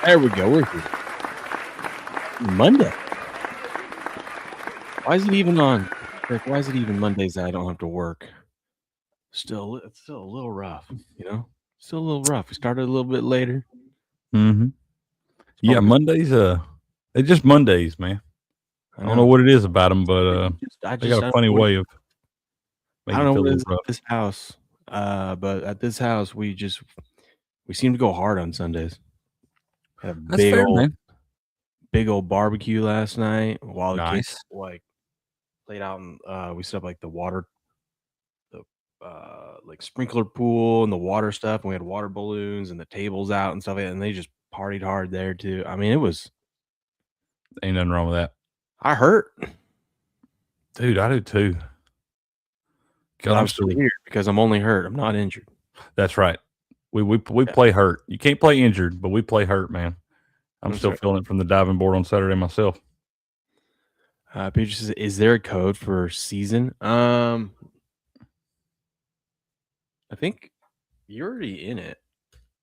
There we go. We're here. Monday. Why is it even on? Like, why is it even Mondays that I don't have to work? It's still a little rough, you know? Still a little rough. We started a little bit later. Mm-hmm. Yeah, Mondays. They're just Mondays, man. I don't know what it is about them, but they got a funny way of I making don't it know feel a what it little is at rough. this house. But at this house, we seem to go hard on Sundays. Had a That's fair, man. big old barbecue last night while the kids Nice. like played out and we set up like the water the like sprinkler pool and the water stuff, and we had water balloons and the tables out and stuff like that, and they just partied hard there too. I mean, Ain't nothing wrong with that. I hurt. Dude, I do too. But I'm still here because I'm only hurt. I'm not injured. That's right. We play hurt. You can't play injured, but we play hurt, man. I'm still feeling it from the diving board on Saturday myself. Peter says, "Is there a code for season?" I think you're already in it.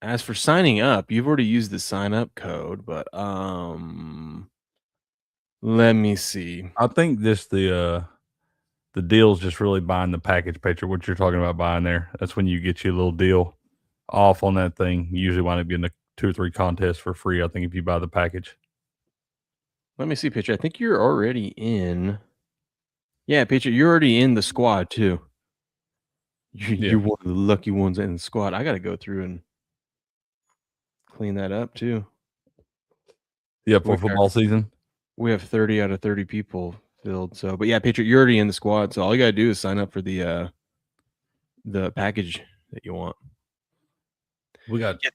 As for signing up, you've already used the sign up code, but let me see. I think the deal's just really buying the package picture. What you're talking about buying there. That's when you get you a little deal off on that thing. You usually wind up getting a 2 or 3 contests for free, I think, if you buy the package. Let me see, Pitcher. I think you're already in. Yeah, Pitcher, you're already in the squad too. You're one of the lucky ones in the squad. I got to go through and clean that up too. Yeah, for football season. We have 30 out of 30 people filled. So, but yeah, Patriot, you're already in the squad. So all you got to do is sign up for the package that you want.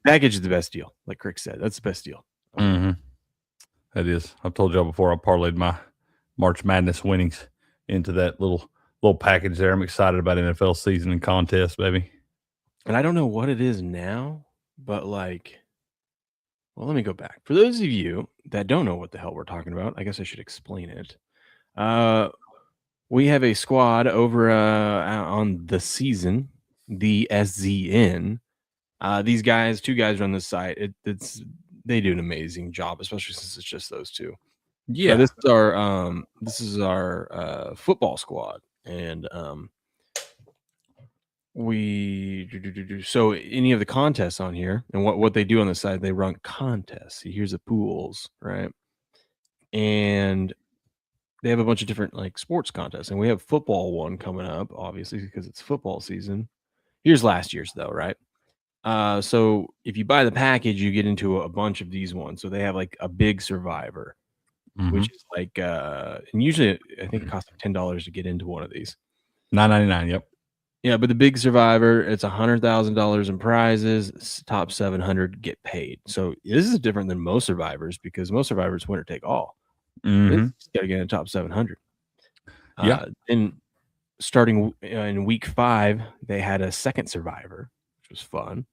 Package is the best deal. Like Crick said, that's the best deal. Mm-hmm. That is. I've told y'all before, I parlayed my March Madness winnings into that little package there. I'm excited about NFL season and contest, baby. And I don't know what it is now, but like, well, let me go back. For those of you that don't know what the hell we're talking about, I guess I should explain it. We have a squad over on the season, the SZN. These guys, 2 guys run this site. They do an amazing job, especially since it's just those 2. Yeah, so this is our football squad, and we do. So any of the contests on here, and what they do on the side, they run contests. See, here's the pools, right? And they have a bunch of different like sports contests, and we have football one coming up, obviously, because it's football season. Here's last year's though, right? So if you buy the package, you get into a bunch of these ones. So they have like a big Survivor, which is like, and usually I think it costs $10 to get into one of these. $9.99. Yep. Yeah, but the big Survivor, it's $100,000 in prizes. Top 700 get paid. So this is different than most Survivors because most Survivors winner take all. This got to get in the top 700. Yeah. And starting in week 5, they had a second Survivor, which was fun.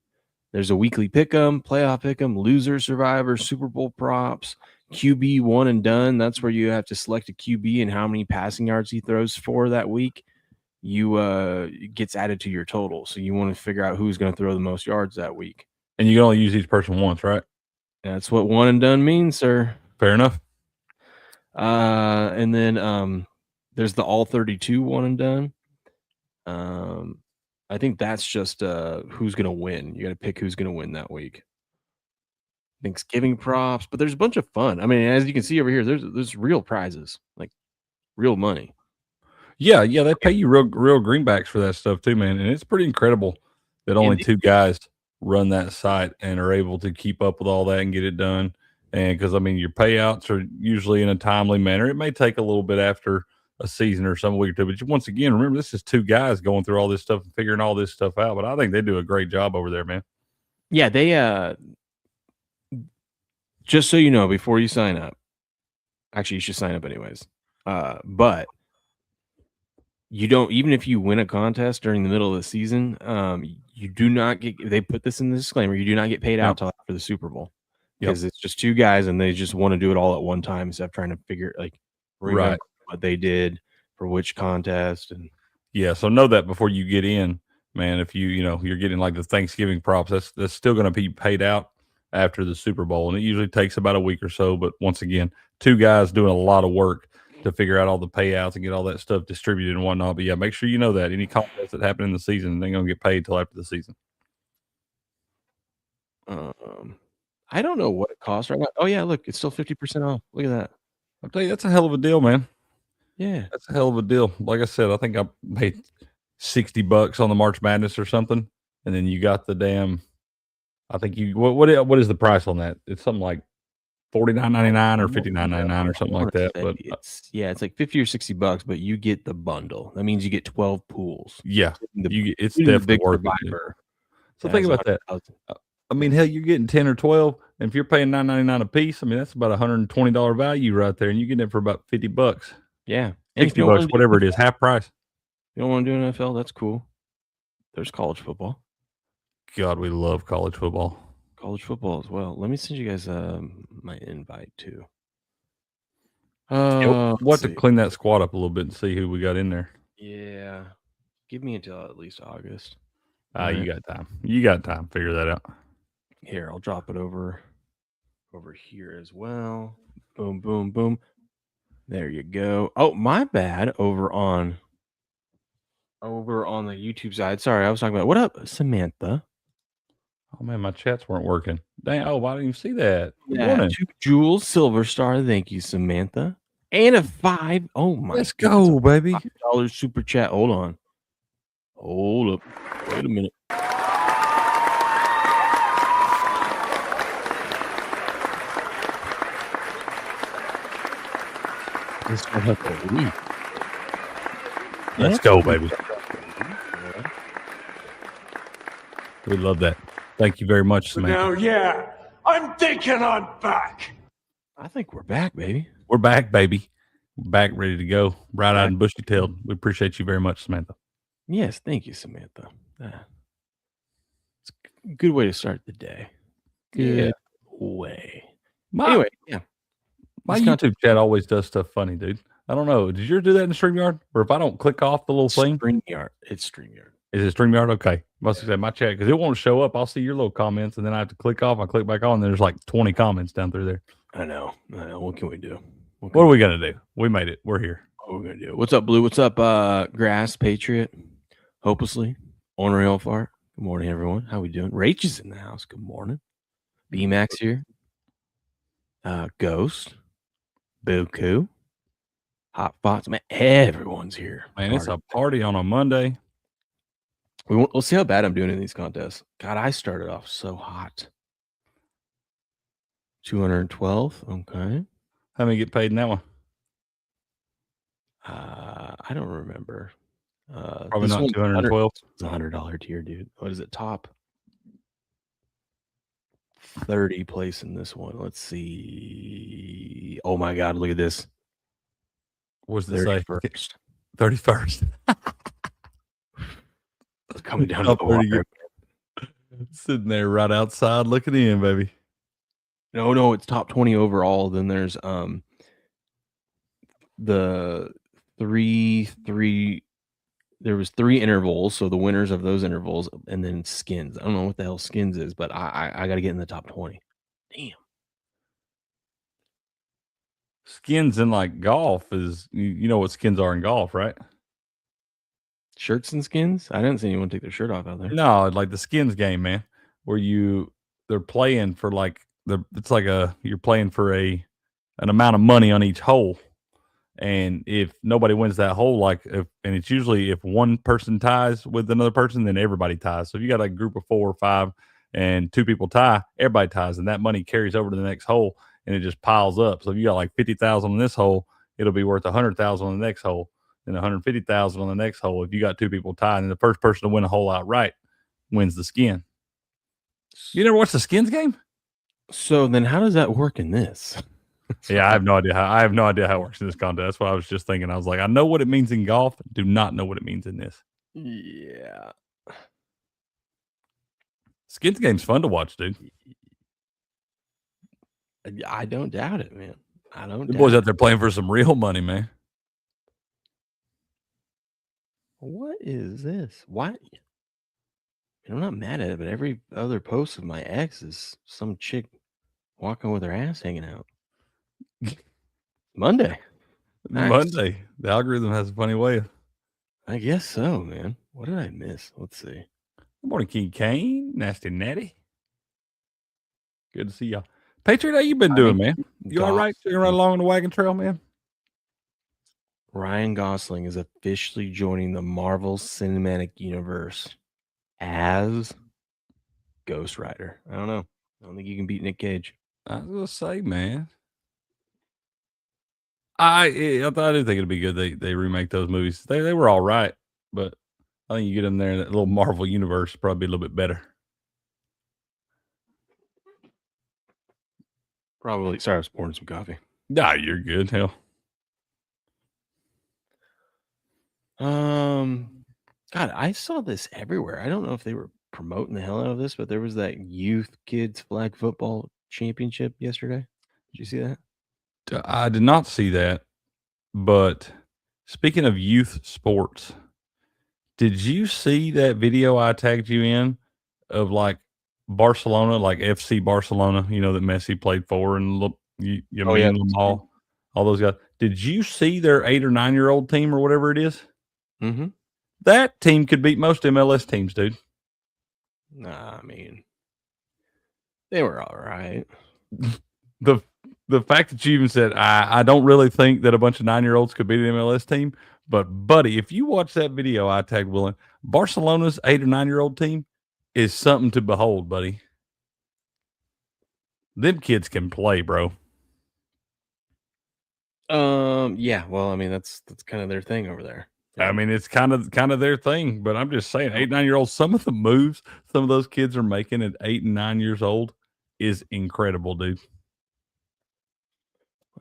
There's a weekly pick'em, playoff pick'em, loser Survivor, Super Bowl props, QB one and done. That's where you have to select a QB and how many passing yards he throws for that week. It gets added to your total. So you want to figure out who's going to throw the most yards that week. And you can only use each person once, right? That's what one and done means, sir. Fair enough. And then there's the all 32 one and done. I think that's just who's going to win. You got to pick who's going to win that week. Thanksgiving props, but there's a bunch of fun. I mean, as you can see over here, there's real prizes, like real money. Yeah, they pay you real greenbacks for that stuff too, man. And it's pretty incredible that only 2 guys run that site and are able to keep up with all that and get it done. And because I mean, your payouts are usually in a timely manner. It may take a little bit after a season or some week or 2, but once again, remember this is 2 guys going through all this stuff and figuring all this stuff out. But I think they do a great job over there, man. Yeah, they just so you know, before you sign up, actually you should sign up anyways. But you don't, even if you win a contest during the middle of the season, you do not get, they put this in the disclaimer, you do not get paid out until after the Super Bowl. Because it's just 2 guys and they just want to do it all at one time instead of trying to figure remember what they did for which contest. And yeah, so know that before you get in, man. If you're getting like the Thanksgiving props, that's still going to be paid out after the Super Bowl, and it usually takes about a week or so. But once again, two guys doing a lot of work to figure out all the payouts and get all that stuff distributed and whatnot. But yeah, make sure you know that any contests that happen in the season, they're gonna get paid till after the season. I don't know what it costs right now. Oh yeah, look, it's still 50% off. Look at that. I'll tell you, that's a hell of a deal, man. Yeah. That's a hell of a deal. Like I said, I think I paid $60 on the March Madness or something, and then you got the damn. I think you what is the price on that? It's something like $49.99 or $59.99 or something like that. But it's like 50 or $60, but you get the bundle. That means you get 12 pools. yeah, it's definitely worth it. So think about that. I mean, hell, you're getting 10 or 12, and if you're paying $9.99 a piece, I mean that's about $120 value right there, and you get it for about $50. Yeah, $60, whatever it is, half price. You don't want to do an NFL? That's cool. There's college football. God, we love college football. College football as well. Let me send you guys my invite too. We'll have to clean that squad up a little bit and see who we got in there. Yeah, give me until at least August. You got time. You got time. Figure that out. Here, I'll drop it over here as well. Boom, boom, boom. There you go. Oh, my bad. Over on the YouTube side. Sorry, I was talking about. What up, Samantha? Oh man, my chats weren't working. Dang! Oh, why didn't you see that? Good morning. 2 Jules Silver Star. Thank you, Samantha. And a 5. Oh my! Let's go, baby. $5 super chat. Hold on. Hold up. Wait a minute. Let's go, baby. We love that. Thank you very much, Samantha. Now, yeah, I'm thinking I'm back. I think we're back, baby. We're back, baby. We're back, ready to go. Bright-eyed and bushy-tailed. We appreciate you very much, Samantha. Yes, thank you, Samantha. It's a good way to start the day. Good way. Anyway, yeah. My YouTube chat always does stuff funny, dude. I don't know. Did yours do that in StreamYard? Or if I don't click off the little thing? StreamYard. It's StreamYard. Is it StreamYard? Okay. Must have said my chat because it won't show up. I'll see your little comments and then I have to click off. I click back on. And there's like 20 comments down through there. I know. What can we do? What are we going to do? We made it. We're here. What are we going to do? What's up, Blue? What's up, Grass Patriot? Hopelessly. Ornery Fart. Good morning, everyone. How we doing? Rach is in the house. Good morning. B-Max here. Ghost. Buku. Hot Pots. Man, everyone's here. Man, it's a party on a Monday. We'll see how bad I'm doing in these contests. God, I started off so hot. 212. Okay. How many get paid in that one? I don't remember. Probably not 212. It's $100 tier, dude. What is it? Top 30 place in this one. Let's see. Oh my God, look at this. What's the 31st. 31st. It's coming down to the wire. Sitting there right outside looking in, baby. No, it's top 20 overall. Then there's the three. There was 3 intervals, so the winners of those intervals, and then skins. I don't know what the hell skins is, but I got to get in the top 20. Damn. Skins in like golf is you know what skins are in golf, right? Shirts and skins? I didn't see anyone take their shirt off out there. No, like the skins game, man, where they're playing for like you're playing for an amount of money on each hole. And if nobody wins that hole, and it's usually if one person ties with another person, then everybody ties. So if you got a group of 4 or 5 and 2 people tie, everybody ties, and that money carries over to the next hole and it just piles up. So if you got like 50,000 on this hole, it'll be worth 100,000 on the next hole and 150,000 on the next hole. If you got 2 people tied, and the first person to win a hole outright wins the skin. You never watched the skins game? So then how does that work in this? Yeah, I have no idea how it works in this contest. That's what I was just thinking. I was like, I know what it means in golf, do not know what it means in this. Yeah. Skins game's fun to watch, dude. I don't doubt it, man. The boys out there playing for some real money, man. What is this? Why? I'm not mad at it, but every other post of my ex is some chick walking with her ass hanging out. Monday. Nice. Monday. The algorithm has a funny way. I guess so, man. What did I miss? Let's see. Good morning, King Kane. Nasty Natty. Good to see y'all. Patriot, how you been doing, man? You all right? You right along the wagon trail, man? Ryan Gosling is officially joining the Marvel Cinematic Universe as Ghost Rider. I don't know. I don't think you can beat Nick Cage. I was gonna say, man. I did think it'd be good. They remake those movies. They were all right, but I think you get them there in that little Marvel universe, probably a little bit better. Probably. Sorry, I was pouring some coffee. Nah, you're good. Hell. God, I saw this everywhere. I don't know if they were promoting the hell out of this, but there was that youth kids flag football championship yesterday. Did you see that? I did not see that, but speaking of youth sports, did you see that video I tagged you in of like Barcelona, like FC Barcelona, you know, that Messi played for and Lamar, all those guys. Did you see their 8 or 9-year-old team or whatever it is? Mm-hmm. That team could beat most MLS teams, dude. Nah, I mean, they were all right. The fact that you even said, I don't really think that a bunch of 9-year-olds could beat an MLS team. But, buddy, if you watch that video I tagged Willen, Barcelona's 8 or 9-year-old team is something to behold, buddy. Them kids can play, bro. Yeah. Well, I mean, that's kind of their thing over there. Right? I mean, it's kind of their thing. But I'm just saying, 8, 9-year-olds, some of the moves some of those kids are making at 8 and 9 years old is incredible, dude.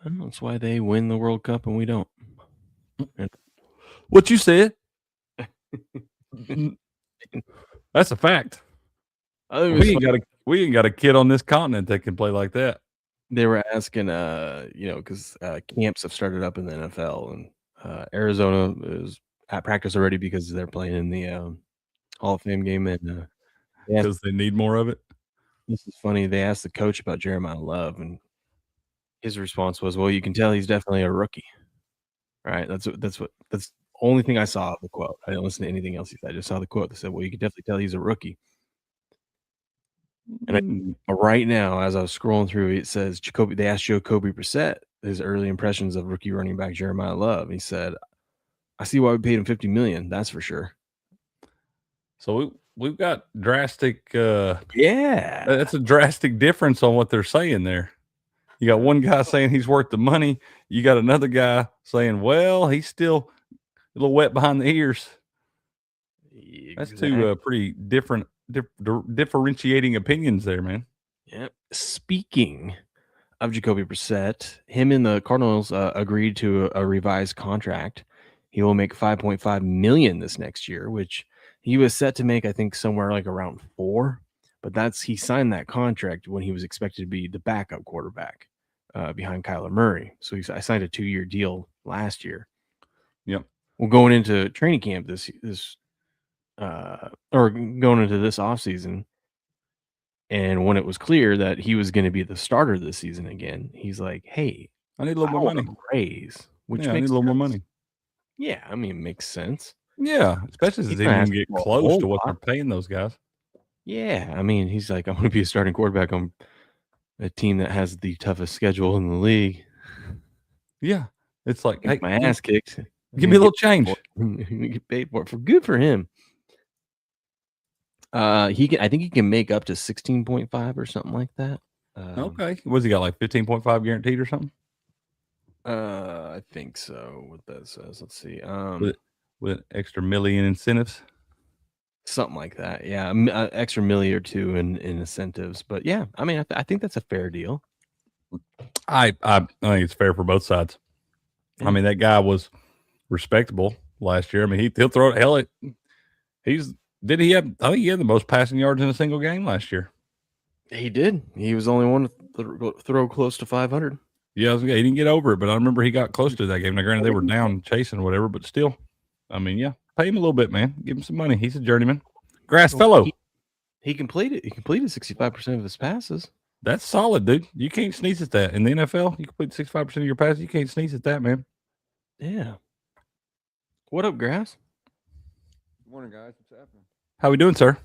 Well, that's why they win the World Cup and we don't. What you said? That's a fact. We ain't got a kid on this continent that can play like that. They were asking, because camps have started up in the NFL, and Arizona is at practice already because they're playing in the Hall of Fame game, and because they need more of it. This is funny. They asked the coach about Jeremiah Love, and his response was, "Well, you can tell he's definitely a rookie." Right? That's the only thing I saw of the quote. I didn't listen to anything else he said. I just saw the quote that said, "Well, you can definitely tell he's a rookie." And right now, as I was scrolling through, it says they asked Jacoby Brissett his early impressions of rookie running back Jeremiah Love. He said, "I see why we paid him $50 million. That's for sure." So we've got drastic. Yeah, that's a drastic difference on what they're saying there. You got one guy saying he's worth the money. You got another guy saying, well, he's still a little wet behind the ears. Exactly. That's two pretty differentiating opinions there, man. Yeah. Speaking of Jacoby Brissett, him and the Cardinals agreed to a revised contract. He will make $5.5 million this next year, which he was set to make, I think, somewhere like around $4 million. But he signed that contract when he was expected to be the backup quarterback behind Kyler Murray. So I signed a 2-year deal last year. Yep. Well, going into training camp or going into this offseason, and when it was clear that he was going to be the starter this season again, he's like, "Hey, I need a little more money, raise." Which I need a little more money. Yeah, I mean, it makes sense. Yeah, especially since he didn't get close to what they're paying those guys. Yeah, I mean, he's like, "I'm going to be a starting quarterback on a team that has the toughest schedule in the league." Yeah, it's like, hey, my ass kicked. Give me a little change. Get paid for it. Good for him. I think he can make up to 16.5 or something like that. Okay. What's he got, like 15.5 guaranteed or something? I think so. What that says. Let's see. With extra million incentives. Something like that. Yeah. Extra million or two in incentives. But yeah, I mean, I think that's a fair deal. I think it's fair for both sides. Yeah. I mean, that guy was respectable last year. I mean, he'll throw it. Hell, I think he had the most passing yards in a single game last year. He did. He was the only one to throw close to 500. Yeah, he didn't get over it, but I remember he got close to that game. Now, granted, they were down chasing or whatever, but still, I mean, yeah, pay him a little bit, man. Give him some money. He's a journeyman. Grass fellow. He completed 65% of his passes. That's solid, dude. You can't sneeze at that. In the NFL, you complete 65% of your passes. You can't sneeze at that, man. Yeah. What up, Grass? Good morning, guys. What's happening? How we doing, sir?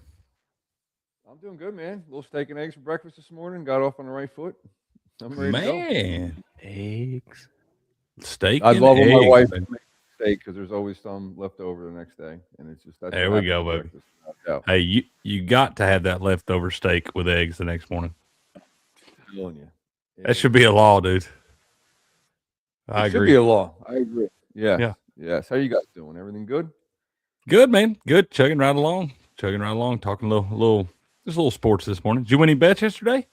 I'm doing good, man. A little steak and eggs for breakfast this morning. Got off on the right foot. I'm ready to go. Man, Eggs. steak I and love when my eggs, wife man. makes steak because there's always some left over the next day, and it's just that's There what we happens go, for baby. breakfast, without doubt. Hey, you got to have that leftover steak with eggs the next morning. I'm telling you. That should be a law, dude. I It should agree. be a law. I agree. Yes. Yeah. Yes. How you guys doing? Everything good? Good, man. Good. Chugging right along. Talking a little sports this morning. Did you win any bets yesterday?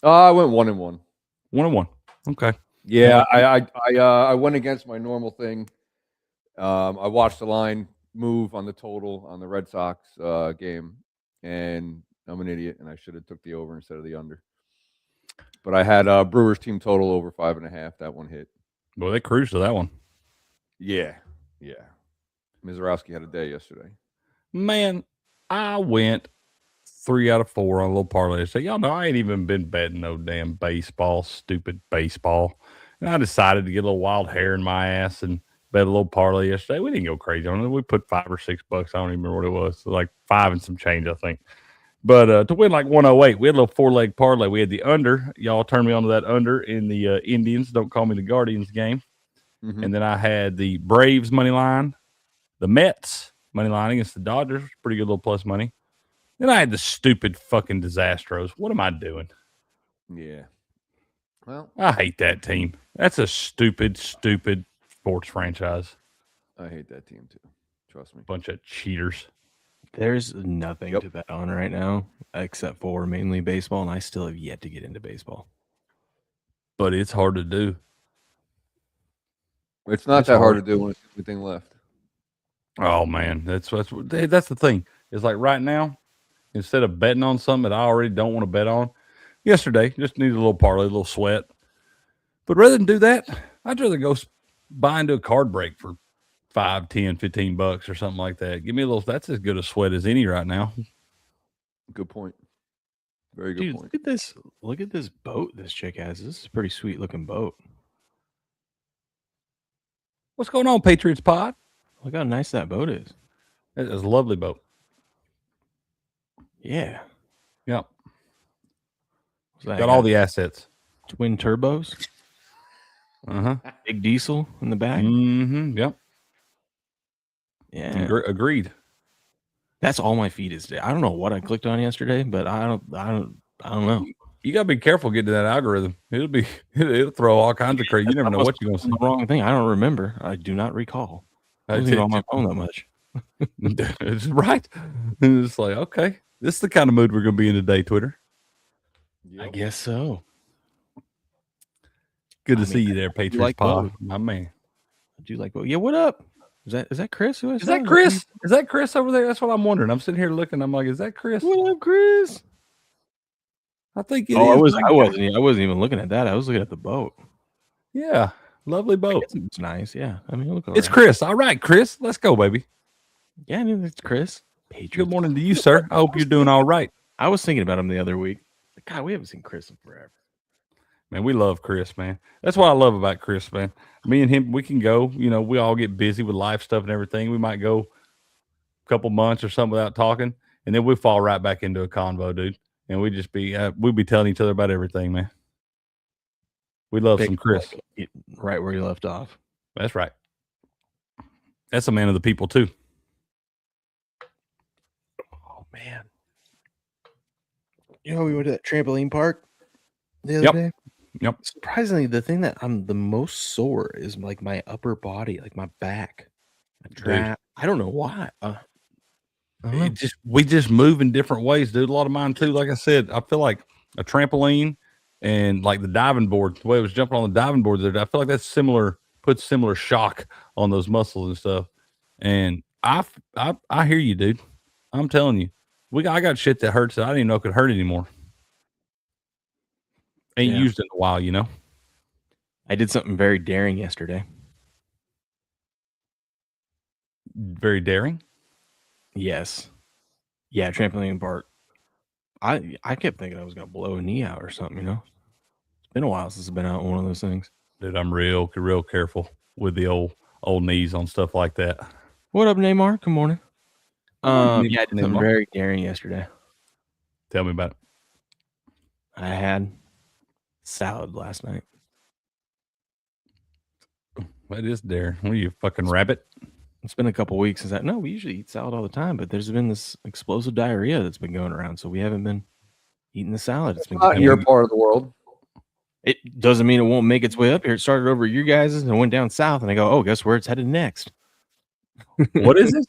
I went 1-1. 1-1. Okay. Yeah, I went against my normal thing. I watched the line move on the total on the Red Sox game, and I'm an idiot, and I should have took the over instead of the under. But I had Brewers team total over 5.5. That one hit. Well, they cruised to that one. Yeah. Mizorowski had a day yesterday. Man, I went 3 out of 4 on a little parlay. So y'all know I ain't even been betting no damn baseball, stupid baseball. And I decided to get a little wild hair in my ass and bet a little parlay yesterday. We didn't go crazy on it. We put $5 or $6. I don't even remember what it was. So like 5 and some change, I think. But to win like 108, we had a little 4-leg parlay. We had the under. Y'all turned me on to that under in the Indians. Don't call me the Guardians game. Mm-hmm. And then I had the Braves money line, the Mets money line against the Dodgers. Pretty good little plus money. Then I had the stupid fucking Disastros. What am I doing? Yeah. Well, I hate that team. That's a stupid sports franchise. I hate that team too. Trust me. Bunch of cheaters. There's nothing Yep. to bet on right now except for mainly baseball, and I still have yet to get into baseball. But it's hard to do. It's not It's that hard hard. to do when it's the only thing left. Oh man, that's the thing. It's like right now, instead of betting on something that I already don't want to bet on, yesterday just needed a little parlay, a little sweat. But rather than do that, I'd rather go buy into a card break for $5, $10, $15 or something like that. Give me a little. That's as good a sweat as any right now. Good point. Very good Dude, point. look at this boat this chick has. This is a pretty sweet looking boat. What's going on, Patriots Pod? Look how nice that boat is. It is a lovely boat. Yeah. Yep. What's that? Got all the assets. twin turbos, Uh-huh. big diesel in the back. Mm-hmm. Yep. Yeah. Agreed. That's all my feed is today. I don't know what I clicked on yesterday, but I don't know. You gotta be careful getting to that algorithm. It'll throw all kinds of crazy. You never know what you're gonna see. The wrong thing. I don't remember. I do not recall. I wasn't even on my phone that much. It's right. It's like, okay, this is the kind of mood we're gonna be in today, Twitter. Yep. I guess so. Good to I see mean, you there, Patriots like Pod, both. my man. I do like, yeah. What up? Is that Chris? Who Is that Chris? Is that Chris over there? That's what I'm wondering. I'm sitting here looking. I'm like, is that Chris? What up, Chris? I think it I is. wasn't even looking at that. I was looking at the boat. Yeah, lovely I boat. guess it's nice. Yeah. I mean, look. It's Chris. All right, Chris. Let's go, baby. Yeah, I mean, it's Chris. Patriots. Good morning to you, sir. I hope you're doing all right. I was thinking about him the other week. God, we haven't seen Chris in forever. Man, we love Chris, man. That's what I love about Chris, man. Me and him, we can go. You know, we all get busy with life stuff and everything. We might go a couple months or something without talking, and then we fall right back into a convo, dude. And we just be we'd be telling each other about everything, man. We love some Chris. Right where he left off. That's right. That's a man of the people too. Oh man. You know, we went to that trampoline park the other day. Yep. Surprisingly, the thing that I'm the most sore is like my upper body, like my back. I don't know why. I don't know. We just move in different ways, dude. A lot of mine too. Like I said, I feel like a trampoline and like the diving board, the way I was jumping on the diving board there, I feel like that's similar, puts similar shock on those muscles and stuff. And I hear you, dude. I'm telling you, I got shit that hurts that I didn't even know could hurt anymore. Ain't used in a while, you know. I did something very daring yesterday. Very daring. Yes. Yeah, trampoline park. I kept thinking I was gonna blow a knee out or something. It's been a while since I've been out on one of those things. Dude, I'm real careful with the old knees on stuff like that. What up, Neymar? Good morning. morning, Yeah, I did something Neymar. very daring yesterday. Tell me about it. I had salad last night. That is daring. What are you, fucking rabbit? It's been a couple weeks since that. No, we usually eat salad all the time, but there's been this explosive diarrhea that's been going around, so we haven't been eating the salad. It's been Not in your part of the world. It doesn't mean it won't make its way up here. It started over at you guys and it went down south, and I go, oh, guess where it's headed next? What is it?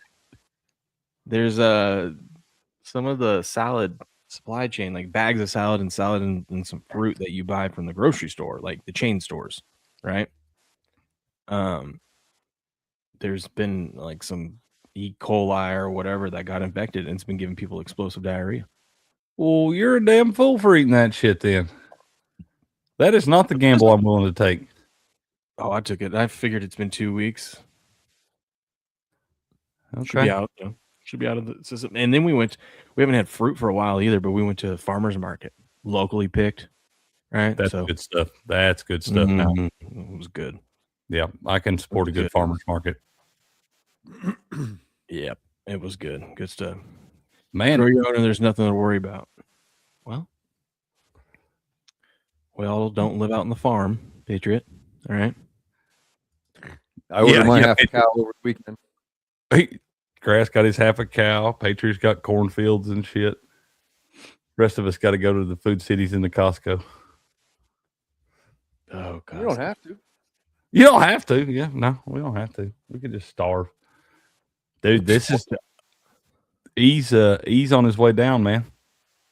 There's some of the salad supply chain, like bags of salad and some fruit that you buy from the grocery store, like the chain stores, right? There's been like some E. coli or whatever that got infected, and it's been giving people explosive diarrhea. Well, you're a damn fool for eating that shit then. That is not the gamble I'm willing to take. Oh, I took it. I figured it's been 2 weeks. Okay. Should be out of the system. And then we haven't had fruit for a while either, but we went to a farmer's market, locally picked. Right. That's good stuff. That's good stuff now. It was good. Yeah. I can support a good farmer's market. Yep. It was good. Good stuff. Man. Grow your own and there's nothing to worry about. Well, we all don't live out on the farm, Patriot. All right. I ordered my half a cow over the weekend. Grass got his half a cow. Patriot's got cornfields and shit. Rest of us got to go to the food cities in the Costco. Oh, God. You don't have to. You don't have to. Yeah, no, we don't have to. We could just starve. Dude, this is Ease on his way down, man.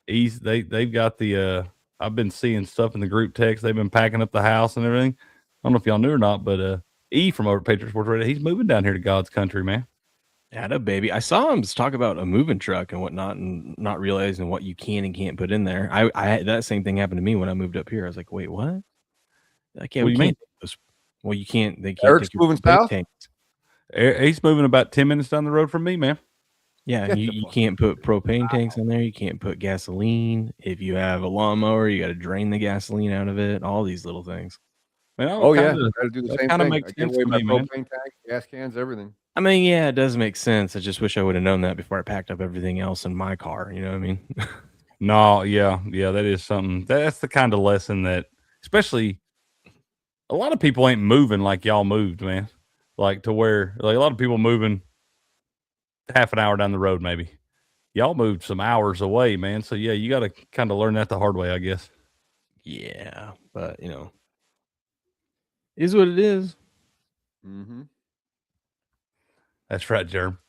They've got the I've been seeing stuff in the group text. They've been packing up the house and everything. I don't know if y'all knew or not, but E from over at Patriot Sports Radio, he's moving down here to God's country, man. Atta baby. I saw him talk about a moving truck and whatnot, and not realizing what you can and can't put in there. I that same thing happened to me when I moved up here. I was like, wait, what? Like, yeah, what do you mean? Well, you can't. They can't. Eric's moving south. He's moving about 10 minutes down the road from me, man. Yeah, and you can't put propane tanks in there. You can't put gasoline. If you have a lawnmower, you got to drain the gasoline out of it. All these little things. Man, got to do the same thing. Makes sense to me, propane tank, gas cans, everything. I mean, yeah, it does make sense. I just wish I would have known that before I packed up everything else in my car. You know what I mean? No, yeah, that is something. That's the kind of lesson that, especially, a lot of people ain't moving like y'all moved, man. Like to where, like a lot of people moving half an hour down the road, maybe. Y'all moved some hours away, man. So yeah, you got to kind of learn that the hard way, I guess. Yeah, but it is what it is. Mm-hmm. That's right, Germ.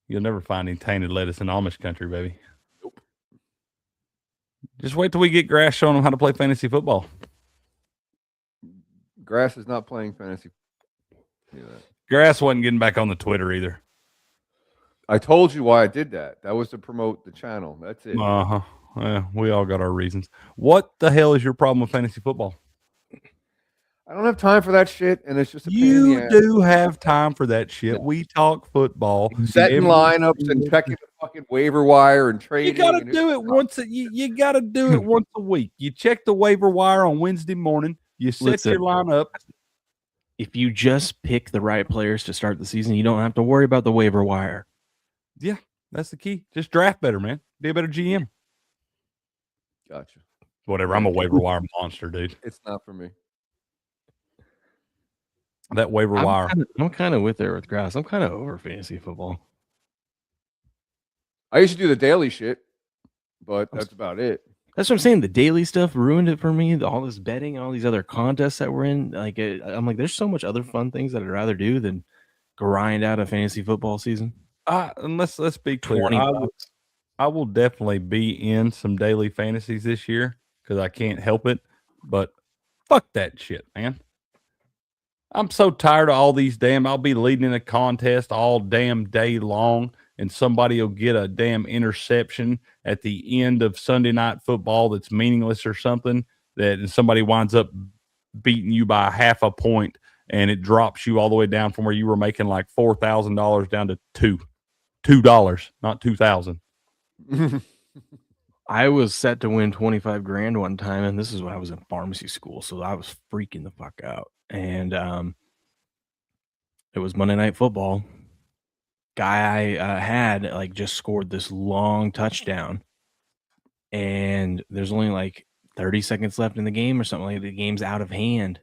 You'll never find any tainted lettuce in Amish country, baby. Nope. Just wait till we get Grass showing them how to play fantasy football. Grass is not playing fantasy. Grass wasn't getting back on the Twitter either. I told you why I did that. That was to promote the channel. That's it. Uh-huh. Yeah, we all got our reasons. What the hell is your problem with fantasy football? I don't have time for that shit, and it's just a pain in You the ass. do have time for that shit. We talk football. Setting lineups and checking the fucking waiver wire and trading. You got to do it once. You got to do it once a week. You check the waiver wire on Wednesday morning. You set your lineup. If you just pick the right players to start the season, you don't have to worry about the waiver wire. Yeah, that's the key. Just draft better, man. Be a better GM. Gotcha. Whatever. I'm a waiver wire monster, dude. It's not for me. That waiver wire. I'm kind of with Grass. I'm kind of over fantasy football. I used to do the daily shit, but that's about it. That's what I'm saying. The daily stuff ruined it for me. All this betting, all these other contests that we're in. Like, I'm like, there's so much other fun things that I'd rather do than grind out a fantasy football season. And let's be clear. I will definitely be in some daily fantasies this year because I can't help it. But fuck that shit, man. I'm so tired of all these I'll be leading in a contest all damn day long, and somebody will get a damn interception at the end of Sunday night football that's meaningless or something, and somebody winds up beating you by half a point, and it drops you all the way down from where you were making like $4,000 down to $2, not $2,000. I was set to win 25 grand one time, and this is when I was in pharmacy school, so I was freaking the fuck out. And it was Monday Night Football. Guy I had like just scored this long touchdown, and there's only like 30 seconds left in the game or something. Like the game's out of hand,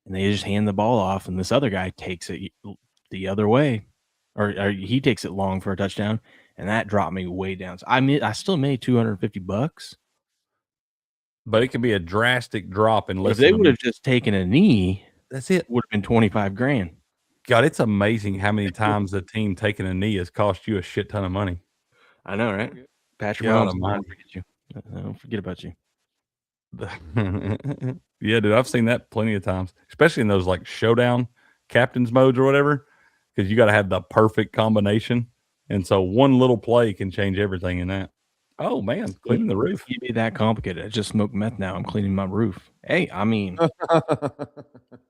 and they just hand the ball off, and this other guy takes it the other way, or he takes it long for a touchdown, and that dropped me way down. So I still made $250, but it can be a drastic drop in if less they than would have just taken a knee, that's it. would have been 25 grand. God, it's amazing how many times a team taking a knee has cost you a shit ton of money. I know, right? Patrick God Mahomes, almighty. I don't forget about you. Yeah, dude, I've seen that plenty of times, especially in those like showdown captain's modes or whatever, because you got to have the perfect combination. And so one little play can change everything in that. Oh, man, cleaning the roof. Can't be that complicated. I just smoked meth now. I'm cleaning my roof. Hey, I mean,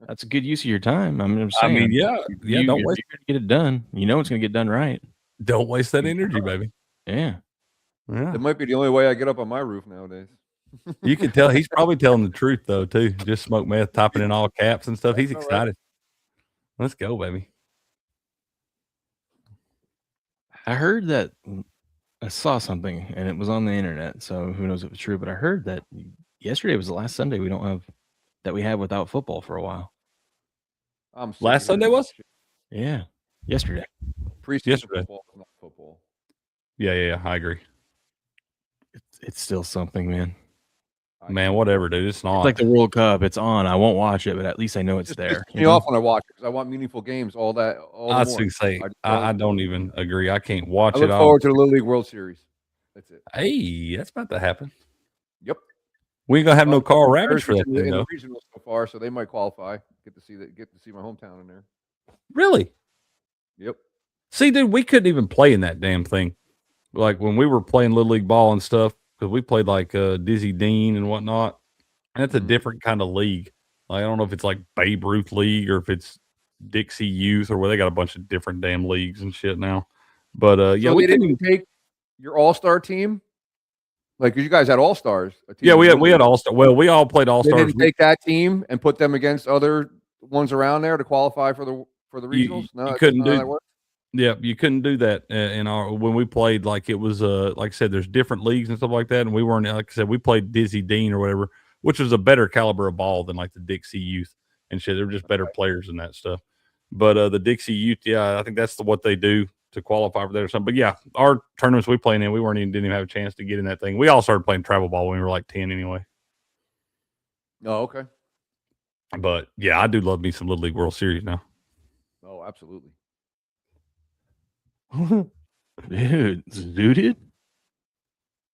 that's a good use of your time. I'm just I saying. mean, yeah, you're don't going waste, to get it done. You know it's going to get done right. don't waste that energy, baby. Yeah. Yeah. That might be the only way I get up on my roof nowadays. You can tell he's probably telling the truth, though, too. Just smoke meth, typing in all caps and stuff. He's All right. excited. Let's go, baby. I heard that I saw something and it was on the internet, so who knows if it's true, but I heard that yesterday was the last Sunday we had without football for a while. I'm sick Last of Sunday hearing was? that shit. Yeah. Yesterday. Preseason Yesterday. football is not football. Yeah, I agree. It's still something, man. Man, whatever, dude. It's not. It's like the World Cup. It's on. I won't watch it, but at least I know it's Just there. pisses me off when I watch it because I want meaningful games all the I was morning. going to say, just I don't even agree. I can't watch I it look all. forward to the Little League World Series. That's it. Hey, that's about to happen. Yep. We ain't going to have no Well, Carl Ravage for that in thing, the though. regional so far, so they might qualify. Get to see my hometown in there. Really? Yep. See, dude, we couldn't even play in that damn thing. Like when we were playing Little League ball and stuff, because we played like Dizzy Dean and whatnot. And it's a different kind of league. Like, I don't know if it's like Babe Ruth League or if it's Dixie Youth or where they got a bunch of different damn leagues and shit now. But yeah, So we they couldn't didn't take your all-star team? Like, 'cause you guys had all-stars. Yeah, we had all-star. Well, we all played They all-stars. didn't take that team and put them against other ones around there to qualify for the regionals? No, you that's couldn't not how do that works? Yeah, you couldn't do that in our when we played. Like it was like I said, there's different leagues and stuff like that, and we weren't, like I said, we played Dizzy Dean or whatever, which was a better caliber of ball than like the Dixie Youth and shit. They were just better players in that stuff. But the Dixie Youth, yeah, I think that's what they do to qualify for that or something. But yeah, our tournaments we played in, we didn't even have a chance to get in that thing. We all started playing travel ball when we were like 10 anyway. Oh, okay. But yeah, I do love me some Little League World Series now. Oh, absolutely. Dude, zooted?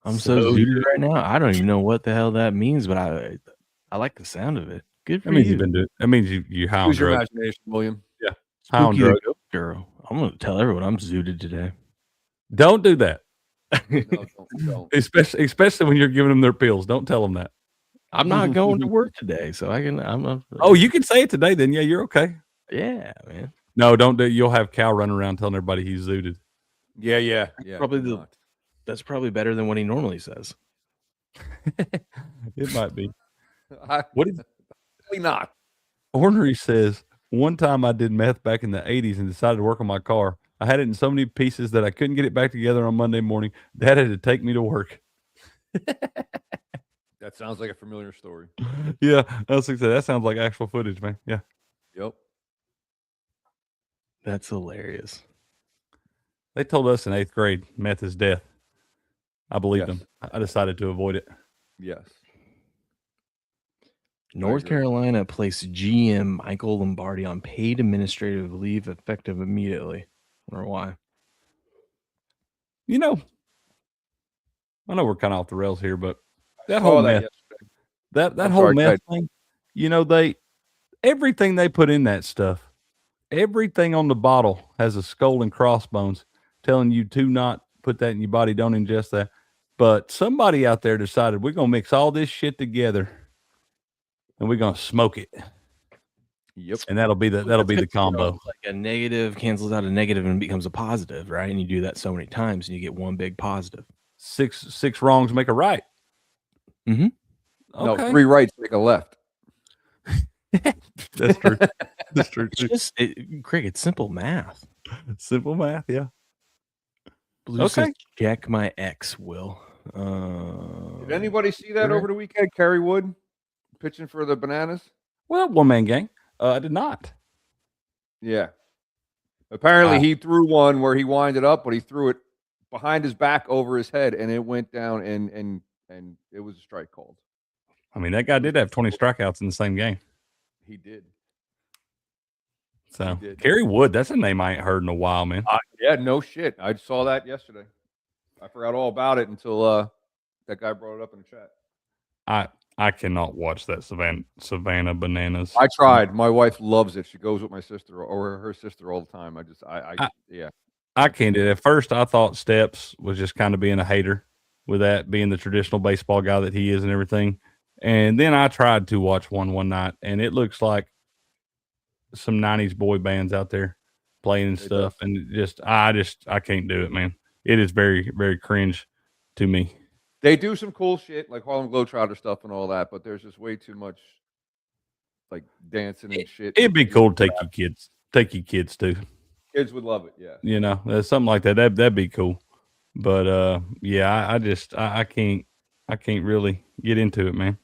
I'm so zooted right now. I don't even know what the hell that means, but I like the sound of it. Good for That means you. you've been doing. That means you high on Use your drugs. imagination, William. Yeah, high on Spooky drugs. the girl. I'm gonna tell everyone I'm zooted today. Don't do that. No, don't. Especially when you're giving them their pills. Don't tell them that. I'm not going to work today, so I can. I'm. Oh, you can say it today. Then yeah, you're okay. Yeah, man. No, don't do. You'll have Cal running around telling everybody he's zooted. Yeah. Probably that's probably better than what he normally says. It might be. What is? Probably not. Ornery says, one time I did meth back in the 80s and decided to work on my car. I had it in so many pieces that I couldn't get it back together on Monday morning. Dad had to take me to work. That sounds like a familiar story. Yeah, I was like, that sounds like actual footage, man. Yeah. Yep. That's hilarious. They told us in 8th grade meth is death. I believed Yes. them. I decided to avoid it. Yes. North Carolina placed GM Michael Lombardi on paid administrative leave effective immediately. I wonder why. You know, I know we're kind of off the rails here, but that whole meth, that whole meth thing, you know, everything they put in that stuff, everything on the bottle has a skull and crossbones telling you to not put that in your body, don't ingest that. But somebody out there decided we're gonna mix all this shit together and we're gonna smoke it. Yep. And that'll be the combo. Like a negative cancels out a negative and becomes a positive, right? And you do that so many times and you get one big positive. six wrongs make a right. Mm-hmm. No, Okay. 3 rights make a left. That's true. That's true. It's just, Craig, it's simple math. Simple math, yeah. Blue Okay. says, check my X, Will. Did anybody see that over the weekend? Kerry Wood pitching for the Bananas? Well, one-man gang. I did not. Yeah. Apparently, he threw one where he winded up, but he threw it behind his back over his head, and it went down, and it was a strike called. I mean, that guy did have 20 strikeouts in the same game. He did. So, Kerry Wood, that's a name I ain't heard in a while, man. Yeah, no shit. I saw that yesterday. I forgot all about it until that guy brought it up in the chat. I cannot watch that Savannah Bananas. I tried. My wife loves it. She goes with my sister or her sister all the time. I can't do it. At first, I thought Steps was just kind of being a hater with that, being the traditional baseball guy that he is and everything. And then I tried to watch one night, and it looks like some 90s boy bands out there playing and stuff. And I can't do it, man. It is very, very cringe to me. They do some cool shit like Harlem Globetrotter stuff and all that, but there's just way too much like dancing and shit. It'd be cool to take your kids too. Kids would love it, yeah. You know, there's something like that. That'd be cool. But yeah, I can't really get into it, man.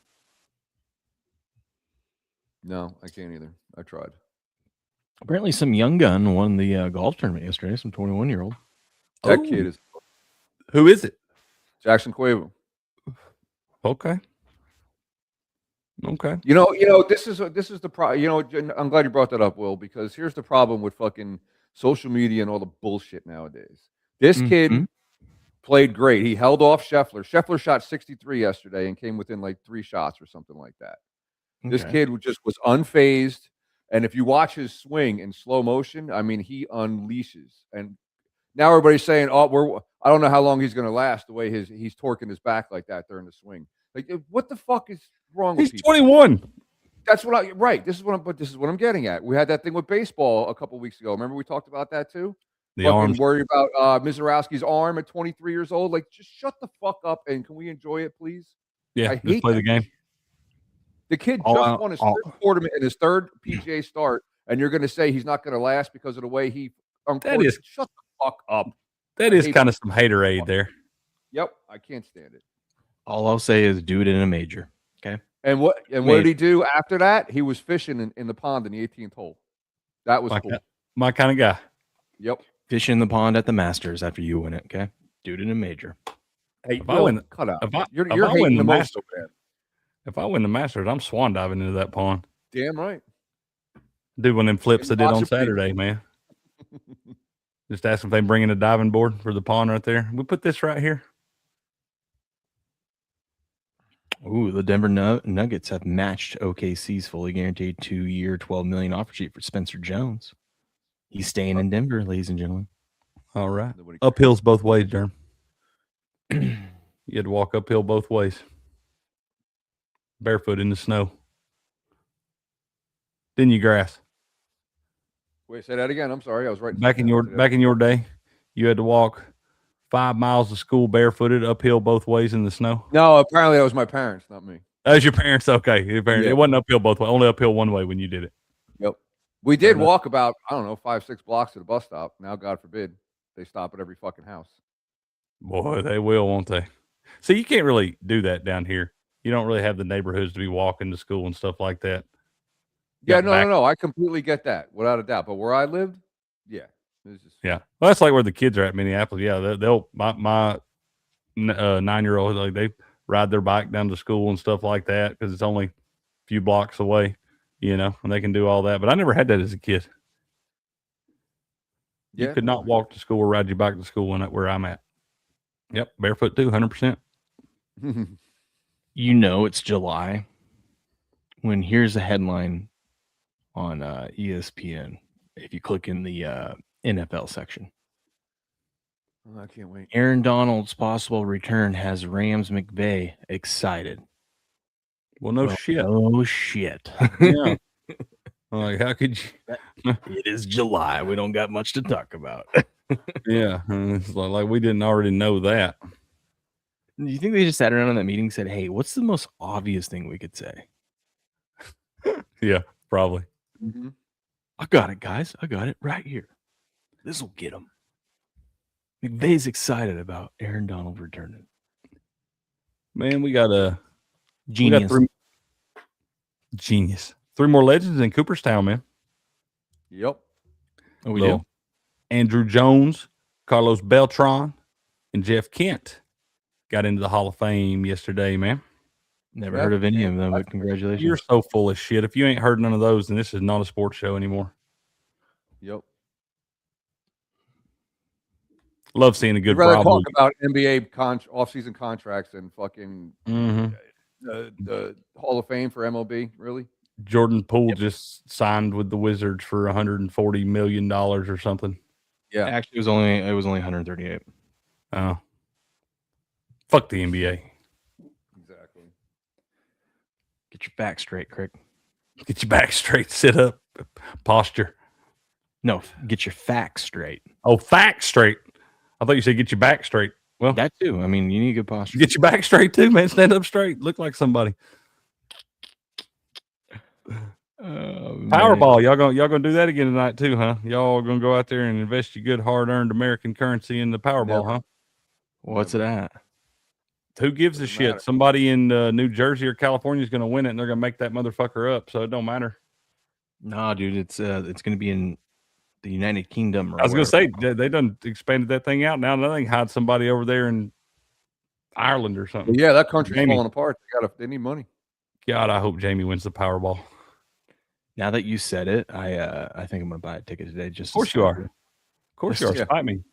No, I can't either. I tried. Apparently, some young gun won the golf tournament yesterday. Some 21-year-old. That kid is. Who is it? Jackson Cuevo. Okay. You know, this is the problem. You know, I'm glad you brought that up, Will, because here's the problem with fucking social media and all the bullshit nowadays. This kid played great. He held off Scheffler. Scheffler shot 63 yesterday and came within like 3 shots or something like that. Okay. This kid was unfazed. And if you watch his swing in slow motion, I mean, he unleashes. And now everybody's saying, I don't know how long he's going to last the way he's torquing his back like that during the swing. Like, what the fuck is wrong with people? He's 21. That's right. This is what I'm getting at. We had that thing with baseball a couple weeks ago. Remember we talked about that too? The arm. Worry about Mizorowski's arm at 23 years old. Like, just shut the fuck up and can we enjoy it, please? Yeah, just play the game. The kid just won his third tournament in his third PGA start, and you're going to say he's not going to last because of the way he. Shut the fuck up. That is kind of some haterade there. Yep, I can't stand it. All I'll say is do it in a major. Okay. And what did he do after that? He was fishing in the pond in the 18th hole. That was cool. My kind of guy. Yep. Fish in the pond at the Masters after you win it. Okay. Do it in a major. Hey, cut out. You're hating the most over there. If I win the Masters, I'm swan diving into that pond. Damn right. Do one of them flips I did on Saturday, man. Just ask if they bring in a diving board for the pond right there. We put this right here. Ooh, the Denver Nuggets have matched OKC's fully guaranteed 2-year, $12 million offer sheet for Spencer Jones. He's staying in Denver, ladies and gentlemen. All right. Uphills both ways, Jerm. You had to walk uphill both ways. Barefoot in the snow. Then you grass. Wait, say that again. I'm sorry. I was right. Back in your day, you had to walk 5 miles to school barefooted uphill both ways in the snow. No, apparently that was my parents, not me. That was your parents. Okay, your parents. Yeah. It wasn't uphill both ways. Only uphill one way when you did it. Yep. We did walk about 5-6 blocks to the bus stop. Now, God forbid, they stop at every fucking house. Boy, they will, won't they? See, you can't really do that down here. You don't really have the neighborhoods to be walking to school and stuff like that. Yeah, no. I completely get that, without a doubt. But where I lived, yeah. Yeah. Well, that's like where the kids are at Minneapolis. Yeah, my 9-year-old, like, they ride their bike down to school and stuff like that because it's only a few blocks away, and they can do all that. But I never had that as a kid. You could not walk to school or ride your bike to school where I'm at. Yep, barefoot too, 100%. It's July when here's a headline on ESPN. If you click in the NFL section. Oh, I can't wait. Aaron Donald's possible return has Rams McVay excited. Well, no shit. Oh, shit. Yeah. Like, how could you? It is July. We don't got much to talk about. Yeah. It's like we didn't already know that. Do you think they just sat around in that meeting and said, "Hey, what's the most obvious thing we could say?" Yeah, probably. Mm-hmm. I got it, guys. I got it right here. This will get them. McVay's excited about Aaron Donald returning. Man, we got Genius. Genius. 3 more legends in Cooperstown, man. Yep. Oh, we Little do? Andrew Jones, Carlos Beltran, and Jeff Kent got into the Hall of Fame yesterday, man. Never Yeah. heard of any of them, but congratulations. You're so full of shit. If you ain't heard none of those, then this is not a sports show anymore. Yep. Love seeing a I'd good rather Bravo. talk about NBA off-season contracts than fucking Mhm. the Hall of Fame for MLB. Really? Jordan Poole just signed with the Wizards for $140 million or something. Yeah. Actually, it was only 138. Oh. Fuck the NBA. Exactly. Get your back straight, Crick. Get your back straight. Sit up. Posture. No, get your facts straight. Oh, facts straight. I thought you said get your back straight. Well, That too. I mean, you need good posture. get your back straight too, man. Stand up straight. Look like somebody. Powerball. Y'all gonna do that again tonight too, huh? Y'all gonna go out there and invest your good hard-earned American currency in the Powerball, Never. huh? What's it at? Who gives a Doesn't shit? matter. Somebody in New Jersey or California is gonna win it, and they're gonna make that motherfucker up. So it don't matter. Nah, dude, it's going to be in the United Kingdom. Or I was gonna wherever. say they done expanded that thing out. Now they can hide somebody over there in Ireland or something. Well, yeah, that country's Jamie. falling apart. They need money. God, I hope Jamie wins the Powerball. Now that you said it, I think I'm going to buy a ticket today. Just Of course you are. Of course you are. Yeah. Spite me.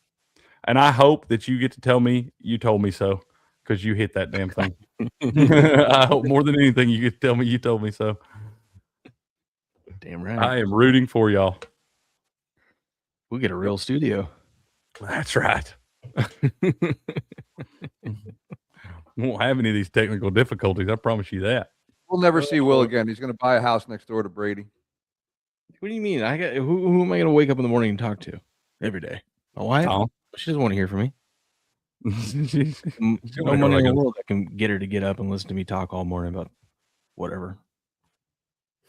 And I hope that you get to tell me you told me so because you hit that damn thing. I hope more than anything you get to tell me you told me so. Damn right. I am rooting for y'all. We'll get a real studio. That's right. Won't have any of these technical difficulties. I promise you that. We'll never see Will again. He's going to buy a house next door to Brady. What do you mean? Who am I going to wake up in the morning and talk to every day? My wife? Tom. She doesn't want to hear from me. No wanna money hear in the like world that can get her to get up and listen to me talk all morning about whatever.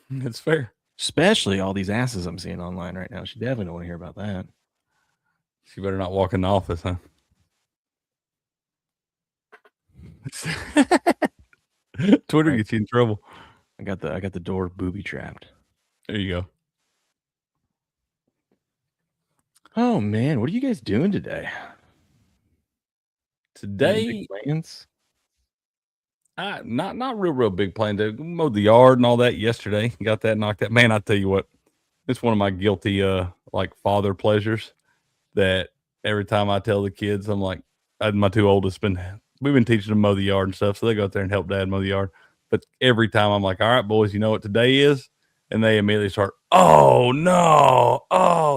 That's fair. Especially all these asses I'm seeing online right now. She definitely don't want to hear about that. She better not walk in the office, huh? Twitter gets you in trouble. I got the door booby trapped. There you go. Oh man, what are you guys doing today? Today, Big plans? not real big plans. I mowed the yard and all that yesterday. Got that knocked out. Man, I tell you what, it's one of my guilty like father pleasures that every time I tell the kids, I'm like, my 2 oldest we've been teaching them to mow the yard and stuff, so they go out there and help dad mow the yard. But every time I'm like, all right, boys, you know what today is? And they immediately start, oh no,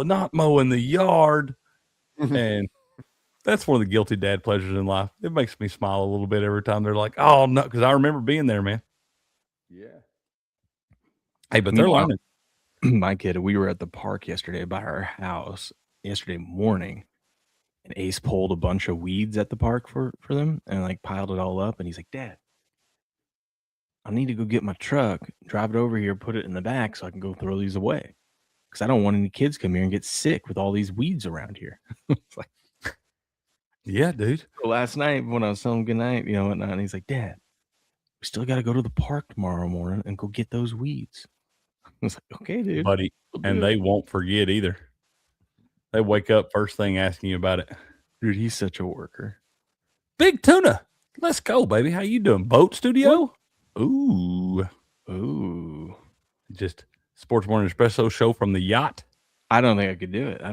not mowing the yard. And that's one of the guilty dad pleasures in life. It makes me smile a little bit every time they're like, oh no, because I remember being there, man. Yeah. Hey, but they're learning. My kid, we were at the park yesterday by our house yesterday morning, and Ace pulled a bunch of weeds at the park for them and like piled it all up. And he's like, Dad, I need to go get my truck, drive it over here, put it in the back so I can go throw these away. Because I don't want any kids come here and get sick with all these weeds around here. It's like, yeah, dude. last night when I was telling him good night, whatnot, and he's like, Dad, we still got to go to the park tomorrow morning and go get those weeds. I was like, okay, dude. Buddy, and they won't forget either. They wake up first thing asking you about it. Dude, he's such a worker. Big Tuna, let's go, baby. How you doing? Boat studio? Ooh. Just Sports Morning Espresso show from the yacht. I don't think I could do it. I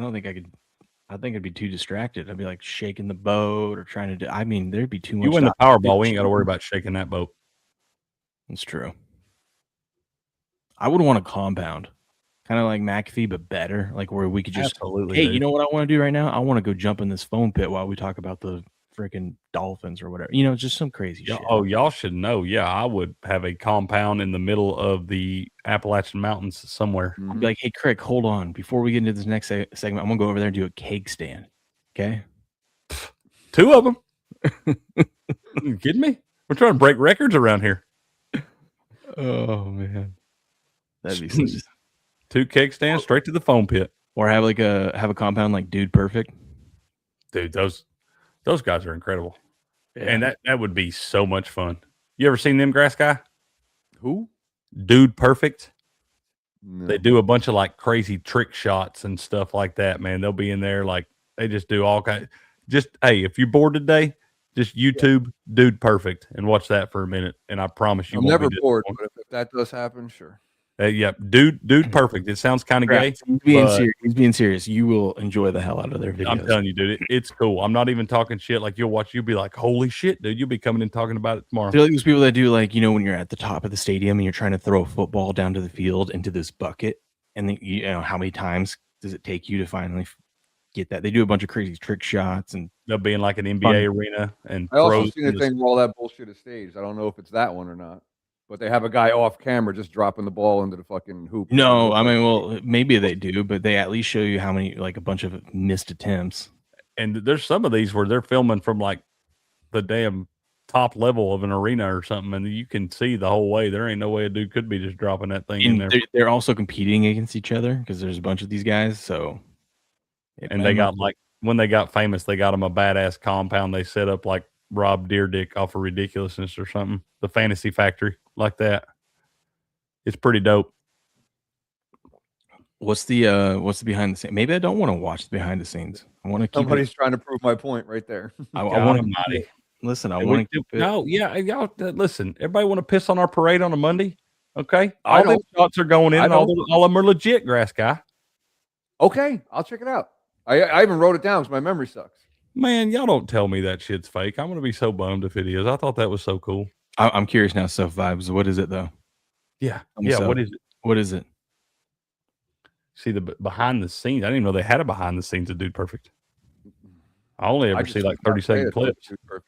think I'd be too distracted. I'd be like shaking the boat or trying to do. I mean, there'd be too much. You win the Powerball, we ain't got to worry about shaking that boat. That's true. I would want a compound, kind of like McAfee, but better. Like where we could just, Absolutely, hey, dude. you know what I want to do right now? I want to go jump in this foam pit while we talk about the freaking Dolphins or whatever. Just some crazy shit. Oh, y'all should know. Yeah, I would have a compound in the middle of the Appalachian Mountains somewhere. I'd be like, hey, Crick, hold on. Before we get into this next segment, I'm going to go over there and do a cake stand. Okay? 2 of them. You kidding me? We're trying to break records around here. Oh man, that'd be such. 2 keg stands straight to the foam pit. Or have a compound like Dude Perfect. Dude, those guys are incredible. Yeah. And that would be so much fun. You ever seen them, Grass Guy? Who? Dude Perfect. No. They do a bunch of like crazy trick shots and stuff like that, man. They'll be in there like they just do all kinds. Just hey, if you're bored today, just YouTube Dude Perfect and watch that for a minute, and I promise you I'm won't never be bored, disappointed. but if that does happen, sure. Yep, Dude Perfect. It sounds kind of gay. He's being but serious. He's being serious. You will enjoy the hell out of their videos. I'm telling you, dude, it's cool. I'm not even talking shit. Like you'll be like, holy shit, dude. You'll be coming and talking about it tomorrow. They're like those people that do like, when you're at the top of the stadium and you're trying to throw a football down to the field into this bucket, and then how many times does it take you to finally get that? They do a bunch of crazy trick shots, and they'll be in like an NBA arena and I also throw. seen a thing where all that bullshit is staged. I don't know if it's that one or not, but they have a guy off camera just dropping the ball into the fucking hoop. no, I mean, well, maybe they do, but they at least show you how many, like a bunch of missed attempts. And there's some of these where they're filming from like the damn top level of an arena or something, and you can see the whole way. There ain't no way a dude could be just dropping that thing in there. They're also competing against each other because there's a bunch of these guys. So, and they got like when they got famous, they got them a badass compound. They set up like Rob Deerdick off of Ridiculousness or something, the Fantasy Factory, like that. It's pretty dope. What's the behind the scenes? Maybe I don't want to watch the behind the scenes. I want to keep Somebody's trying to prove my point right there. I want to Almighty. listen. I want to keep it. No, yeah, y'all listen. Everybody want to piss on our parade on a Monday? Okay, I all the don't. shots are going in. I And all don't. of them are legit, Grass Guy. Okay, I'll check it out. I even wrote it down because my memory sucks. Man, y'all don't tell me that shit's fake. I'm gonna be so bummed if it is. I thought that was so cool. I'm curious now. Self vibes. What is it though? Yeah, So, what is it? What is it? See the behind the scenes. I didn't even know they had a behind the scenes of Dude Perfect. I only ever see like 30-second clips. Perfect.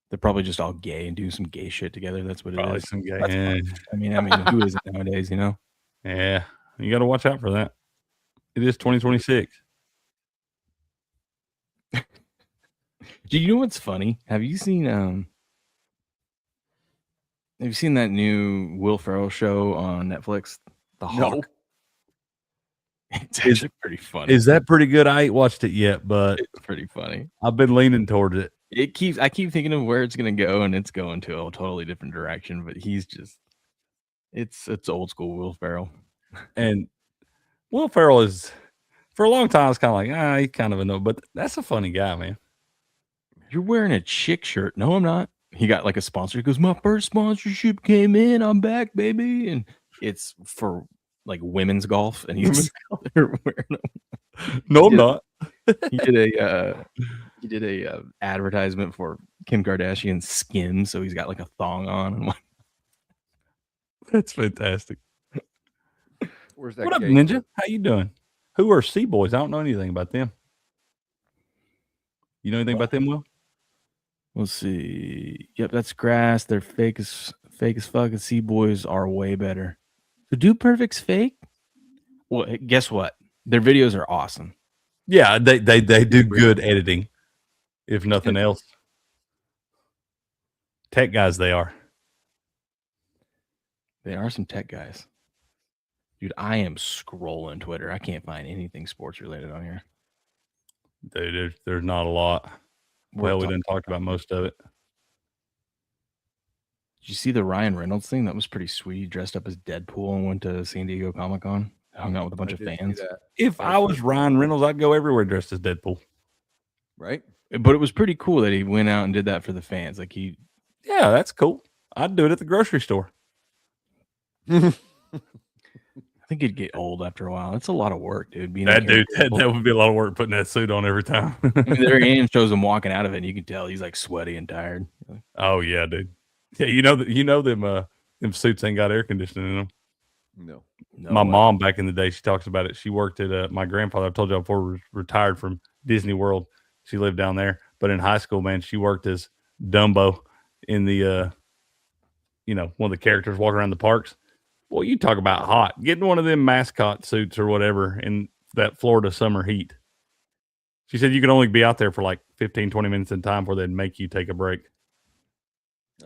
They're probably just all gay and do some gay shit together. That's what Probably it is. some gay. That's Yeah. I mean, who isn't nowadays? Yeah, you got to watch out for that. It is 2026. Do you know what's funny? Have you seen that new Will Ferrell show on Netflix? The Hawk. No. It's actually pretty funny. Is that pretty good? I ain't watched it yet, but It's pretty funny. I've been leaning towards it. I keep thinking of where it's gonna go, and it's going to a totally different direction. But he's just, it's old school Will Ferrell. And Will Ferrell is, for a long time, I was kind of like, he's kind of a no, but that's a funny guy, man. You're wearing a chick shirt. No, I'm not. He got like a sponsor. He goes, my first sponsorship came in. I'm back, baby. And it's for like women's golf. And he's they're wearing them. No, I'm not. He did a advertisement for Kim Kardashian's skin. So he's got like a thong on. And That's fantastic. Where's that? What up, gay Ninja? kid? How you doing? Who are Sea Boys? I don't know anything about them. You know anything about them, Will? Let's see. Yep, that's grass. They're fake as fuck. And Sea Boys are way better. So Dude Perfect's fake? Well, guess what? Their videos are awesome. Yeah, they do good editing, if nothing else. Tech guys, they are. They are some tech guys. Dude, I am scrolling Twitter. I can't find anything sports related on here. Dude, there's not a lot. Well, we didn't talk about most of it. Did you see the Ryan Reynolds thing? That was pretty sweet. He dressed up as Deadpool and went to San Diego Comic-Con. Hung out with a bunch of fans. If I was Ryan Reynolds, I'd go everywhere dressed as Deadpool. Right? But it was pretty cool that he went out and did that for the fans. Like Yeah, that's cool. I'd do it at the grocery store. I think it'd get old after a while. It's a lot of work, dude. That would be a lot of work putting that suit on every time. I mean, there Ian shows him walking out of it, and you can tell he's like sweaty and tired. Oh yeah, dude. Yeah, them suits ain't got air conditioning in them. No. My mom back in the day, she talks about it. She worked at my grandfather. I told you before, was retired from Disney World. She lived down there, but in high school, man, she worked as Dumbo in the one of the characters walking around the parks. Well, you talk about hot. Getting one of them mascot suits or whatever in that Florida summer heat. She said you could only be out there for like 15, 20 minutes in time before they'd make you take a break.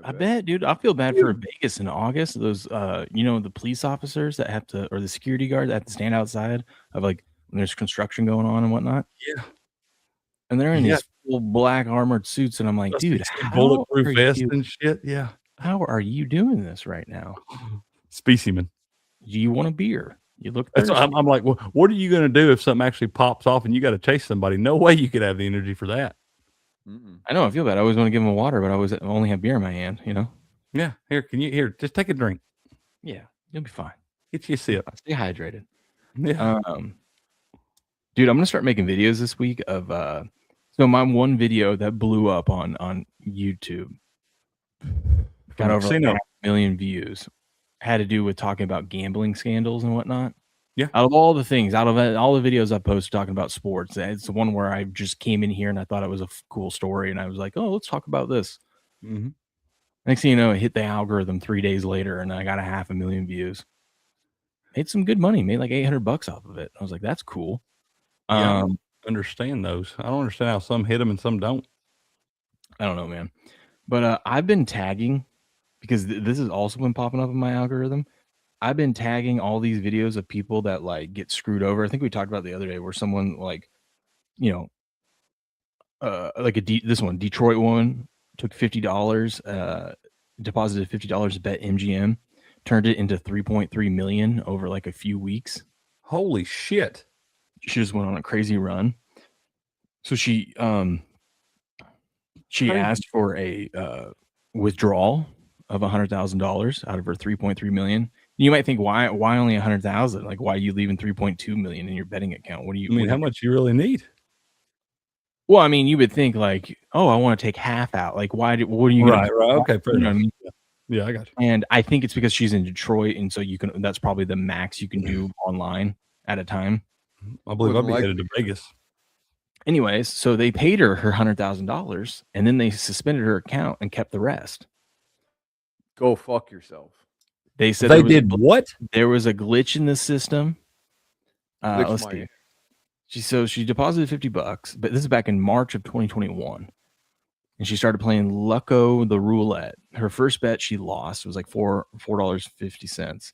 I bet, dude. I feel bad for Vegas in August. Those, the police officers that have to, or the security guard that have to stand outside of like when there's construction going on and whatnot. Yeah. And they're in these full black armored suits, and I'm like, dude, how bulletproof are vest you? and shit. Yeah. How are you doing this right now? Specimen. Do you want a beer? You look That's thirsty. I'm like, well, what are you going to do if something actually pops off and you got to chase somebody? No way you could have the energy for that. I know. I feel bad. I always want to give them water, but I only have beer in my hand. Yeah. Here, just take a drink. Yeah, you'll be fine. Get you a sip. Stay hydrated. Yeah. Dude, I'm gonna start making videos this week of so my one video that blew up on YouTube got over like 500,000 views. Had to do with talking about gambling scandals and whatnot. Yeah. Out of all the videos I posted talking about sports, it's the one where I just came in here and I thought it was a cool story, and I was like, oh, let's talk about this. Mm-hmm. Next thing you know, it hit the algorithm 3 days later, and I got 500,000 views. Made some good money. Made like $800 off of it. I was like, that's cool. Yeah, I don't understand those. I don't understand how some hit them and some don't. I don't know, man. But I've been tagging, because this has also been popping up in my algorithm. I've been tagging all these videos of people that like get screwed over. I think we talked about the other day where someone like, this one, Detroit one, took $50, deposited $50 to bet MGM, turned it into 3.3 million over like a few weeks. Holy shit. She just went on a crazy run. So she asked for a withdrawal of $100,000 out of her 3.3 million. You might think, why only 100,000? Like, why are you leaving 3.2 million in your betting account? What do you mean? How much you really need? Well, I mean, you would think like, oh, I want to take half out. Like, what are you right? Okay, fair enough. I mean? Yeah, I got you. And I think it's because she's in Detroit, and so that's probably the max you can do online at a time. I believe I'll be headed to Vegas. Anyways, so they paid her $100,000, and then they suspended her account and kept the rest. Go fuck yourself. They said they did what? There was a glitch in the system. Let's see. She deposited $50, but this is back in March of 2021, and she started playing Lucko the roulette. Her first bet she lost. It was like $4.50.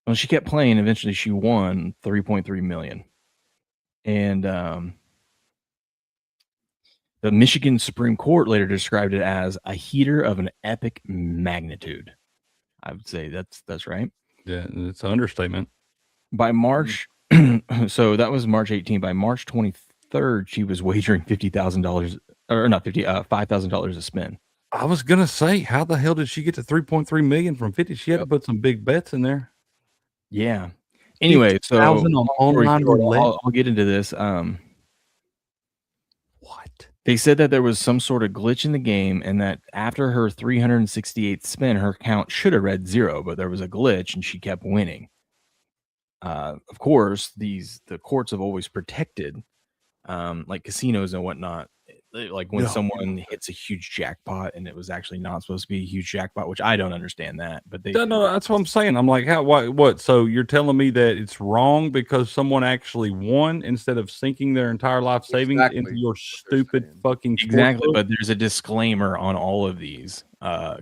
Well, she kept playing. Eventually, she won 3.3 million. And the Michigan Supreme Court later described it as a heater of an epic magnitude. I would say that's right. Yeah, it's an understatement. By March, so that was March 18. By March 23rd, she was wagering $50,000, or not $5,000 a spin. I was gonna say, how the hell did she get to 3.3 million from 50? She had to put some big bets in there. Yeah. Anyway, so I'll get into this. What? They said that there was some sort of glitch in the game, and that after her 368th spin, her count should have read 0, but there was a glitch, and she kept winning. Of course, the courts have always protected, like casinos and whatnot. Like when someone hits a huge jackpot, and it was actually not supposed to be a huge jackpot, which I don't understand that. But no, that's what I'm saying. I'm like, what? So you're telling me that it's wrong because someone actually won instead of sinking their entire life savings into your stupid fucking exactly. But there's a disclaimer on all of these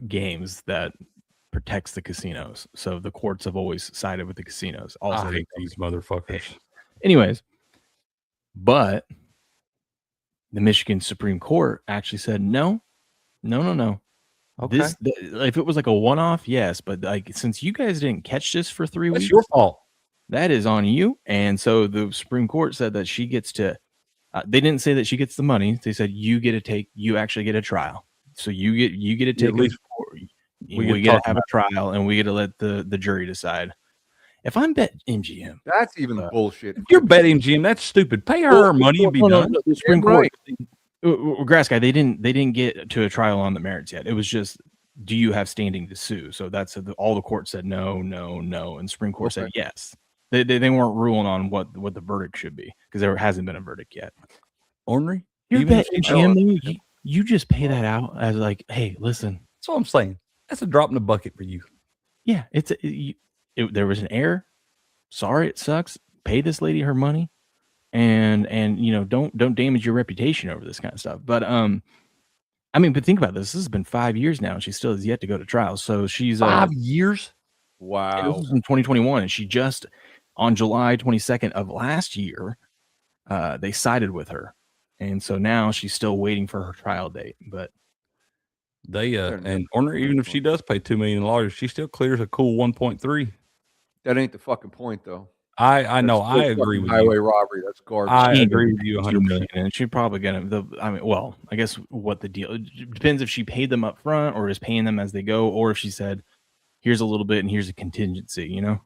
games that protects the casinos. So the courts have always sided with the casinos. Also, I hate these motherfuckers. Anyways, but the Michigan Supreme Court actually said no. Okay. If it was like a one-off, yes, but like since you guys didn't catch this for 3 weeks, that's your fault. That is on you. And so the Supreme Court said that she gets to. They didn't say that she gets the money. They said you actually get a trial. So you get to take. We get to have a trial, and we get to let the jury decide. If I'm bet MGM, that's even bullshit. If you're betting MGM, that's stupid. Pay her money and be done. The Supreme Court, Grass guy, they didn't get to a trial on the merits yet. It was just, do you have standing to sue? So that's all the court said no, and Supreme Court said yes. They weren't ruling on what the verdict should be because there hasn't been a verdict yet. Ornery, you bet MGM, you just pay that out as like, hey, listen. That's what I'm saying. That's a drop in the bucket for you. Yeah, there was an error. Sorry, it sucks. Pay this lady her money. and you know, don't damage your reputation over this kind of stuff. But I mean, but think about this. This has been 5 years now, and she still has yet to go to trial. So she's 5 years. yeah, this Wow. was in 2021, and she just on July 22nd of last year, they sided with her, and so now she's still waiting for her trial date. But They They're and never Orner, even if gonna- she does pay $2 million in lawyers, she still clears a cool 1.3. That ain't the fucking point, though. I know. That's still I agree fucking with highway you. robbery. That's garbage. I she ain't agree gonna with you pay 100%. $2 million, and she's probably gonna. I mean, well, I guess what the deal it depends if she paid them up front or is paying them as they go, or if she said, "Here's a little bit and here's a contingency." You know.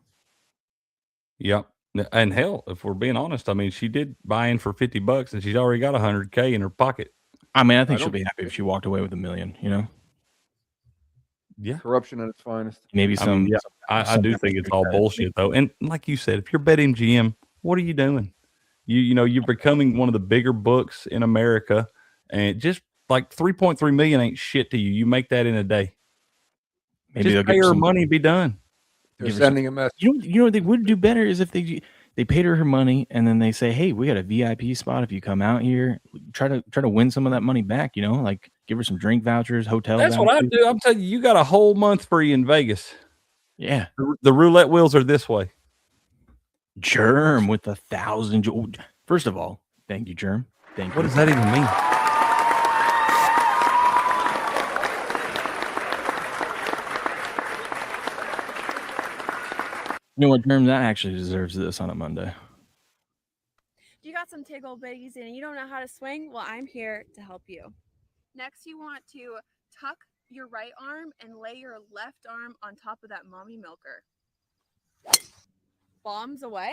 Yep. And hell, if we're being honest, I mean, she did buy in for $50 and she's already got $100K in her pocket. I mean, I think I she'll don't- be happy if she walked away with $1 million. You know, Yeah. Corruption at its finest. maybe I mean, some. yeah, I do think it's all bullshit though. And like you said, if you're BetMGM, what are you doing? You know, you're becoming one of the bigger books in America, and just like 3.3 million ain't shit to you. You make that in a day. Maybe they'll Just pay give her some money and be done. They're give her some- sending a message. You know what they would do better is if they paid her money and then they say, "Hey, we got a VIP spot if you come out here. Try to win some of that money back." You know, like give her some drink vouchers, hotel. That's what I vouchers. do. I'm telling you, you got a whole month free in Vegas. Yeah, The roulette wheels are this way. Germ with 1,000. First of all, thank you, Germ. Thank you. What does that even mean? You know what, Germ? That actually deserves this on a Monday. You got some tickle bitties and you don't know how to swing? Well, I'm here to help you. Next, you want to tuck your right arm and lay your left arm on top of that mommy milker. Bombs away?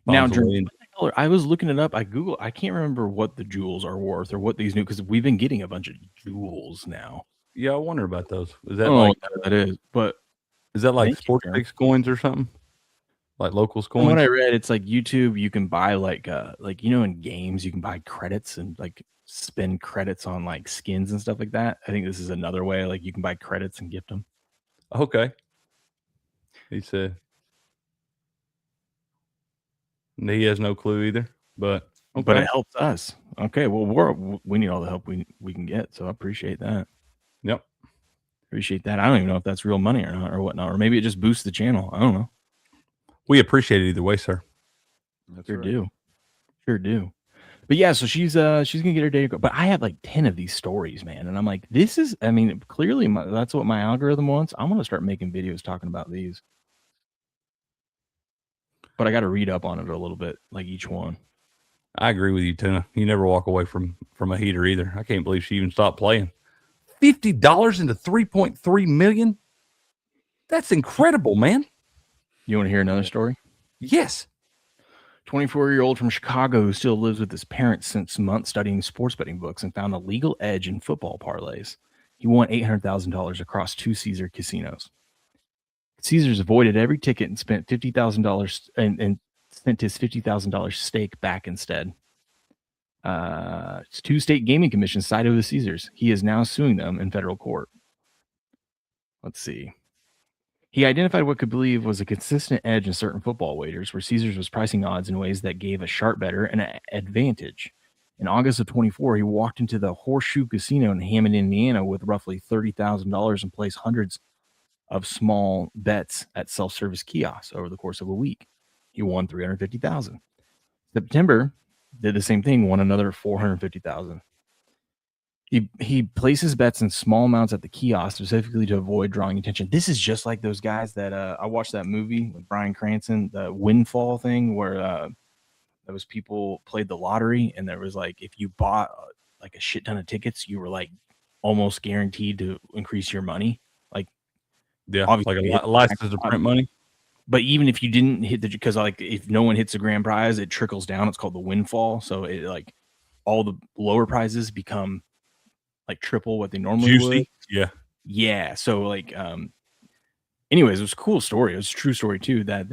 Now, Bombs Germ, away. what the hell I was looking it up. I can't remember what the jewels are worth or what these new, because we've been getting a bunch of jewels now. Yeah, I wonder about those. Is I that don't know like what that is, but like Thank you, sports Germ. picks coins or something? Like locals from what coins? I read, it's like YouTube. You can buy like you know, in games you can buy credits and like spend credits on like skins and stuff like that. I think this is another way. Like you can buy credits and gift them. Okay. He said he has no clue either. But okay. But it helps us. Okay, well we need all the help we can get. So I appreciate that. Yep. Appreciate that. I don't even know if that's real money or not or whatnot, or maybe it just boosts the channel. I don't know. We appreciate it either way, sir. That's Sure right. do. Sure do. But yeah, so she's gonna get her day to go. But I have like 10 of these stories, man, and I'm like, this is. I mean, clearly that's what my algorithm wants. I'm gonna start making videos talking about these. But I got to read up on it a little bit, like each one. I agree with you, Tuna. You never walk away from a heater either. I can't believe she even stopped playing. $50 into 3.3 million. That's incredible, man. You want to hear another story? Yes. 24-year-old from Chicago who still lives with his parents since months studying sports betting books and found a legal edge in football parlays. He won $800,000 across 2 Caesar casinos. Caesars avoided every ticket and spent $50,000 and spent his $50,000 stake back instead. 2 state gaming commissions sided with Caesars. He is now suing them in federal court. Let's see. He identified what could believe was a consistent edge in certain football wagers, where Caesars was pricing odds in ways that gave a sharp bettor an advantage. In August of 24, he walked into the Horseshoe Casino in Hammond, Indiana, with roughly $30,000 and placed hundreds of small bets at self-service kiosks over the course of a week. He won $350,000. September did the same thing, won another $450,000. He places bets in small amounts at the kiosk specifically to avoid drawing attention. This is just like those guys that I watched that movie with Bryan Cranston, the Windfall thing, where those people played the lottery, and there was like, if you bought like a shit ton of tickets, you were like almost guaranteed to increase your money. Like, Yeah. obviously, Like a license to print money. but even if you didn't hit because like if no one hits the grand prize, it trickles down. It's called the windfall. So it like all the lower prizes become like triple what they normally would. Juicy. Yeah. Yeah. So like anyways, it was a cool story. It was a true story too, that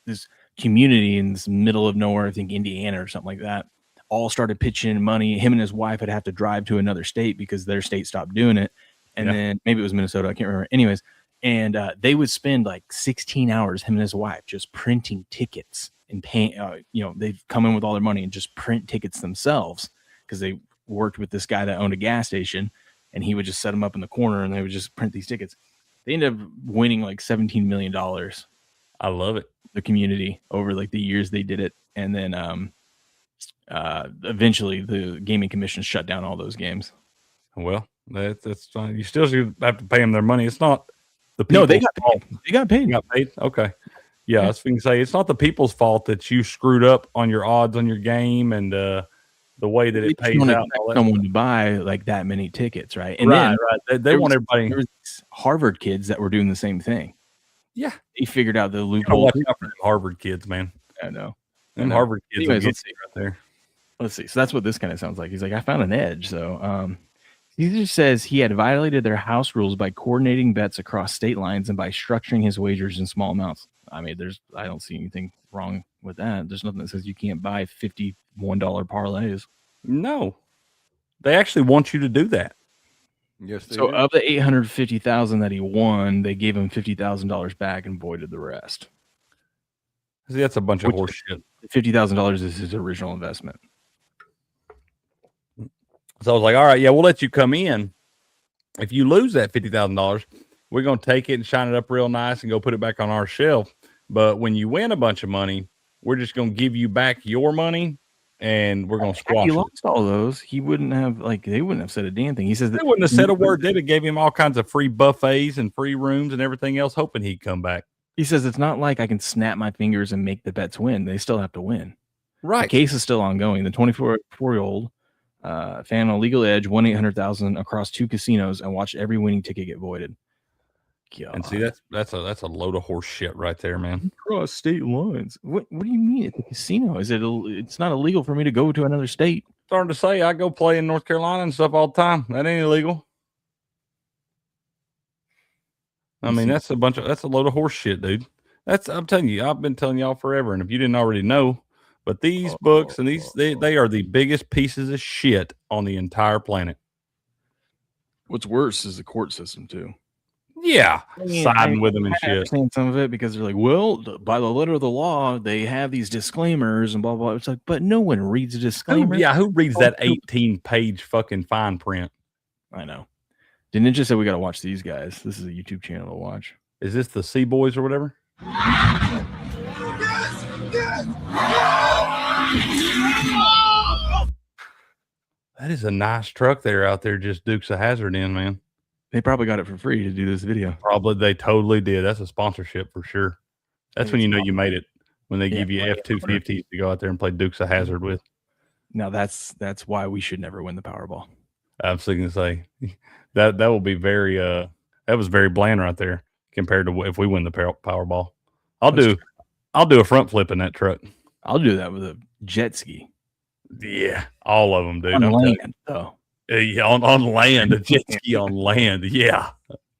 this community in this middle of nowhere, I think Indiana or something like that, all started pitching in money. Him and his wife would have to drive to another state because their state stopped doing it. And then maybe it was Minnesota, I can't remember. Anyways, and they would spend like 16 hours, him and his wife, just printing tickets and pay. They've come in with all their money and just print tickets themselves because they worked with this guy that owned a gas station, and he would just set them up in the corner, and they would just print these tickets. They ended up winning like $17 million. I love it. The community over like the years they did it, and then eventually the gaming commission shut down all those games. Well, that's fine. You still should have to pay them their money. It's not the people's No, they got fault. paid. They got paid. You got paid? Okay. Yeah, I was going to say, it's not the people's fault that you screwed up on your odds on your game and the way that it pays out. Someone to buy like that many tickets, right? And right. They there want everybody. There was these Harvard kids that were doing the same thing. Yeah, they figured out the loophole. Watch out for them Harvard kids, man. I know. Them Harvard kids. Anyways, let's see right there. Let's see. So that's what this kind of sounds like. He's like, I found an edge. So he just says he had violated their house rules by coordinating bets across state lines and by structuring his wagers in small amounts. I mean, I don't see anything wrong with that. There's nothing that says you can't buy $51 parlays. No, they actually want you to do that. Yes. They so do. of the $850,000 that he won, they gave him $50,000 back and voided the rest. See, that's a bunch of horse shit. $50,000 is his original investment. So I was like, all right, yeah, we'll let you come in. If you lose that $50,000, we're going to take it and shine it up real nice and go put it back on our shelf. But when you win a bunch of money, we're just going to give you back your money and we're going to squash he it. lost all those. He wouldn't have, they wouldn't have said a damn thing. He says they wouldn't have said a word, did it? Gave him all kinds of free buffets and free rooms and everything else, hoping he'd come back. He says it's not like I can snap my fingers and make the bets win. They still have to win. Right. The case is still ongoing. The 24-year-old found a legal edge, won $800,000 across 2 casinos, and watched every winning ticket get voided. God. And see, that's a load of horse shit right there, man. Cross state lines. What do you mean at the casino? It's not illegal for me to go to another state? Starting to say I go play in North Carolina and stuff all the time. That ain't illegal. I mean, that's a load of horse shit, dude. I'm telling you, I've been telling y'all forever. And if you didn't already know, but these books and they are the biggest pieces of shit on the entire planet. What's worse is the court system too. Yeah, siding with them and shit. Understand some of it because they're like, well, by the letter of the law, they have these disclaimers and blah blah. It's like, but no one reads a disclaimer. Who reads that 18-page fucking fine print? I know. The Ninja said we got to watch these guys. This is a YouTube channel to watch. Is this the Sea Boys or whatever? That is a nice truck they're out there just Dukes of Hazzard in, man. They probably got it for free to do this video. Probably they totally did. That's a sponsorship for sure. That's when you know you made it. When they give you F-250s to go out there and play Dukes of Hazzard with. Now that's why we should never win the Powerball. I was going to say that will be very that was very bland right there compared to if we win the Powerball. I'll do a front flip in that truck. I'll do that with a jet ski. Yeah, all of them, dude. On land, though. Yeah, on land, a jet ski on land. Yeah,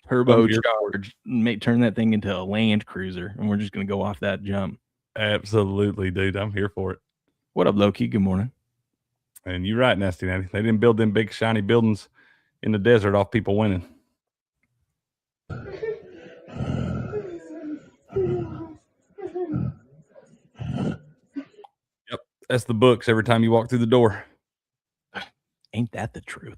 turbocharged. Turn that thing into a land cruiser, and we're just gonna go off that jump. Absolutely, dude. I'm here for it. What up, Loki? Good morning. And you're right, Nasty Natty. They didn't build them big shiny buildings in the desert off people winning. Yep, that's the books every time you walk through the door. Ain't that the truth?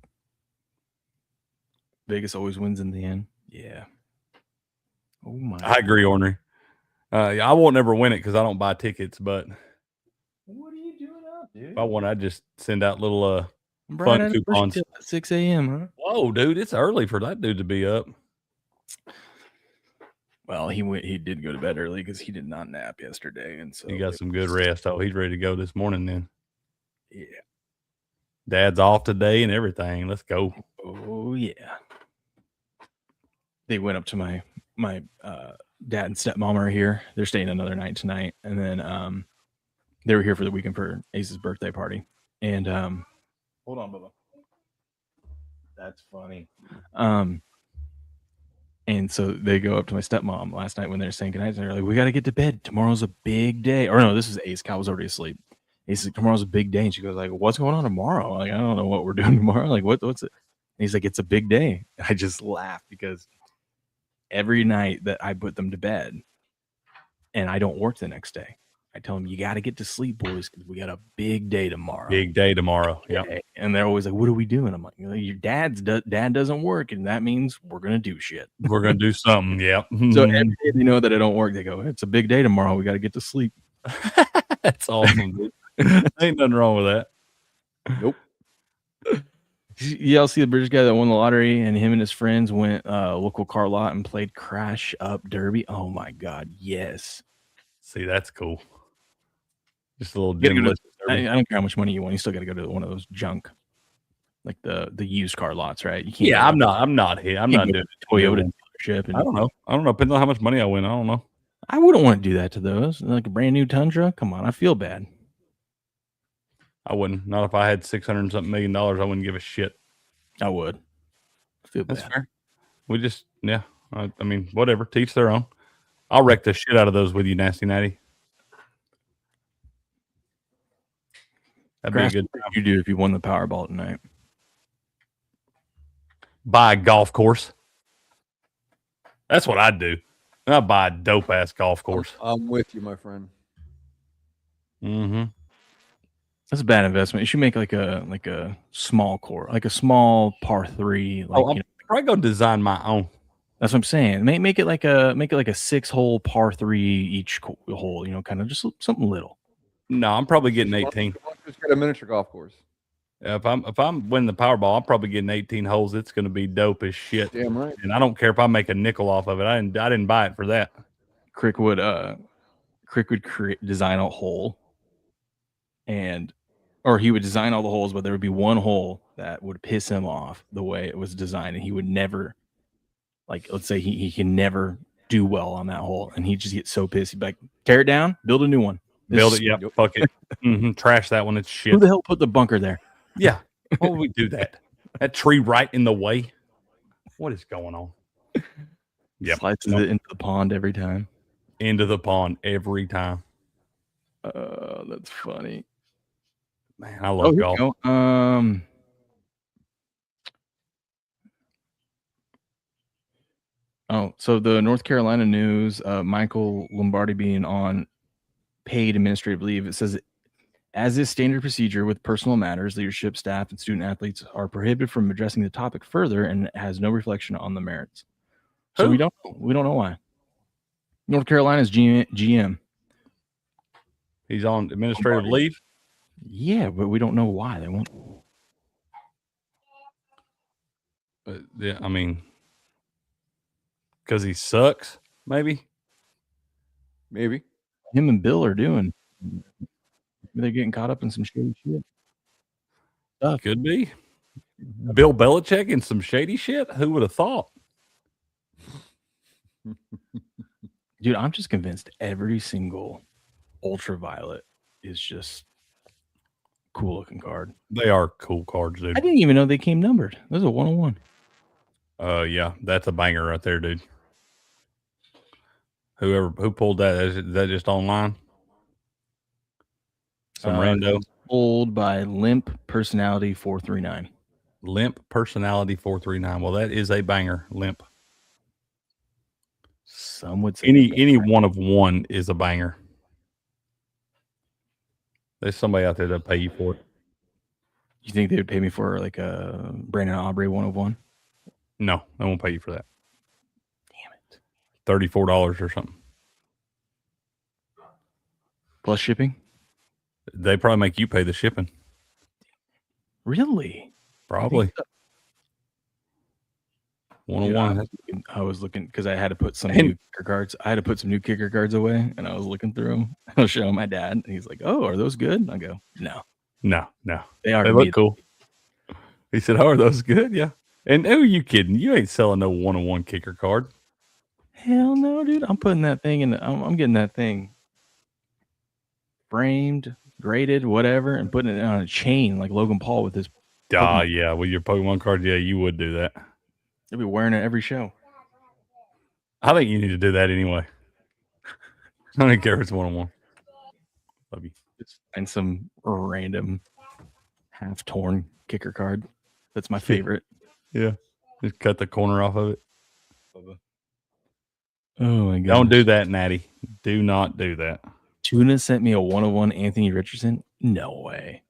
Vegas always wins in the end. Yeah. Oh my! I agree, Ornery. I won't never win it because I don't buy tickets. But what are you doing up, dude? If I want, I just send out little fun coupons. At 6 a.m. Huh? Whoa, dude! It's early for that dude to be up. Well, he did go to bed early because he did not nap yesterday, and so he got some good rest. Oh, he's ready to go this morning. Then, yeah. Dad's off today and everything. Let's go. Oh yeah. They went up to my dad and stepmom are here. They're staying another night tonight, and then they were here for the weekend for Ace's birthday party. And hold on, Bubba. That's funny. And so they go up to my stepmom last night when they're saying goodnight, and they're like, "We got to get to bed. Tomorrow's a big day." Or no, this is Ace. Cal was already asleep. Ace said, "Tomorrow's a big day," and she goes like, "What's going on tomorrow?" Like, I don't know what we're doing tomorrow. Like, what's it? And he's like, "It's a big day." And I just laugh because every night that I put them to bed and I don't work the next day, I tell them, you got to get to sleep, boys, because we got a big day tomorrow. Big day tomorrow. Yeah. And they're always like, what are we doing? I'm like, your dad doesn't work, and that means we're going to do shit. We're going to do something. Yeah. So every day they know that I don't work. They go, it's a big day tomorrow. We got to get to sleep. That's awesome, dude. Ain't nothing wrong with that. Nope. Y'all see the British guy that won the lottery, and him and his friends went local car lot and played Crash Up Derby. Oh my God, yes. See, that's cool. Just a little I demolition derby. don't care how much money you want. You still got to go to one of those junk, like the used car lots, right? You can't. Yeah, I'm not here. I'm not doing Toyota dealership. I don't know. Depends on how much money I win. I don't know. I wouldn't want to do that to those. Like a brand new Tundra. Come on, I feel bad. I wouldn't. Not if I had $600 million. I wouldn't give a shit. I would. I feel That's bad. fair. We just, yeah. I mean, whatever. Teach their own. I'll wreck the shit out of those with you, Nasty Natty. That'd be a good time. You do if you won the Powerball tonight. Buy a golf course. That's what I'd do. I'd buy a dope ass golf course. I'm with you, my friend. Mm-hmm. That's a bad investment. You should make like a small core, like a small par 3. Like, I'm probably gonna design my own. That's what I'm saying. Make it like a 6-hole par 3 each hole. Kind of just something little. No, I'm probably getting 18. Just get a miniature golf course. If I'm winning the Powerball, I'm probably getting 18 holes. It's going to be dope as shit. Damn right. And I don't care if I make a nickel off of it. I didn't buy it for that. Crick would design a hole, or he would design all the holes, but there would be one hole that would piss him off the way it was designed, and he would never, like, let's say he can never do well on that hole, and he'd just get so pissed. He'd be like, tear it down, build a new one. Build it, yep, fuck it. Trash that one. It's shit. Who the hell put the bunker there? Yeah. Why would we do that? That tree right in the way. What is going on? Yeah. Slices it into the pond every time. Into the pond every time. That's funny. Man, I love golf. So the North Carolina news, Michael Lombardi being on paid administrative leave. It says, as is standard procedure with personal matters, leadership, staff, and student athletes are prohibited from addressing the topic further, and has no reflection on the merits. So we don't know why. North Carolina's GM. He's on administrative leave. Yeah, but we don't know why they won't. Yeah, I mean, because he sucks, maybe. Him and Bill are doing. They're getting caught up in some shady shit. Could be. Bill Belichick in some shady shit? Who would have thought? Dude, I'm just convinced every single ultraviolet is just cool looking card. They are cool cards, dude. I didn't even know they came numbered. Those are 101. Yeah, that's a banger right there, dude. Who pulled that? Is that just online? Some rando. Pulled by Limp Personality 439. Limp Personality 439. Well, that is a banger. Limp. Some would say any one of one is a banger. There's somebody out there that'll pay you for it. You think they would pay me for like a Brandon Aubrey 1 of 1? No, they won't pay you for that. Damn it. $34 or something. Plus shipping? They probably make you pay the shipping. Really? Probably. 101. I was looking because I had to put some new kicker cards. I had to put some new kicker cards away, and I was looking through them. I was showing my dad, and he's like, "Oh, are those good?" And I go, "No, they are. They look cool." He said, "Oh, are those good?" Yeah. And who are you kidding? You ain't selling no 101 kicker card. Hell no, dude. I'm putting that thing in. I'm getting that thing framed, graded, whatever, and putting it on a chain like Logan Paul with his. Yeah, with your Pokemon card, yeah, you would do that. You'll be wearing it every show. I think you need to do that anyway. I don't care if it's 101. Love you. Just find some random half-torn kicker card. That's my favorite. Yeah. Just cut the corner off of it. Oh my god. Don't do that, Natty. Do not do that. Tuna sent me a 101 Anthony Richardson. No way.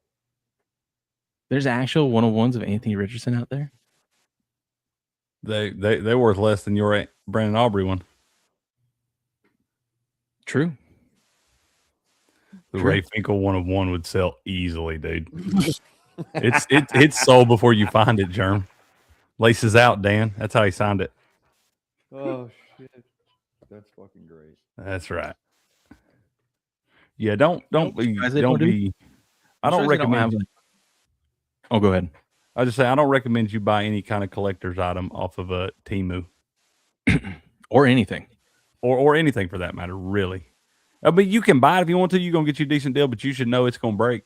There's actual 101s of Anthony Richardson out there. They're worth less than your Brandon Aubrey one. True. The True. Ray Finkel 101 would sell easily, dude. it's sold before you find it, Germ. Laces out, Dan. That's how he signed it. Oh shit, that's fucking great. That's right. Yeah, don't be. guys, they Don't don't do- be. I I'm don't surprised they recommend. have, like- Oh, go ahead. I just say I don't recommend you buy any kind of collector's item off of a Temu Or anything. or anything for that matter. Really, I mean, you can buy it if you want to. You're gonna get you a decent deal, but you should know it's gonna break.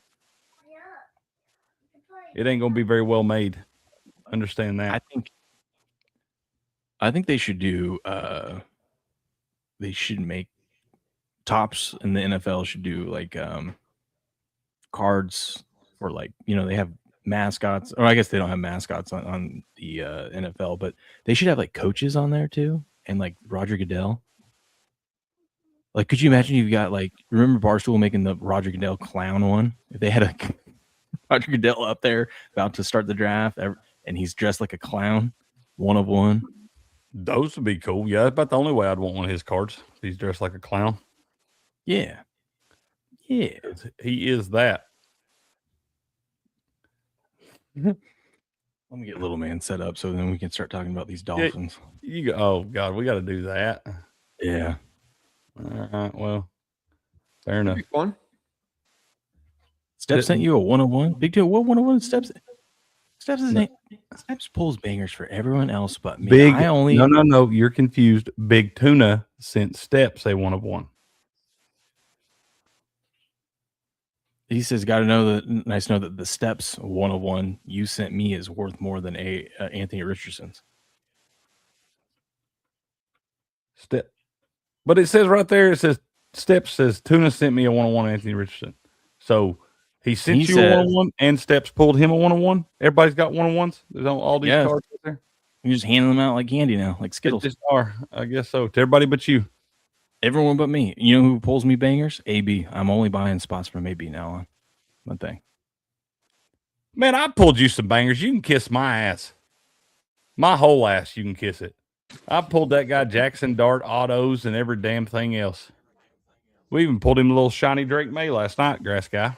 It ain't gonna be very well made. Understand that. I think they should do. They should make tops in the NFL should do like cards for like they have mascots, or I guess they don't have mascots on the NFL, but they should have like coaches on there too, and like Roger Goodell. Like, could you imagine you've got like remember Barstool making the Roger Goodell clown one? If they had a Roger Goodell up there about to start the draft, and he's dressed like a clown, 1 of 1. Those would be cool. Yeah, that's about the only way I'd want one of his cards. He's dressed like a clown. Yeah. He is that. Let me get little man set up so then we can start talking about these Dolphins. You go. Oh God, we got to do that. Yeah. All right. Well, fair enough. That'd be fun. Steps sent you a 101. Big deal. What 101 Steps? Steps pulls bangers for everyone else but me. Big. I only No. You're confused. Big Tuna sent Steps a 1 of 1. He says, "Got to know that. Nice to know that the Steps 1 of 1 you sent me is worth more than Anthony Richardson's." Step. But it says right there. It says Steps says Tuna sent me a 1 of 1 Anthony Richardson. So he sent you a 1 of 1, and Steps pulled him a 1 of 1. Everybody's got 1 of 1s. There's all these cards right there. You're just handing them out like candy now, like Skittles. They just are. I guess so. To everybody but you. Everyone but me. You know who pulls me bangers? AB. I'm only buying spots from AB now on. One thing. Man, I pulled you some bangers. You can kiss my ass. My whole ass, you can kiss it. I pulled that guy Jackson Dart autos and every damn thing else. We even pulled him a little shiny Drake May last night, grass guy.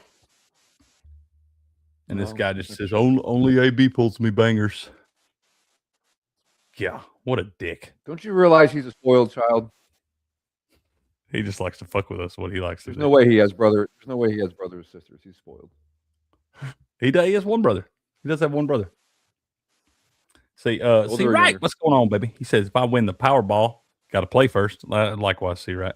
And this guy just says, only AB pulls me bangers. Yeah, what a dick. Don't you realize he's a spoiled child? He just likes to fuck with us, what he likes to do. There's no way he has brothers or sisters. He's spoiled. He has one brother. He does have one brother. See, right, what's going on, baby? He says, if I win the Powerball, got to play first. Likewise, see, right?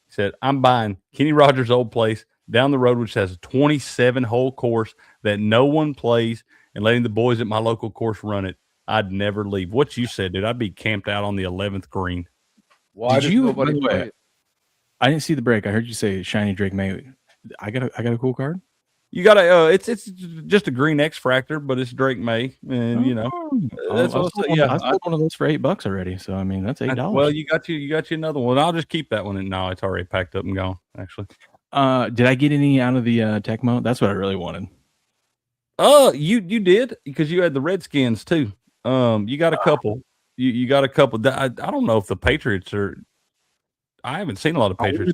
He said, I'm buying Kenny Rogers' old place down the road, which has a 27-hole course that no one plays, and letting the boys at my local course run it. I'd never leave. What you said, dude, I'd be camped out on the 11th green. Why did nobody play it? I didn't see the break. I heard you say shiny Drake May. I got a cool card. You got it's just a green X Fractor, but it's Drake May, and that's I sold one of those for $8 already. So I mean, that's $8. Well, you got you another one. I'll just keep that one. And no, it's already packed up and gone. Actually, did I get any out of the Tecmo? That's what I really wanted. You did because you had the Redskins too. You got a couple. You got a couple. I don't know if the Patriots are. I haven't seen a lot of Patriots.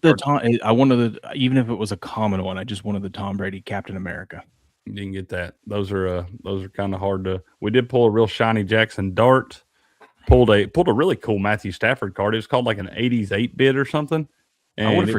I wanted even if it was a common one, I just wanted the Tom Brady Captain America. You didn't get that. Those are kind of hard to. We did pull a real shiny Jackson Dart. Pulled a really cool Matthew Stafford card. It was called like an 80s 8-bit or something. And I would have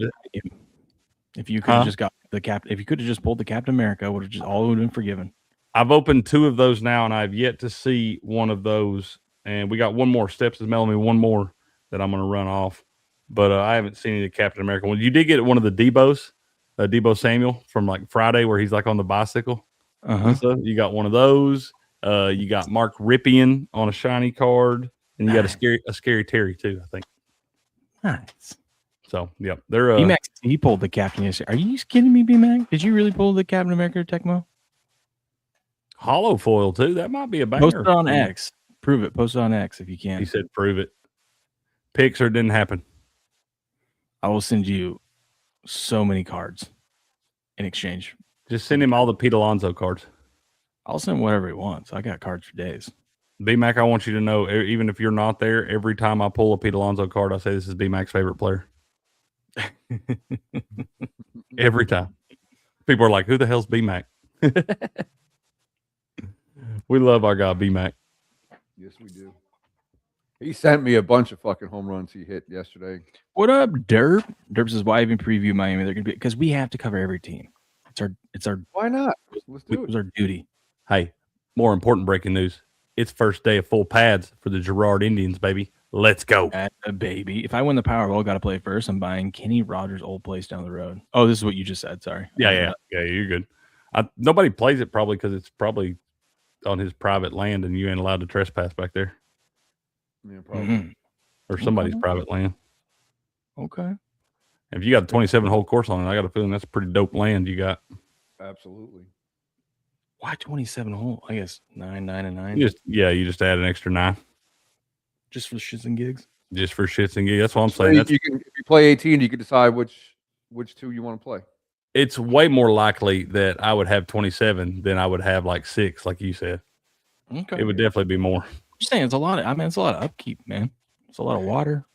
if you could have just got the if you could have just pulled the Captain America, would have just all would have been forgiven. I've opened 2 of those now, and I've yet to see one of those. And we got one more. Steps is mailing me one more that I'm going to run off. But I haven't seen any of the Captain America ones. You did get one of the Debos, Debo Samuel from like Friday, where he's like on the bicycle. So you got one of those. You got Mark Ripien on a shiny card, and you got a scary Terry too, I think. Nice. So yeah, they're B-Max, he pulled the Captain yesterday. Are you kidding me, B-Mac? Did you really pull the Captain America Tecmo? Hollow foil too. That might be a banger. Post it on X. Prove it. Post it on X if you can. He said, "Prove it." Picks or didn't happen. I will send you so many cards in exchange. Just send him all the Pete Alonso cards. I'll send whatever he wants. I got cards for days. B-Mac, I want you to know, even if you're not there, every time I pull a Pete Alonso card, I say this is B-Mac's favorite player. Every time. People are like, who the hell's B-Mac? We love our guy, B-Mac. Yes, we do. He sent me a bunch of fucking home runs he hit yesterday. What up, Derp? Derp says, why even preview Miami? They're gonna be because we have to cover every team. It's our Why not? Let's do it's it. our duty. Hey, more important breaking news. It's first day of full pads for the Girard Indians, baby. Let's go. Baby. If I win the Powerball, got to play first. I'm buying Kenny Rogers' old place down the road. Oh, this is what you just said. Sorry. Yeah, you're good. Nobody plays it probably because it's probably on his private land and you ain't allowed to trespass back there. Yeah, probably. Mhm. Or somebody's private land. Okay. If you got a 27-hole course on it, I got a feeling that's pretty dope land you got. Absolutely. Why 27 hole? I guess 9, and 9. You just add an extra 9. Just for shits and gigs. Just for shits and gigs. That's what I'm So saying. if you play 18, you can decide which 2 you want to play. It's way more likely that I would have 27 than I would have like 6, like you said. Okay. It would definitely be more. I'm saying it's a lot of, it's a lot of upkeep, man. It's a lot of water.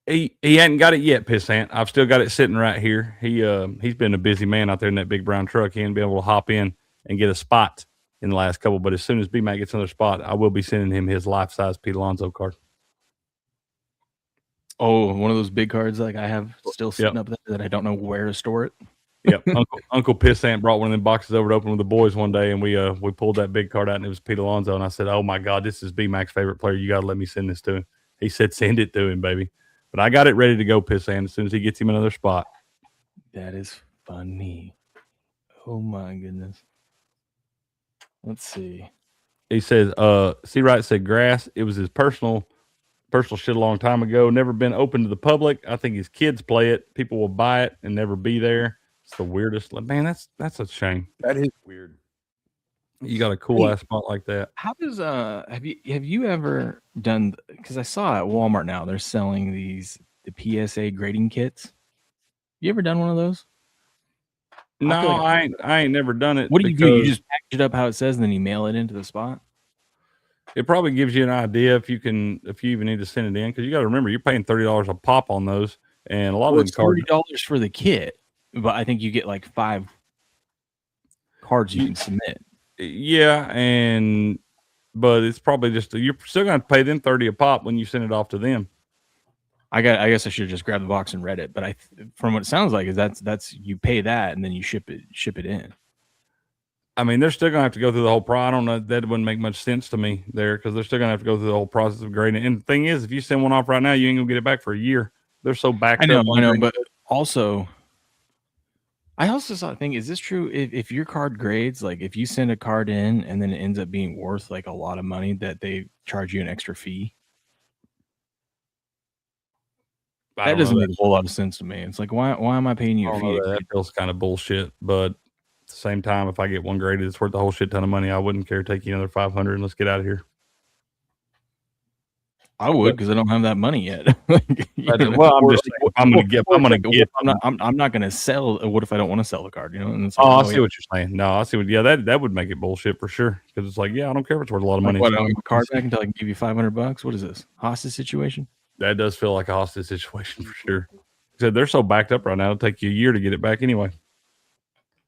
He hadn't got it yet, Pissant. I've still got it sitting right here. He's been a busy man out there in that big brown truck. He ain't been able to hop in and get a spot in the last couple. But as soon as B-Mac gets another spot, I will be sending him his life-size Pete Alonso card. Oh, one of those big cards like I have still sitting up there that I don't know where to store it. Yep. Uncle Pissant brought one of them boxes over to open with the boys one day, and we pulled that big card out, and it was Pete Alonso. And I said, oh, my God, this is B-Mac's favorite player. You got to let me send this to him. He said, send it to him, baby. But I got it ready to go, Pissant, as soon as he gets him another spot. That is funny. Oh, my goodness. Let's see. He says, C. Wright said grass. It was his personal shit a long time ago. Never been open to the public. I think his kids play it. People will buy it and never be there. It's the weirdest. Man, that's a shame. That is weird. You got a cool ass spot like that. How does have you ever done? Because I saw at Walmart now they're selling the PSA grading kits. You ever done one of those? No, I ain't never done it. What do you do? You just package it up how it says, and then you mail it into the spot. It probably gives you an idea if you even need to send it in, because you got to remember you're paying $30 a pop on those, and a lot of them cards $30 for the kit, but I think you get like 5 cards you can submit. Yeah, but it's probably just you're still gonna pay them $30 a pop when you send it off to them. I guess I should have just grabbed the box and read it, but from what it sounds like is that's you pay that and then you ship it in. I mean, they're still gonna have to go through the whole process. I don't know, that wouldn't make much sense to me there, because they're still gonna have to go through the whole process of grading. And the thing is, if you send one off right now, you ain't gonna get it back for a year. They're so backed up. I know, but also. I also saw a thing. Is this true? If your card grades, like if you send a card in and then it ends up being worth like a lot of money, that they charge you an extra fee? That doesn't make a whole lot of sense to me. It's like, why am I paying you a fee? That feels kind of bullshit. But at the same time, if I get one graded, it's worth a whole shit ton of money. I wouldn't care to take you another 500 and let's get out of here. I would, because I don't have that money yet. Well, I'm not gonna sell. What if I don't want to sell the card? You know? And it's like, I see what you're saying. No, I see what. Yeah, that would make it bullshit for sure. Because it's like, yeah, I don't care if it's worth a lot of money. What, I want my card back until I can give you $500. What is this, hostage situation? That does feel like a hostage situation for sure. So they're so backed up right now. It'll take you a year to get it back anyway.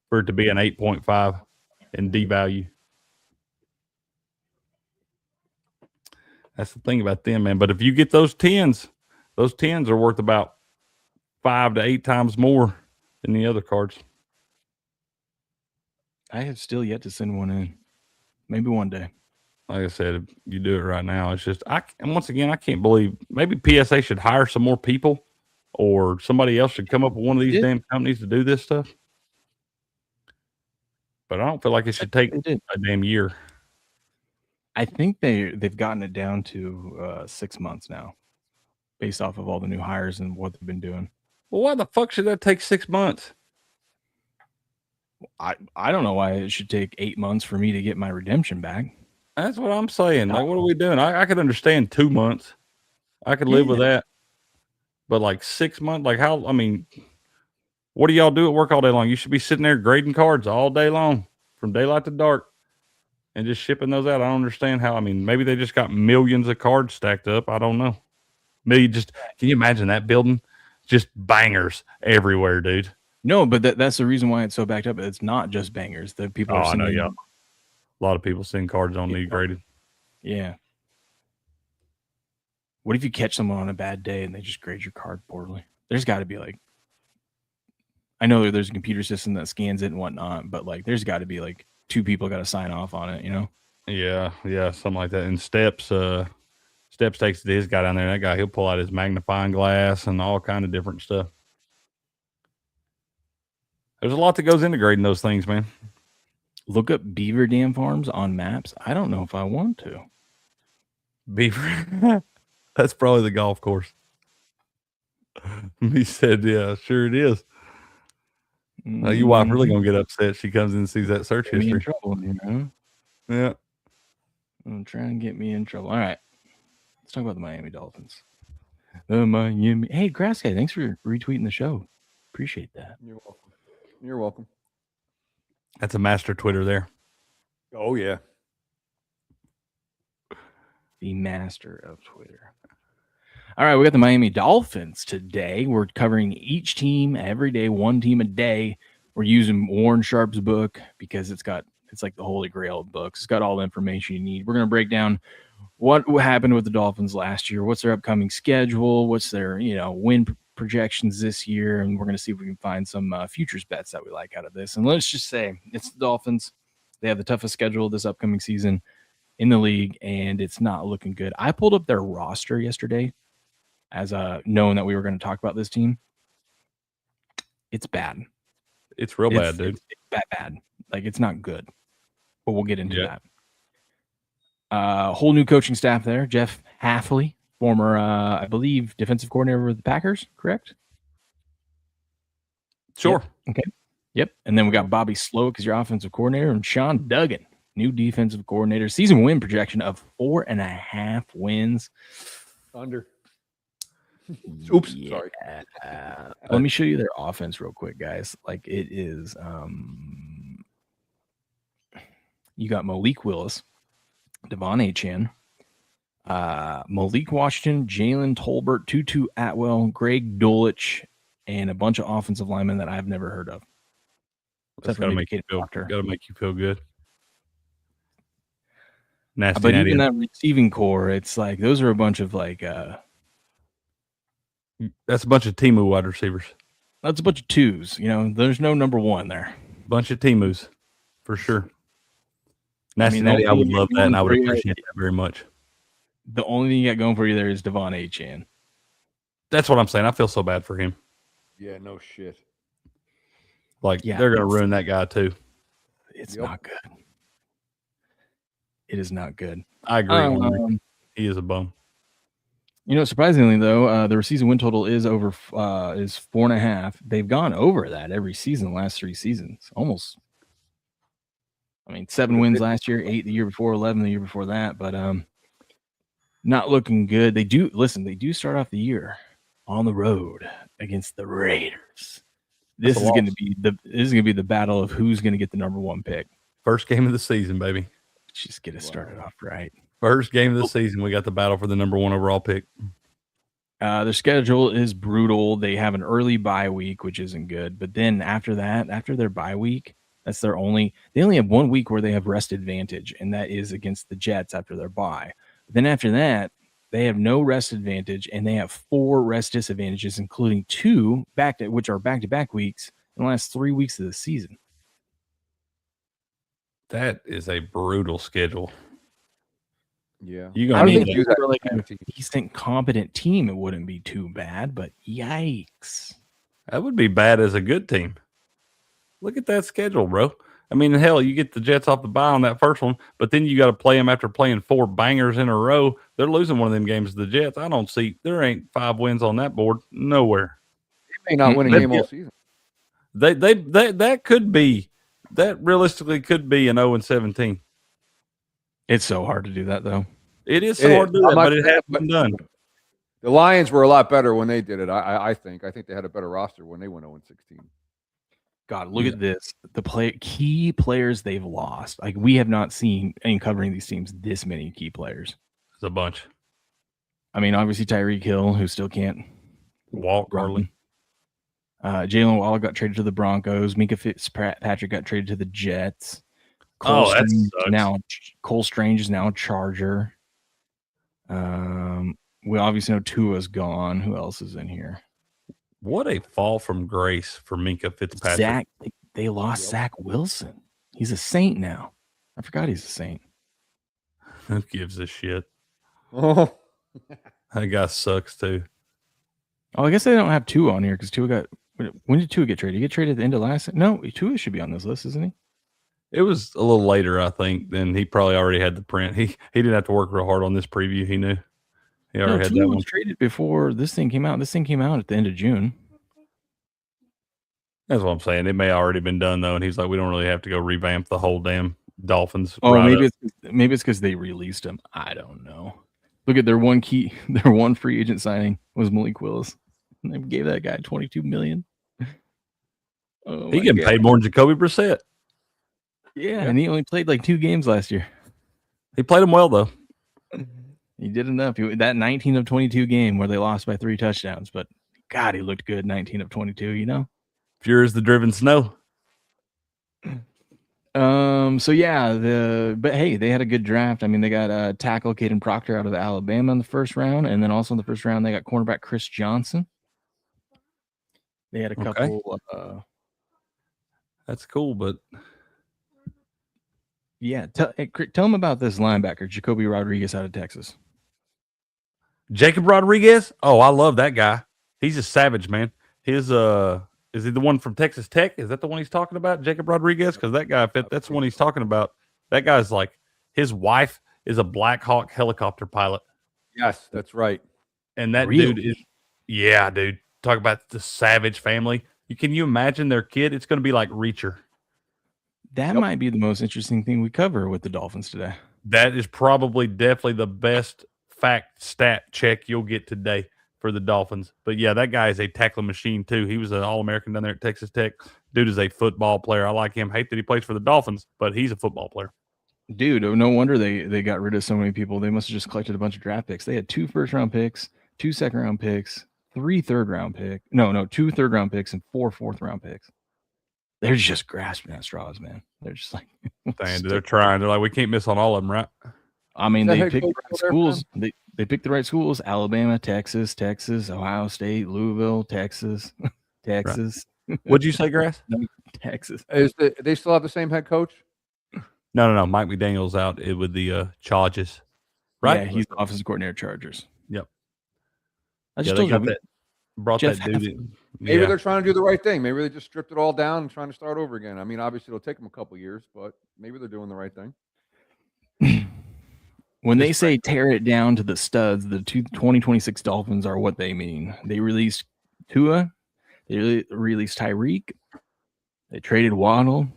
For it to be an 8.5 and devalue. That's the thing about them, man. But if you get those 10s are worth about 5 to 8 times more than the other cards. I have still yet to send one in. Maybe one day. Like I said, you do it right now. It's just, and once again, I can't believe maybe PSA should hire some more people, or somebody else should come up with one of these damn companies to do this stuff. But I don't feel like it should take a damn year. I think they've gotten it down to 6 months now, based off of all the new hires and what they've been doing. Well, why the fuck should that take 6 months? I don't know why it should take 8 months for me to get my redemption back. That's what I'm saying. Like, what are we doing? I could understand 2 months. I could live with that. But like 6 months, like how? I mean, What do y'all do at work all day long? You should be sitting there grading cards all day long from daylight to dark and just shipping those out. I don't understand how. I mean, maybe they just got millions of cards stacked up. I don't know. Maybe can you imagine that building? Just bangers everywhere, dude. No, but that's the reason why it's so backed up. It's not just bangers. The people are I know, sending. yeah. A lot of people send cards on need graded. Yeah. What if you catch someone on a bad day and they just grade your card poorly? There's got to be like, I know there's a computer system that scans it and whatnot, but like, there's got to be like 2 people got to sign off on it, you know? Yeah, something like that. And Steps takes it to his guy down there. That guy, he'll pull out his magnifying glass and all kind of different stuff. There's a lot that goes into grading those things, man. Look up beaver dam farms on maps. I don't know if I want to. Beaver. That's probably the golf course. He said, yeah, sure it is. Your wife really going to get upset. She comes in and sees that search history. In trouble, you know? Yeah. I'm trying to get me in trouble. All right. Let's talk about the Miami Dolphins. The Miami. Hey, Grass Guy, thanks for retweeting the show. Appreciate that. You're welcome. You're welcome. That's a master Twitter there. Oh, yeah. The master of Twitter. All right, we got the Miami Dolphins today. We're covering each team every day, one team a day. We're using Warren Sharp's book because it's like the holy grail of books. It's got all the information you need. We're going to break down what happened with the Dolphins last year, what's their upcoming schedule, what's their win projections this year, and we're going to see if we can find some futures bets that we like out of this. And let's just say it's the Dolphins. They have the toughest schedule this upcoming season in the league, and it's not looking good. I pulled up their roster yesterday as knowing that we were going to talk about this team. It's bad. It's real bad, dude. It's bad. Like, it's not good. But we'll get into that. Whole new coaching staff there. Jeff Hafley, former, I believe, defensive coordinator with the Packers, correct? Sure. Yep. Okay. Yep. And then we got Bobby Slowick as your offensive coordinator, and Sean Duggan, new defensive coordinator. Season win projection of 4.5 wins. Under. Oops, sorry. Let me show you their offense real quick, guys. Like, it is you got Malik Willis, Devon Achane, Malik Washington, Jalen Tolbert, Tutu Atwell, Greg Dulcich, and a bunch of offensive linemen that I've never heard of. That's gotta make you feel good. Nasty, but even that receiving core, it's like those are a bunch of like that's a bunch of Timu wide receivers. That's a bunch of twos. There's no number one there. Bunch of Timus, for sure. Nasty Natty, I would love that, and I would appreciate that very much. The only thing you got going for you there is Devon Achane. That's what I'm saying. I feel so bad for him. Yeah, no shit. Like, they're going to ruin that guy, too. It's not good. It is not good. I agree. He is a bum. Surprisingly though, their season win total is over is 4.5. They've gone over that every season, the last 3 seasons, almost. 7 wins last year, 8 the year before, 11 the year before that, but not looking good. They do start off the year on the road against the Raiders. This is going to be the battle of who's going to get the number 1 pick. First game of the season, baby. Just get it started off right. First game of the season, we got the battle for the number 1 overall pick. Their schedule is brutal. They have an early bye week, which isn't good. But then after their bye week, they only have 1 week where they have rest advantage, and that is against the Jets after their bye. But then after that, they have no rest advantage, and they have 4 rest disadvantages, including 2 which are back-to-back weeks in the last 3 weeks of the season. That is a brutal schedule. Yeah. If you were like a decent, competent team, it wouldn't be too bad, but yikes. That would be bad as a good team. Look at that schedule, bro. Hell, you get the Jets off the bye on that first one, but then you got to play them after playing 4 bangers in a row. They're losing one of them games to the Jets. I don't see – there ain't 5 wins on that board. Nowhere. They may not win a game all season. That could be – that realistically could be an 0-17. It's so hard to do that, though. It is so hard to do that, but it has been done. The Lions were a lot better when they did it, I think. I think they had a better roster when they went 0-16. God, look at this. The key players they've lost. Like, we have not seen, in covering these teams, this many key players. It's a bunch. I mean, obviously Tyreek Hill, who still can't walk hardly. Jalen Waddle got traded to the Broncos. Minka Fitzpatrick got traded to the Jets. Cole Strange is now a Charger. We obviously know Tua's gone. Who else is in here? What a fall from grace for Minka Fitzpatrick. They lost Zach Wilson. He's a Saint now. I forgot he's a Saint. Who gives a shit? Oh, That guy sucks too. Oh, I guess they don't have Tua on here because Tua got. When did Tua get traded? He get traded at the end of last. No, Tua should be on this list, isn't he? It was a little later, I think. Then he probably already had the print. He didn't have to work real hard on this preview. He knew. He already had Tua that was one traded before this thing came out. This thing came out at the end of June. That's what I'm saying. It may already been done though, and he's like, we don't really have to go revamp the whole damn Dolphins. Oh, maybe it's because they released him. I don't know. Look at their one free agent signing was Malik Willis. And they gave that guy $22 million. He getting paid more than Jacoby Brissett. Yeah, and he only played like 2 games last year. He played him well though. He did enough. That 19 of 22 game where they lost by 3 touchdowns, but God, he looked good. 19 of 22. You know, pure as the driven snow. So yeah, but hey, they had a good draft. I mean, they got tackle Caden Proctor out of Alabama in the first round, and then also in the first round they got cornerback Chris Johnson. They had a couple. That's cool, but yeah, tell them about this linebacker Jacoby Rodriguez out of Texas. Jacob Rodriguez. Oh, I love that guy. He's a savage, man. His is he the one from Texas Tech? Is that the one he's talking about, Jacob Rodriguez? Because that guy, that's the one he's talking about. That guy's like, his wife is a Black Hawk helicopter pilot. Yes, that's right. And that dude is, yeah, dude. Talk about the savage family. Can you imagine their kid? It's going to be like Reacher. That might be the most interesting thing we cover with the Dolphins today. That is definitely the best stat check you'll get today for the Dolphins. But yeah, that guy is a tackling machine too. He was an All-American down there at Texas Tech. Dude is a football player. I like him. Hate that he plays for the Dolphins, but he's a football player. Dude, no wonder they got rid of so many people. They must have just collected a bunch of draft picks. They had 2 first-round picks, 2 second-round picks, 3 third-round picks. No, 2 third-round picks and 4 fourth-round picks. They're just grasping at straws, man. They're just like, they're trying. They're like, we can't miss on all of them, right? I mean, they picked the right schools. They picked the right schools: Alabama, Texas, Ohio State, Louisville, Texas. Right. What'd you say, Grass? Texas. They still have the same head coach? No. Mike McDaniel's out with the Chargers, right? Yeah, he's the offensive coordinator, Chargers. Yep. I just told you that. Brought Jeff that dude in. Maybe they're trying to do the right thing. Maybe they just stripped it all down and trying to start over again. I mean, obviously it'll take them a couple years, but maybe they're doing the right thing. When they say tear it down to the studs, the 2026 Dolphins are what they mean. They released Tua, they released Tyreek, they traded Waddle,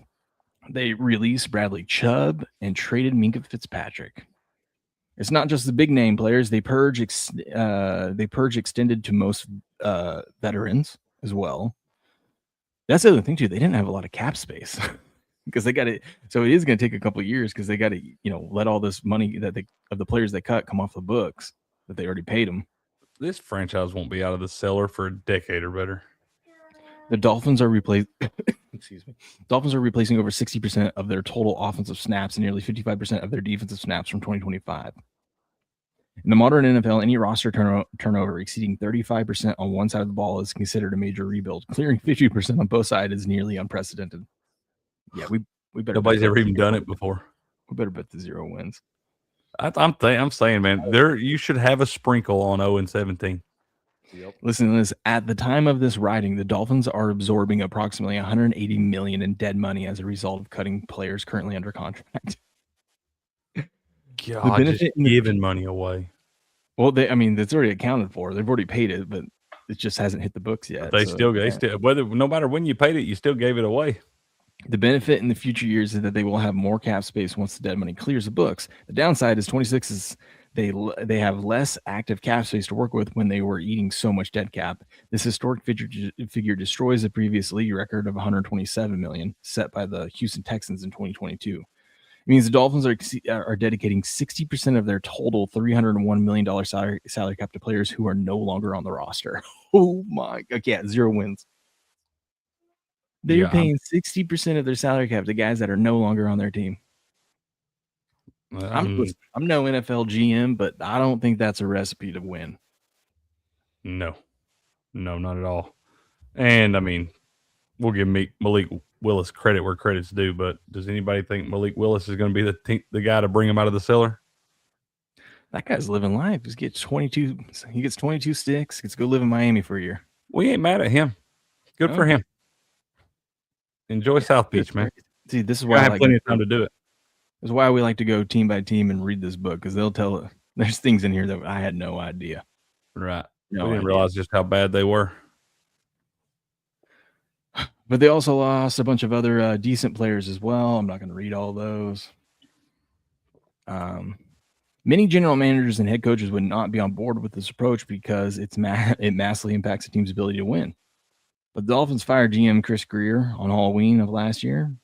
they released Bradley Chubb, and traded Minka Fitzpatrick. It's not just the big name players. They purge extended to most veterans as well. That's the other thing too. They didn't have a lot of cap space because they got it. So it is going to take a couple of years because they got to, let all this money of the players they cut come off the books that they already paid them. This franchise won't be out of the cellar for a decade or better. The Dolphins are Dolphins are replacing over 60% of their total offensive snaps and nearly 55% of their defensive snaps from 2025. In the modern NFL, any roster turnover exceeding 35% on one side of the ball is considered a major rebuild. Clearing 50% on both sides is nearly unprecedented. Yeah, we better. Nobody's ever even done it before. We better bet the 0 wins. I'm saying, man, you should have a sprinkle on 0-17. Yep. Listen to this. At the time of this writing, the Dolphins are absorbing approximately $180 million in dead money as a result of cutting players currently under contract. God, just giving money away. Well, that's already accounted for. They've already paid it, but it just hasn't hit the books yet. They still, no matter when you paid it, you still gave it away. The benefit in the future years is that they will have more cap space once the dead money clears the books. The downside is they have less active cap space to work with when they were eating so much dead cap. This historic figure destroys the previous league record of 127 million set by the Houston Texans in 2022. It means the Dolphins are dedicating 60% of their total $301 million salary cap to players who are no longer on the roster. Oh my God. Yeah, 0 wins. They're paying 60% of their salary cap to guys that are no longer on their team. I'm no NFL GM, but I don't think that's a recipe to win. No, not at all. And I mean, we'll give Malik Willis credit where credit's due, but does anybody think Malik Willis is going to be the guy to bring him out of the cellar? That guy's living life. He gets 22 sticks. Gets to go live in Miami for a year. We ain't mad at him. Good for him. Enjoy South Beach, man. See, this is why I have plenty of time to do it. This is why we like to go team by team and read this book, because they'll tell there's things in here that I had no idea. Right. No we didn't idea. realize just how bad they were. But they also lost a bunch of other decent players as well. I'm not going to read all those. Many general managers and head coaches would not be on board with this approach because it massively impacts the team's ability to win. But the Dolphins fired GM Chris Greer on Halloween of last year.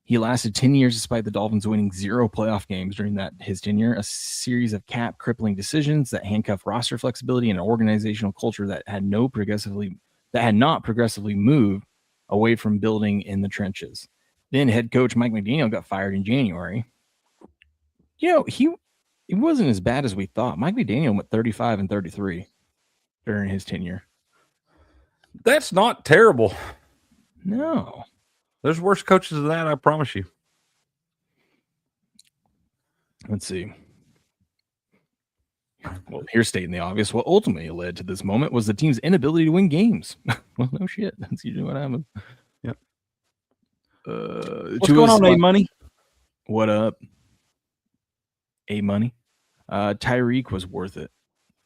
He lasted 10 years despite the Dolphins winning 0 playoff games during his tenure, a series of cap-crippling decisions that handcuffed roster flexibility and an organizational culture that had not progressively moved away from building in the trenches. Then head coach Mike McDaniel got fired in January. You know, he wasn't as bad as we thought. Mike McDaniel went 35-33 during his tenure. That's not terrible. No. There's worse coaches than that, I promise you. Let's see. Well, here's stating the obvious. What ultimately led to this moment was the team's inability to win games. Well, no shit. That's usually what happened. Yep. What's going on, A-Money? What up? A-Money? Tyreek was worth it.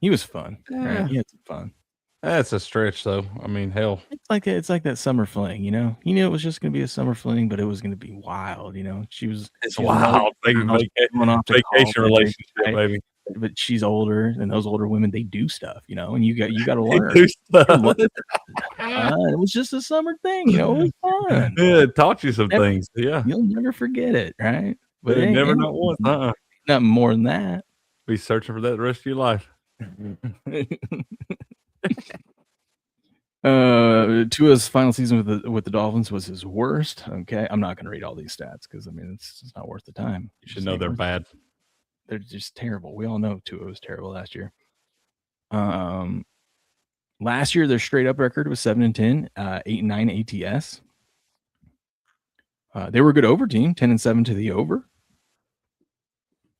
He was fun. Yeah. Right? He had some fun. That's a stretch, though. I mean, hell. It's like that summer fling, you know? You knew it was just going to be a summer fling, but it was going to be wild, you know? It's wild. Vacation relationship, right? baby. But she's older, and those older women, they do stuff, you know? And you got to learn. It was just a summer thing, you know? It was fun. Yeah, it taught you some things. Yeah. You'll never forget it, right? But never not once. Not more than that. Be searching for that the rest of your life. Tua's final season with the Dolphins was his worst. Okay, I'm not going to read all these stats because I mean it's just not worth the time. You should know they're bad. They're just terrible. We all know Tua was terrible last year. Last year their straight up record was 7-10, 8-9 ATS. They were a good over team, 10-7 to the over.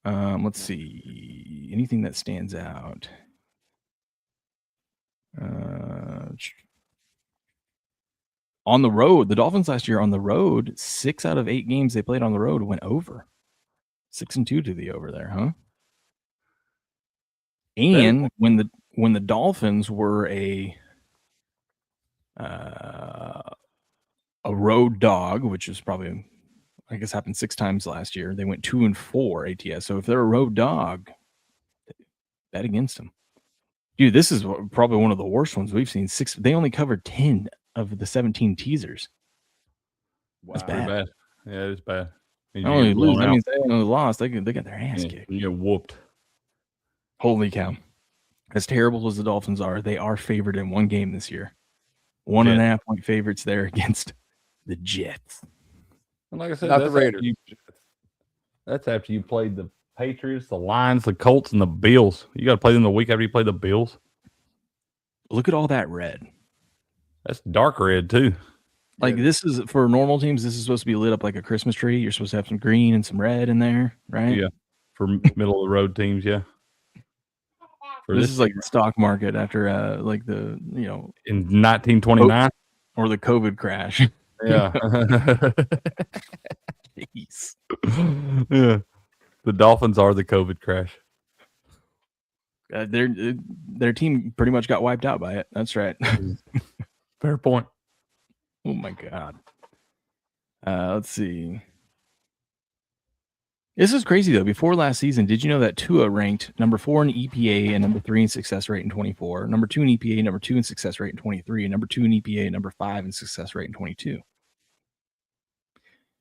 Let's see anything that stands out. On the road, the Dolphins last year on the road, 6 out of 8 games they played on the road went over. 6-2 to the over there, huh? And when the Dolphins were a road dog, which is probably I guess happened 6 times last year, they went 2-4 ATS. So if they're a road dog, bet against them. Dude, this is probably one of the worst ones we've seen. They only covered 10 of the 17 teasers. Wow. That's bad. Yeah, it is bad. Not only lose, that means they only lost. They got their ass kicked. You get whooped. Holy cow. As terrible as the Dolphins are, they are favored in one game this year. 1.5 point favorites there against the Jets. And like I said, not the Raiders. That's after you played the Patriots, the Lions, the Colts, and the Bills. You got to play them the week after you play the Bills. Look at all that red. That's dark red, too. Like, this is, for normal teams, this is supposed to be lit up like a Christmas tree. You're supposed to have some green and some red in there, right? Yeah. For middle of the road teams, yeah. This is like the stock market after, like the, you know. In 1929? Or the COVID crash. Yeah. Jeez. Yeah. The Dolphins are the COVID crash. Their team pretty much got wiped out by it. That's right. Fair point. Oh my God. Let's see. This is crazy though. Before last season, did you know that Tua ranked number 4 in EPA and number 3 in success rate in 24, number 2 in EPA, number 2 in success rate in 23, and number 2 in EPA, and number 5 in success rate in 22.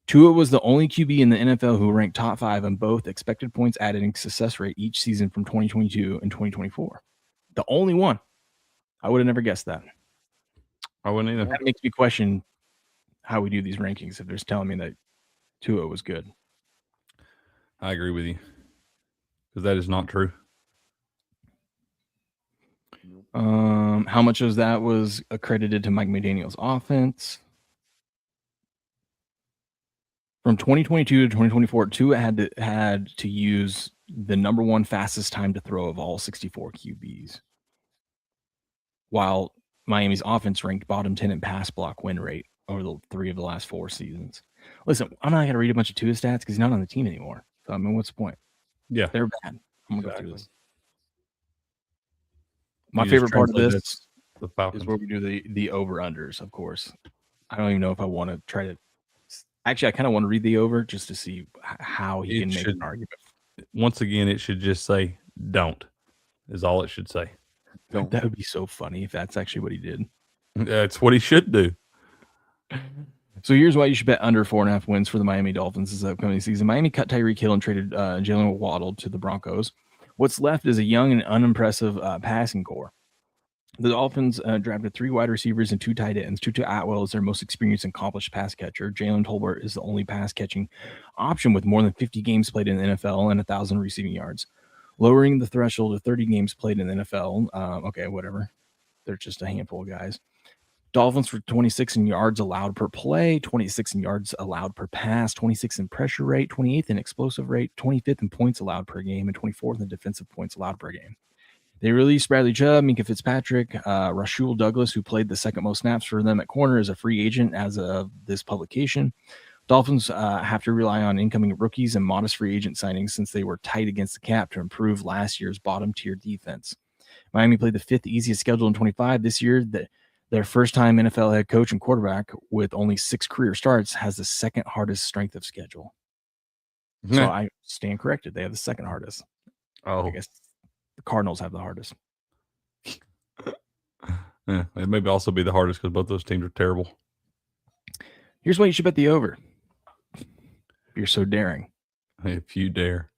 Tua was the only QB in the NFL who ranked top 5 on both expected points added and success rate each season from 2022 and 2024. The only one. I would have never guessed that. I wouldn't either. That makes me question how we do these rankings if they're telling me that Tua was good. I agree with you because that is not true. How much of that was accredited to Mike McDaniel's offense? From 2022 to 2024, Tua had to use the number 1 fastest time to throw of all 64 QBs, while Miami's offense ranked bottom 10 in pass block win rate over the 3 of the last 4 seasons. Listen, I'm not going to read a bunch of Tua stats because he's not on the team anymore. So, I mean, what's the point? Yeah. They're bad. I'm going to go through Exactly. this. My You just favorite part of translate this The is Falcons. where we do the over-unders, of course. I don't even know if I want to try to – actually, I kind of want to read the over just to see how he can make an argument. Once again, it should just say don't is all it should say. Don't. That would be so funny if that's actually what he did. That's what he should do. So here's why you should bet under 4.5 wins for the Miami Dolphins this upcoming season. Miami cut Tyreek Hill and traded Jalen Waddle to the Broncos. What's left is a young and unimpressive passing core. The Dolphins drafted 3 wide receivers and 2 tight ends. Tutu Atwell is their most experienced and accomplished pass catcher. Jalen Tolbert is the only pass-catching option with more than 50 games played in the NFL and 1,000 receiving yards. Lowering the threshold to 30 games played in the NFL. Okay, whatever. They're just a handful of guys. Dolphins for 26 in yards allowed per play, 26 in yards allowed per pass, 26 in pressure rate, 28th in explosive rate, 25th in points allowed per game, and 24th in defensive points allowed per game. They released Bradley Chubb, Minka Fitzpatrick, Rasul Douglas, who played the second most snaps for them at corner as a free agent as of this publication. Dolphins have to rely on incoming rookies and modest free agent signings since they were tight against the cap to improve last year's bottom-tier defense. Miami played the 5th easiest schedule in 25 this year. Their first-time NFL head coach and quarterback with only 6 career starts has the second hardest strength of schedule. So I stand corrected. They have the second hardest. I guess the Cardinals have the hardest. Yeah, it may also be the hardest because both those teams are terrible. Here's why you should bet the over. If you're so daring. If you dare.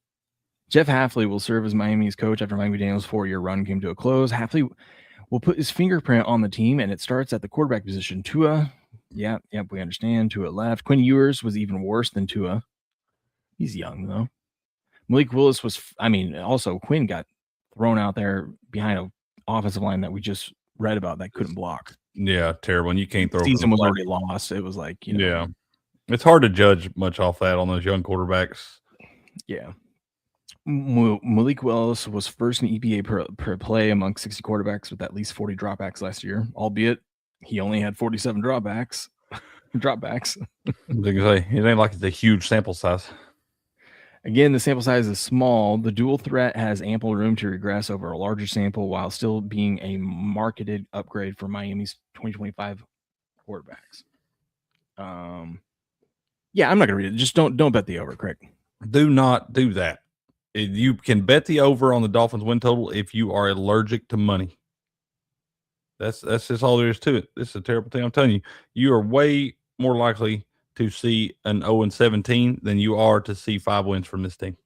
Jeff Hafley will serve as Miami's coach after Mike McDaniel's 4-year run came to a close. Hafley will put his fingerprint on the team, and it starts at the quarterback position. Tua, yep, we understand. Tua left. Quinn Ewers was even worse than Tua. He's young, though. Malik Willis also Quinn got thrown out there behind an offensive line that we just read about that couldn't block. Yeah, terrible. And you can't throw. The season was already lost. It was like, yeah. It's hard to judge much off that on those young quarterbacks. Yeah. Malik Willis was first in EPA per play among 60 quarterbacks with at least 40 dropbacks last year, albeit he only had 47 dropbacks. I was gonna say, it ain't like it's a huge sample size. Again, the sample size is small. The dual threat has ample room to regress over a larger sample while still being a marketed upgrade for Miami's 2025 quarterbacks. Yeah, I'm not gonna read it. Just don't bet the over, Craig. Do not do that. You can bet the over on the Dolphins win total if you are allergic to money. That's just all there is to it. This is a terrible thing. I'm telling you, you are way more likely to see an 0-17 than you are to see 5 wins from this team.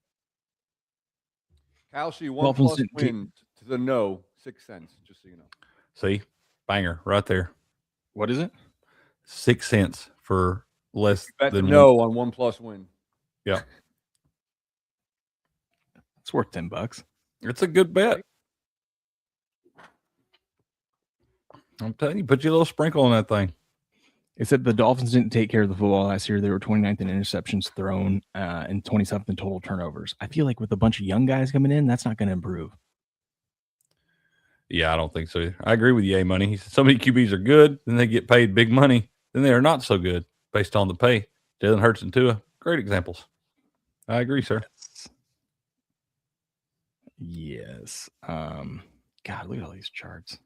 Kalshi, 1+ win to the no, 6 cents, just so you know. See? Banger right there. What is it? 6 cents for less than no on 1+ win. Yeah. It's worth $10. It's a good bet. I'm telling you, put your little sprinkle on that thing. It said the Dolphins didn't take care of the football last year. They were 29th in interceptions thrown and 27th in total turnovers. I feel like with a bunch of young guys coming in, that's not going to improve. Yeah, I don't think so. I agree with you, A-Money. He said so many QBs are good, then they get paid big money. Then they are not so good based on the pay. Jalen Hurts and Tua, great examples. I agree, sir. Yes. God, look at all these charts.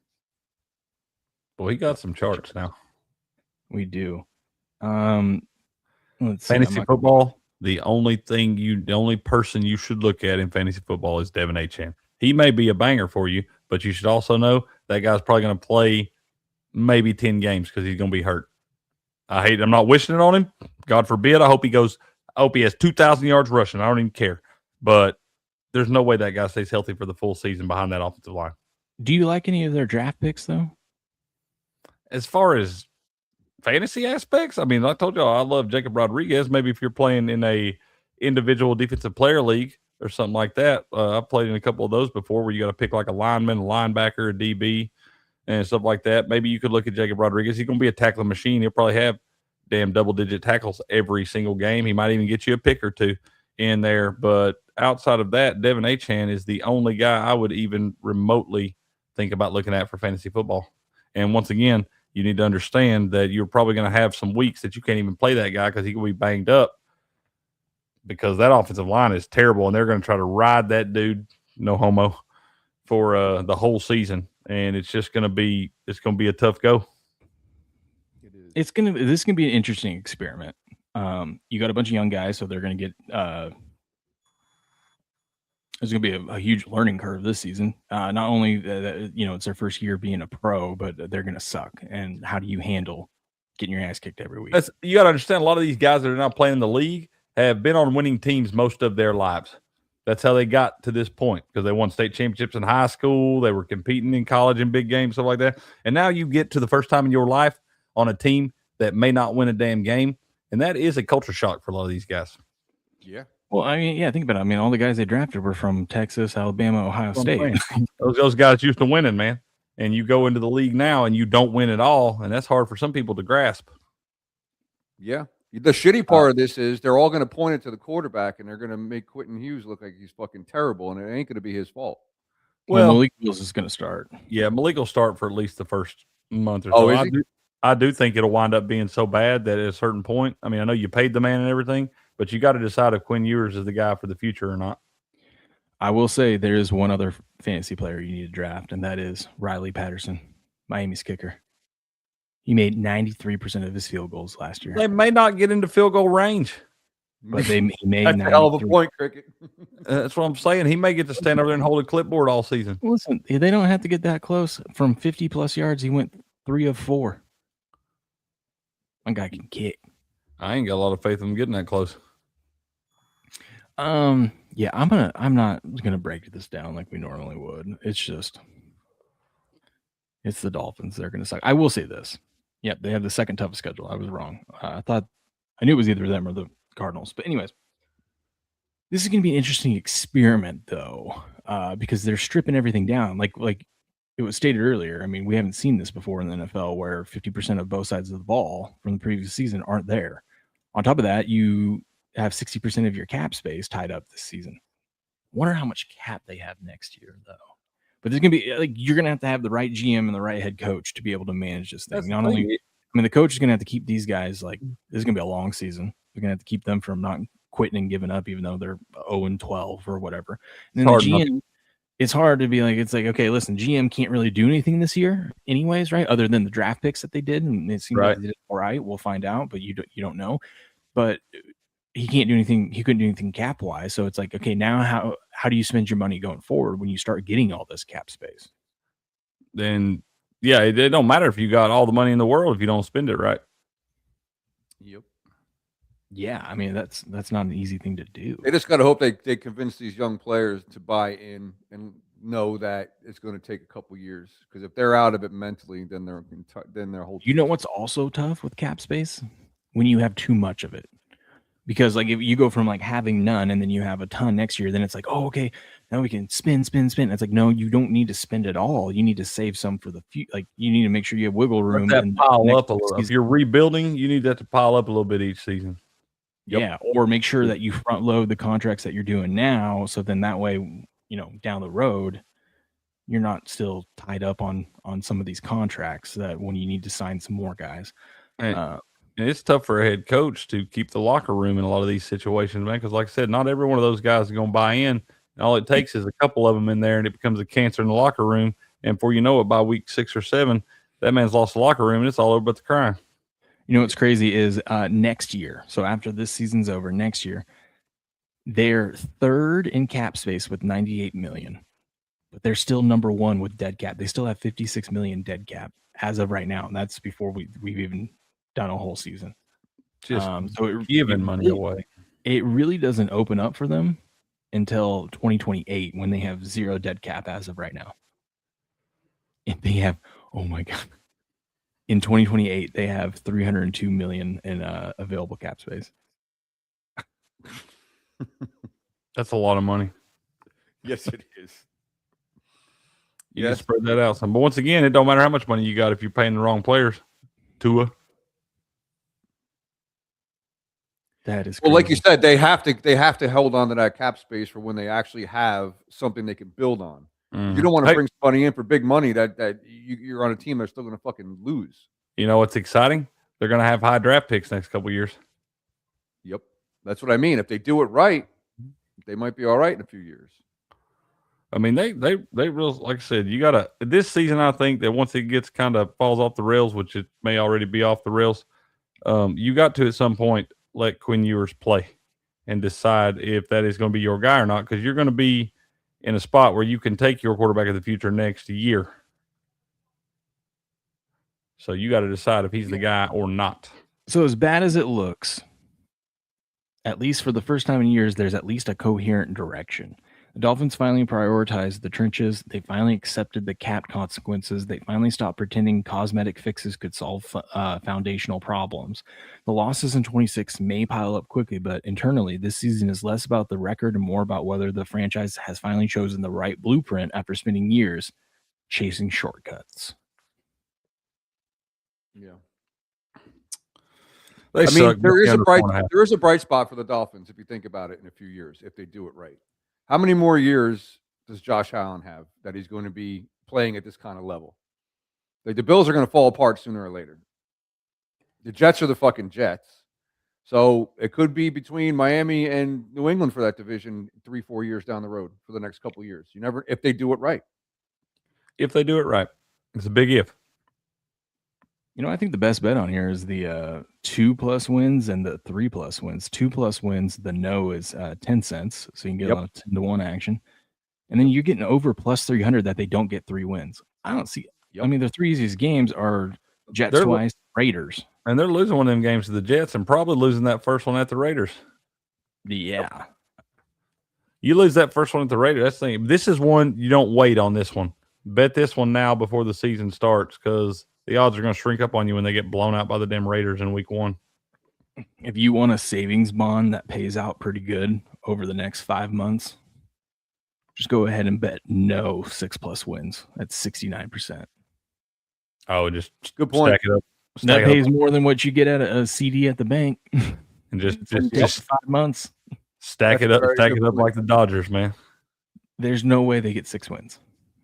Well, we got some charts now. We do. Let's see. Fantasy football, the only person you should look at in fantasy football is Devin Achane. He may be a banger for you, but you should also know that guy's probably going to play maybe 10 games because he's going to be hurt. I'm not wishing it on him. God forbid. I hope he has 2,000 yards rushing. I don't even care. But there's no way that guy stays healthy for the full season behind that offensive line. Do you like any of their draft picks, though? As far as fantasy aspects, I mean, I told y'all I love Jacob Rodriguez. Maybe if you're playing in a individual defensive player league or something like that. I've played in a couple of those before where you got to pick like a lineman, a linebacker, a DB, and stuff like that. Maybe you could look at Jacob Rodriguez. He's going to be a tackling machine. He'll probably have damn double-digit tackles every single game. He might even get you a pick or two in there. But outside of that, Devin Achane is the only guy I would even remotely think about looking at for fantasy football. And once again, you need to understand that you're probably going to have some weeks that you can't even play that guy because he could be banged up because that offensive line is terrible, and they're going to try to ride that dude, no homo, for the whole season. And it's just going to be a tough go. This is going to be an interesting experiment. You got a bunch of young guys, so they're going to get there's going to be a huge learning curve this season. Not only it's their first year being a pro, but they're going to suck. And how do you handle getting your ass kicked every week? You got to understand, a lot of these guys that are now playing in the league have been on winning teams most of their lives. That's how they got to this point because they won state championships in high school. They were competing in college in big games, stuff like that. And now you get to the first time in your life on a team that may not win a damn game. And that is a culture shock for a lot of these guys. Yeah. Well, I mean, yeah, think about it. I mean, all the guys they drafted were from Texas, Alabama, Ohio State. Those guys used to winning, man. And you go into the league now and you don't win at all. And that's hard for some people to grasp. Yeah. The shitty part of this is they're all going to point it to the quarterback and they're going to make Quentin Hughes look like he's fucking terrible, and it ain't going to be his fault. Well, Malik Willis is going to start. Yeah, Malik will start for at least the first month or so. Oh, is he? I do think it'll wind up being so bad that at a certain point, I mean, I know you paid the man and everything, but you got to decide if Quinn Ewers is the guy for the future or not. I will say there is one other fantasy player you need to draft, and that is Riley Patterson, Miami's kicker. He made 93% of his field goals last year. They may not get into field goal range. But he made That's a hell of a point, Cricket. That's what I'm saying. He may get to stand over there and hold a clipboard all season. Listen, they don't have to get that close. From 50-plus yards, he went 3 of 4. One guy can kick. I ain't got a lot of faith in him getting that close. Yeah, I'm not gonna break this down like we normally would. It's the Dolphins. They're gonna suck. I will say this. Yeah, they have the second toughest schedule. I was wrong. I knew it was either them or the Cardinals. But anyways, this is gonna be an interesting experiment though, because they're stripping everything down. Like it was stated earlier. I mean, we haven't seen this before in the NFL where 50% of both sides of the ball from the previous season aren't there. On top of that, you have 60% of your cap space tied up this season. Wonder how much cap they have next year, though. But there's gonna be you're gonna have the right GM and the right head coach to be able to manage this thing. Not only, I mean, the coach is gonna have to keep these guys this is gonna be a long season. They're gonna have to keep them from not quitting and giving up, even though they're 0-12 or whatever. And then the GM, it's hard to be okay, listen, GM can't really do anything this year, anyways, right? Other than the draft picks that they did, and it seems like they did all right. We'll find out, but you don't know. But he can't do anything. He couldn't do anything cap wise. So it's okay, now how do you spend your money going forward when you start getting all this cap space? Then yeah, it don't matter if you got all the money in the world if you don't spend it right. Yep. Yeah, I mean that's not an easy thing to do. They just got to hope they convince these young players to buy in and know that it's going to take a couple years. Because if they're out of it mentally, then their whole. You know what's also tough with cap space? When you have too much of it. Because if you go from having none and then you have a ton next year, then it's okay, now we can spend. It's no, you don't need to spend it all. You need to save some for the future. You need to make sure you have wiggle room. Let that pile up a little. If you're rebuilding, you need that to pile up a little bit each season. Yep. Yeah, or make sure that you front load the contracts that you're doing now, so then that way, down the road, you're not still tied up on some of these contracts that when you need to sign some more guys. And it's tough for a head coach to keep the locker room in a lot of these situations, man. Because, like I said, not every one of those guys is going to buy in. And all it takes is a couple of them in there, and it becomes a cancer in the locker room. And before you know it, by week 6 or 7, that man's lost the locker room, and it's all over but the crying. You know what's crazy is next year. So after this season's over, next year, they're third in cap space with 98 million, but they're still number one with dead cap. They still have 56 million dead cap as of right now, and that's before we've even done a whole season. Just So giving money away. It really doesn't open up for them until 2028 when they have zero dead cap as of right now. And they have, oh my god, in 2028 they have 302 million in available cap space. That's a lot of money. Yes, it is. You can spread that out some. But once again, it don't matter how much money you got if you're paying the wrong players. Tua. That is well, crazy. like you said, they have to hold on to that cap space for when they actually have something they can build on. You don't want to bring somebody in for big money that you're on a team that's still going to fucking lose. You know what's exciting? They're going to have high draft picks next couple of years. Yep, that's what I mean. If they do it right, they might be all right in a few years. I mean, they real, like I said, you gotta this season. I think that once it gets kind of falls off the rails, which it may already be off the rails, you got to at some point let Quinn Ewers play and decide if that is going to be your guy or not, because you're going to be in a spot where you can take your quarterback of the future next year. So you got to decide if he's the guy or not. So as bad as it looks, at least for the first time in years, there's at least a coherent direction. The Dolphins finally prioritized the trenches. They finally accepted the cap consequences. They finally stopped pretending cosmetic fixes could solve foundational problems. The losses in 26 may pile up quickly, but internally, this season is less about the record and more about whether the franchise has finally chosen the right blueprint after spending years chasing shortcuts. Yeah. I mean, there is a bright spot for the Dolphins if you think about it in a few years if they do it right. How many more years does Josh Allen have that he's going to be playing at this kind of level? Like the Bills are going to fall apart sooner or later. The Jets are the fucking Jets. So it could be between Miami and New England for that division 3-4 years down the road for the next couple of years. You never, if they do it right. If they do it right. It's a big if. You know, I think the best bet on here is the 2+ wins and the 3+ wins. 2+ wins, the no is 10 cents, so you can get a 10-to-1 action. And then you're getting over plus 300 that they don't get 3 wins. I don't see. I mean, the 3 easiest games are Jets twice, Raiders. And they're losing one of them games to the Jets and probably losing that first one at the Raiders. Yeah. You lose that first one at the Raiders. That's the thing. This is one you don't wait on this one. Bet this one now before the season starts because the odds are going to shrink up on you when they get blown out by the damn Raiders in week 1. If you want a savings bond that pays out pretty good over the next 5 months, just go ahead and bet no 6+ wins. That's 69%. Oh, just good point. Stack it up. That pays more than what you get at a CD at the bank. And just 5 months. Stack it up like the Dodgers, man. There's no way they get 6 wins.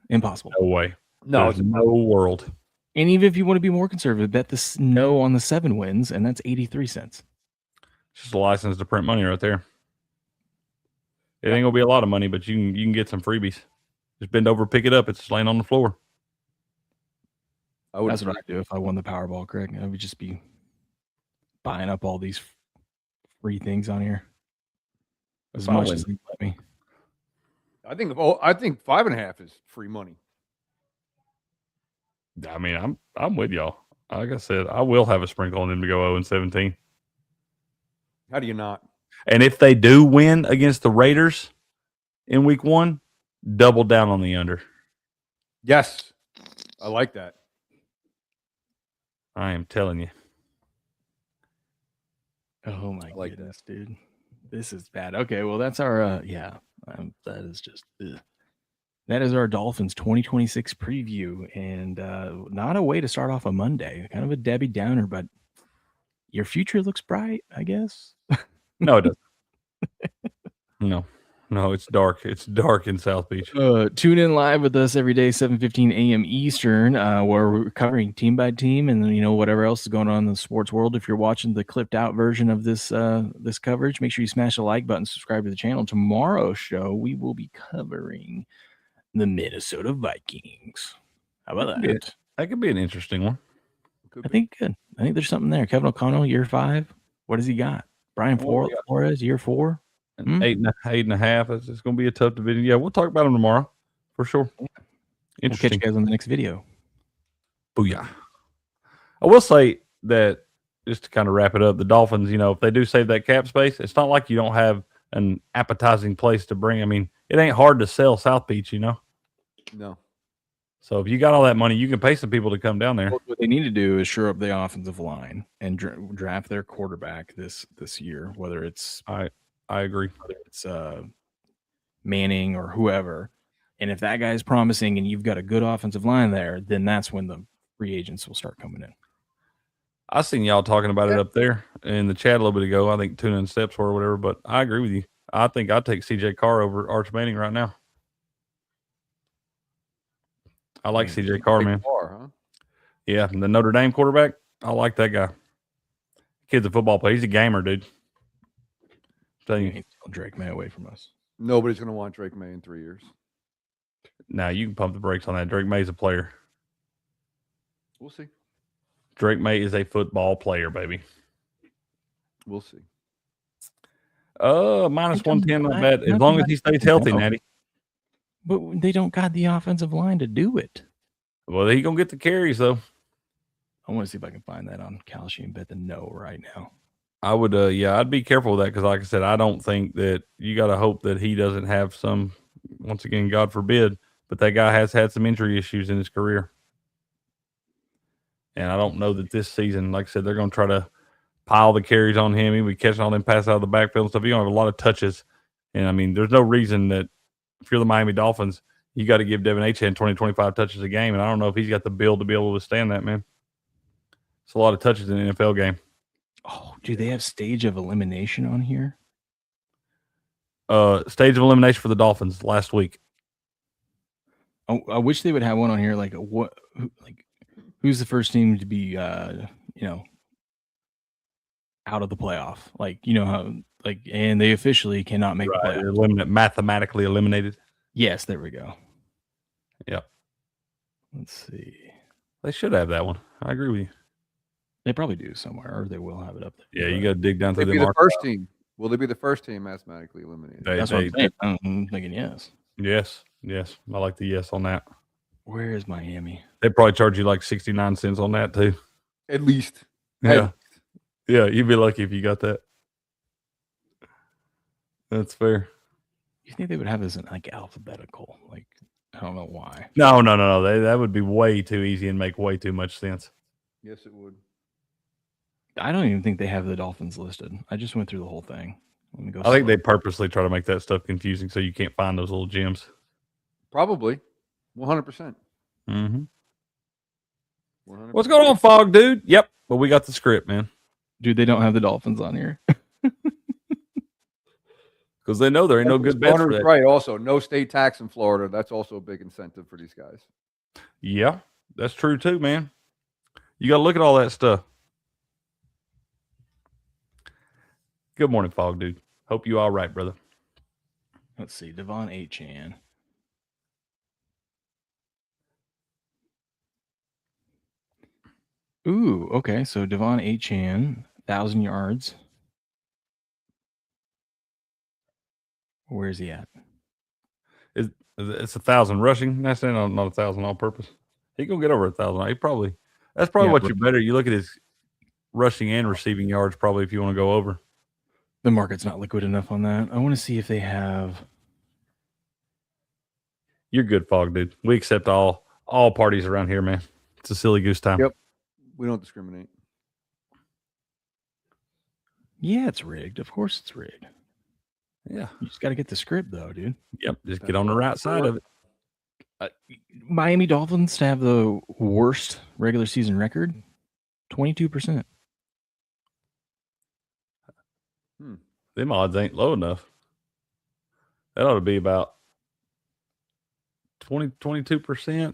Impossible. No way. No, there's no world. And even if you want to be more conservative, bet the no on the 7 wins, and that's 83 cents. It's just a license to print money right there. It ain't gonna be a lot of money, but you can get some freebies. Just bend over, pick it up. It's laying on the floor. That's what I'd do if I won the Powerball, Craig. I would just be buying up all these free things on here as much as they let me. I think 5.5 is free money. I mean, I'm with y'all. Like I said, I will have a sprinkle on them to go 0-17. How do you not? And if they do win against the Raiders in week 1, double down on the under. Yes. I like that. I am telling you. Oh my goodness, dude. This is bad. Okay, well that's our that is just that is our Dolphins 2026 preview, and not a way to start off a Monday. Kind of a Debbie Downer, but your future looks bright, I guess. No, it doesn't. No, it's dark. It's dark in South Beach. Tune in live with us every day, 7:15 a.m. Eastern, where we're covering team by team and whatever else is going on in the sports world. If you're watching the clipped out version of this this coverage, make sure you smash the like button, subscribe to the channel. Tomorrow's show, we will be covering the Minnesota Vikings. How about that? That could be an interesting one. I think good. I think there's something there. Kevin O'Connell, year 5. What has he got? Brian Flores, year 4. And 8.5. It's going to be a tough division. Yeah, we'll talk about him tomorrow for sure. We'll catch Interesting. you guys on the next video. Booyah. I will say that just to kind of wrap it up, the Dolphins, if they do save that cap space, it's not like you don't have an appetizing place to bring. I mean, it ain't hard to sell South Beach, No. So if you got all that money, you can pay some people to come down there. What they need to do is shore up the offensive line and draft their quarterback this year, whether it's I agree. whether it's Manning or whoever. And if that guy's promising and you've got a good offensive line there, then that's when the free agents will start coming in. I seen y'all talking about it up there in the chat a little bit ago. I think tuning in steps or whatever, but I agree with you. I think I'd take CJ Carr over Arch Manning right now. I like CJ Carr, man. Carr, huh? Yeah, the Notre Dame quarterback. I like that guy. Kid's a football player. He's a gamer, dude. Tell you. Drake May away from us. Nobody's going to want Drake May in 3 years. Now you can pump the brakes on that. Drake May's a player. We'll see. Drake May is a football player, baby. We'll see. Minus 110 not bad. As long as he stays healthy, Natty. But they don't got the offensive line to do it. Well, he gonna get the carries though. I want to see if I can find that on Kalshi and bet the no right now. I would, I'd be careful with that because, like I said, I don't think that you got to hope that he doesn't have some. Once again, God forbid, but that guy has had some injury issues in his career, and I don't know that this season, like I said, they're gonna try to pile the carries on him. He'll be catching all them passes out of the backfield and stuff. He's gonna have a lot of touches, and I mean, there's no reason that if you're the Miami Dolphins, you got to give Devin Achane 20, 25 touches a game, and I don't know if he's got the build to be able to withstand that, man. It's a lot of touches in an NFL game. Oh, do they have stage of elimination on here? Stage of elimination for the Dolphins last week. Oh, I wish they would have one on here. Like who's the first team to be, out of the playoff? Like, how, and they officially cannot make the playoff. Mathematically eliminated. Yes, there we go. Yep. Let's see. They should have that one. I agree with you. They probably do somewhere, or they will have it up there. Yeah, you got to dig down through the first team. Will they be the first team mathematically eliminated? That's what I'm saying. I'm thinking yes. Yes. I like the yes on that. Where is Miami? They probably charge you like 69 cents on that too. At least. Yeah. Yeah, you'd be lucky if you got that. That's fair. You think they would have this in alphabetical? Like, I don't know why. No. That would be way too easy and make way too much sense. Yes, it would. I don't even think they have the Dolphins listed. I just went through the whole thing. Let me go. I think they purposely try to make that stuff confusing so you can't find those little gems. Probably. 100%. Mm-hmm. 100%. What's going on, Fog, dude? Yep. But we got the script, man. Dude, they don't have the Dolphins on here. Because they know there ain't no good bets for that. Right. Also, no state tax in Florida. That's also a big incentive for these guys. Yeah, that's true too, man. You got to look at all that stuff. Good morning, Fog, dude. Hope you all right, brother. Let's see. Devon Achane. Ooh, okay. So Devon Achane, 1,000 yards. Where is he at? It's 1,000 rushing. That's not 1,000 all purpose. He gonna get over 1,000. That's probably what you're better. You look at his rushing and receiving yards, probably if you want to go over. The market's not liquid enough on that. I want to see if they have. You're good, Fog, dude. We accept all parties around here, man. It's a silly goose time. Yep. We don't discriminate. Yeah, it's rigged. Of course it's rigged. Yeah. You just got to get the script, though, dude. Yep. Just get on the right side of it. Miami Dolphins to have the worst regular season record, 22%. Them odds ain't low enough. That ought to be about 22%.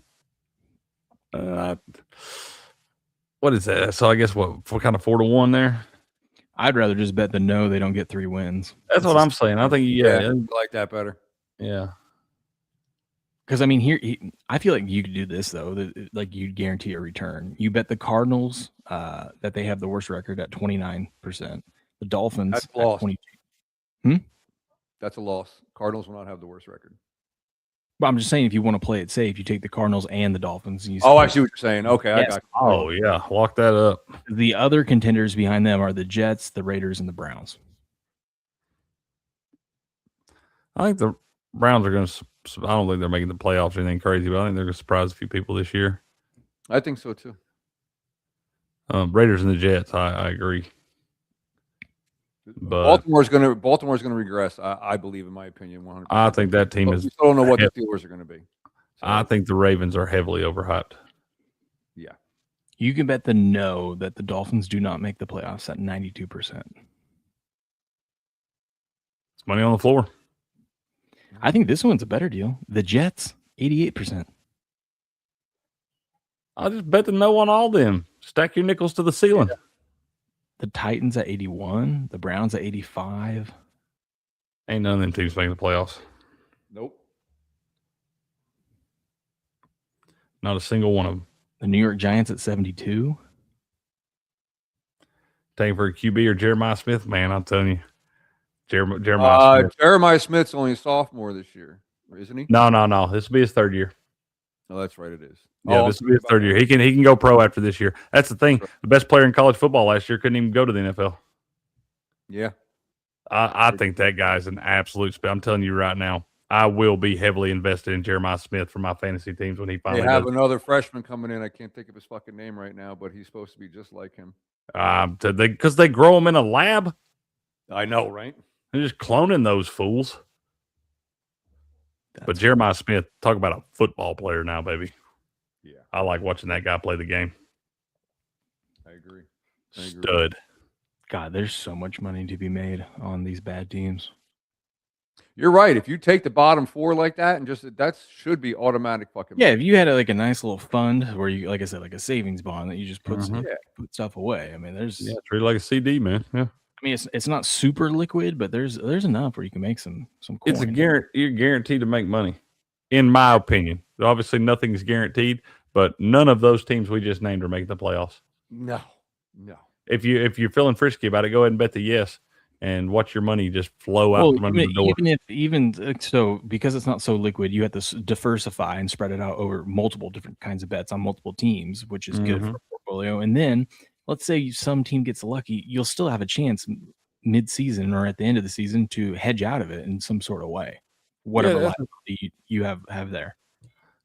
What is that? So I guess what kind of 4-1 there? I'd rather just bet the no, they don't get 3 wins. That's what I'm saying. I think, I like that better. Yeah. Because I mean, I feel like you could do this though. Like you'd guarantee a return. You bet the Cardinals that they have the worst record at 29%. The Dolphins That's at lost. 22. That's a loss. Cardinals will not have the worst record. But I'm just saying, if you want to play it safe, you take the Cardinals and the Dolphins. And you Oh, I see what you're saying. Okay, I Yes. got you. Oh yeah, lock that up. The other contenders behind them are the Jets, the Raiders, and the Browns. I think the Browns are going to. I don't think they're making the playoffs or anything crazy, but I think they're going to surprise a few people this year. I think so too. Raiders and the Jets, I agree. But Baltimore's gonna regress. I believe, in my opinion, 100%. I think that team But is. we still don't know what the Steelers are going to be. So, I think the Ravens are heavily overhyped. yeah. You can bet that the Dolphins do not make the playoffs at 92%. It's money on the floor. I think this one's a better deal. The Jets, 88%. I'll just bet the no on all them. Stack your nickels to the ceiling. Yeah. The Titans at 81. The Browns at 85. Ain't none of them teams making the playoffs. Nope. Not a single one of them. The New York Giants at 72. Taking for a QB or Jeremiah Smith, man, I'm telling you. Jeremiah Smith. Jeremiah Smith's only a sophomore this year, isn't he? No. This will be his third year. No, that's right. It is. Yeah, this will be his third year. He can go pro after this year. That's the thing. The best player in college football last year couldn't even go to the NFL. Yeah. I think that guy's an absolute spell. I'm telling you right now, I will be heavily invested in Jeremiah Smith for my fantasy teams when he finally They have does. another freshman coming in. I can't think of his fucking name right now, but he's supposed to be just like him. Because they grow him in a lab. I know, right? They're just cloning those fools. But Jeremiah Smith, talk about a football player now, baby. Yeah. I like watching that guy play the game. I agree. Stud. God, there's so much money to be made on these bad teams. You're right. If you take the bottom four like that and just that should be automatic fucking Yeah, money. if you had like a nice little fund where you, like I said, like a savings bond that you just put put stuff away. I mean, there's treat it like a CD, man. Yeah. I mean, it's not super liquid, but there's enough where you can make some coin. It's you're guaranteed to make money, in my opinion. Obviously, nothing's guaranteed, but none of those teams we just named are making the playoffs. No. If you're feeling frisky about it, go ahead and bet the yes, and watch your money just flow out from under the door. So because it's not so liquid, you have to diversify and spread it out over multiple different kinds of bets on multiple teams, which is good for a portfolio. And then let's say some team gets lucky, you'll still have a chance mid-season or at the end of the season to hedge out of it in some sort of way, whatever liability you have there.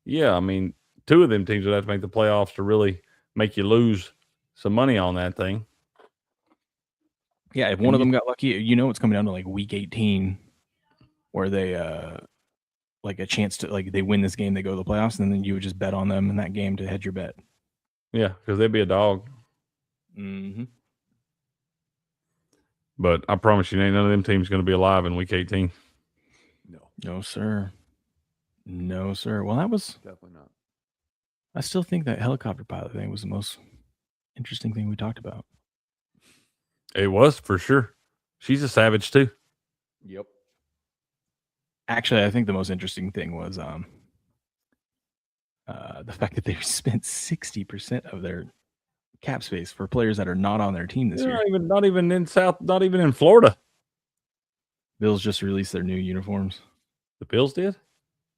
Yeah, I mean, two of them teams would have to make the playoffs to really make you lose some money on that thing. Yeah, if one of them got lucky, it's coming down to like week 18 where they like a chance to like they win this game, they go to the playoffs, and then you would just bet on them in that game to hedge your bet. Yeah, because they'd be a dog. Mm-hmm. But I promise you, ain't none of them teams going to be alive in week 18. No, sir. No, sir. Well, that was definitely not. I still think that helicopter pilot thing was the most interesting thing we talked about. It was for sure. She's a savage too. Yep. Actually, I think the most interesting thing was the fact that they spent 60% of their cap space for players that are not on their team this year. Not even in Florida. Bills just released their new uniforms. The Bills did?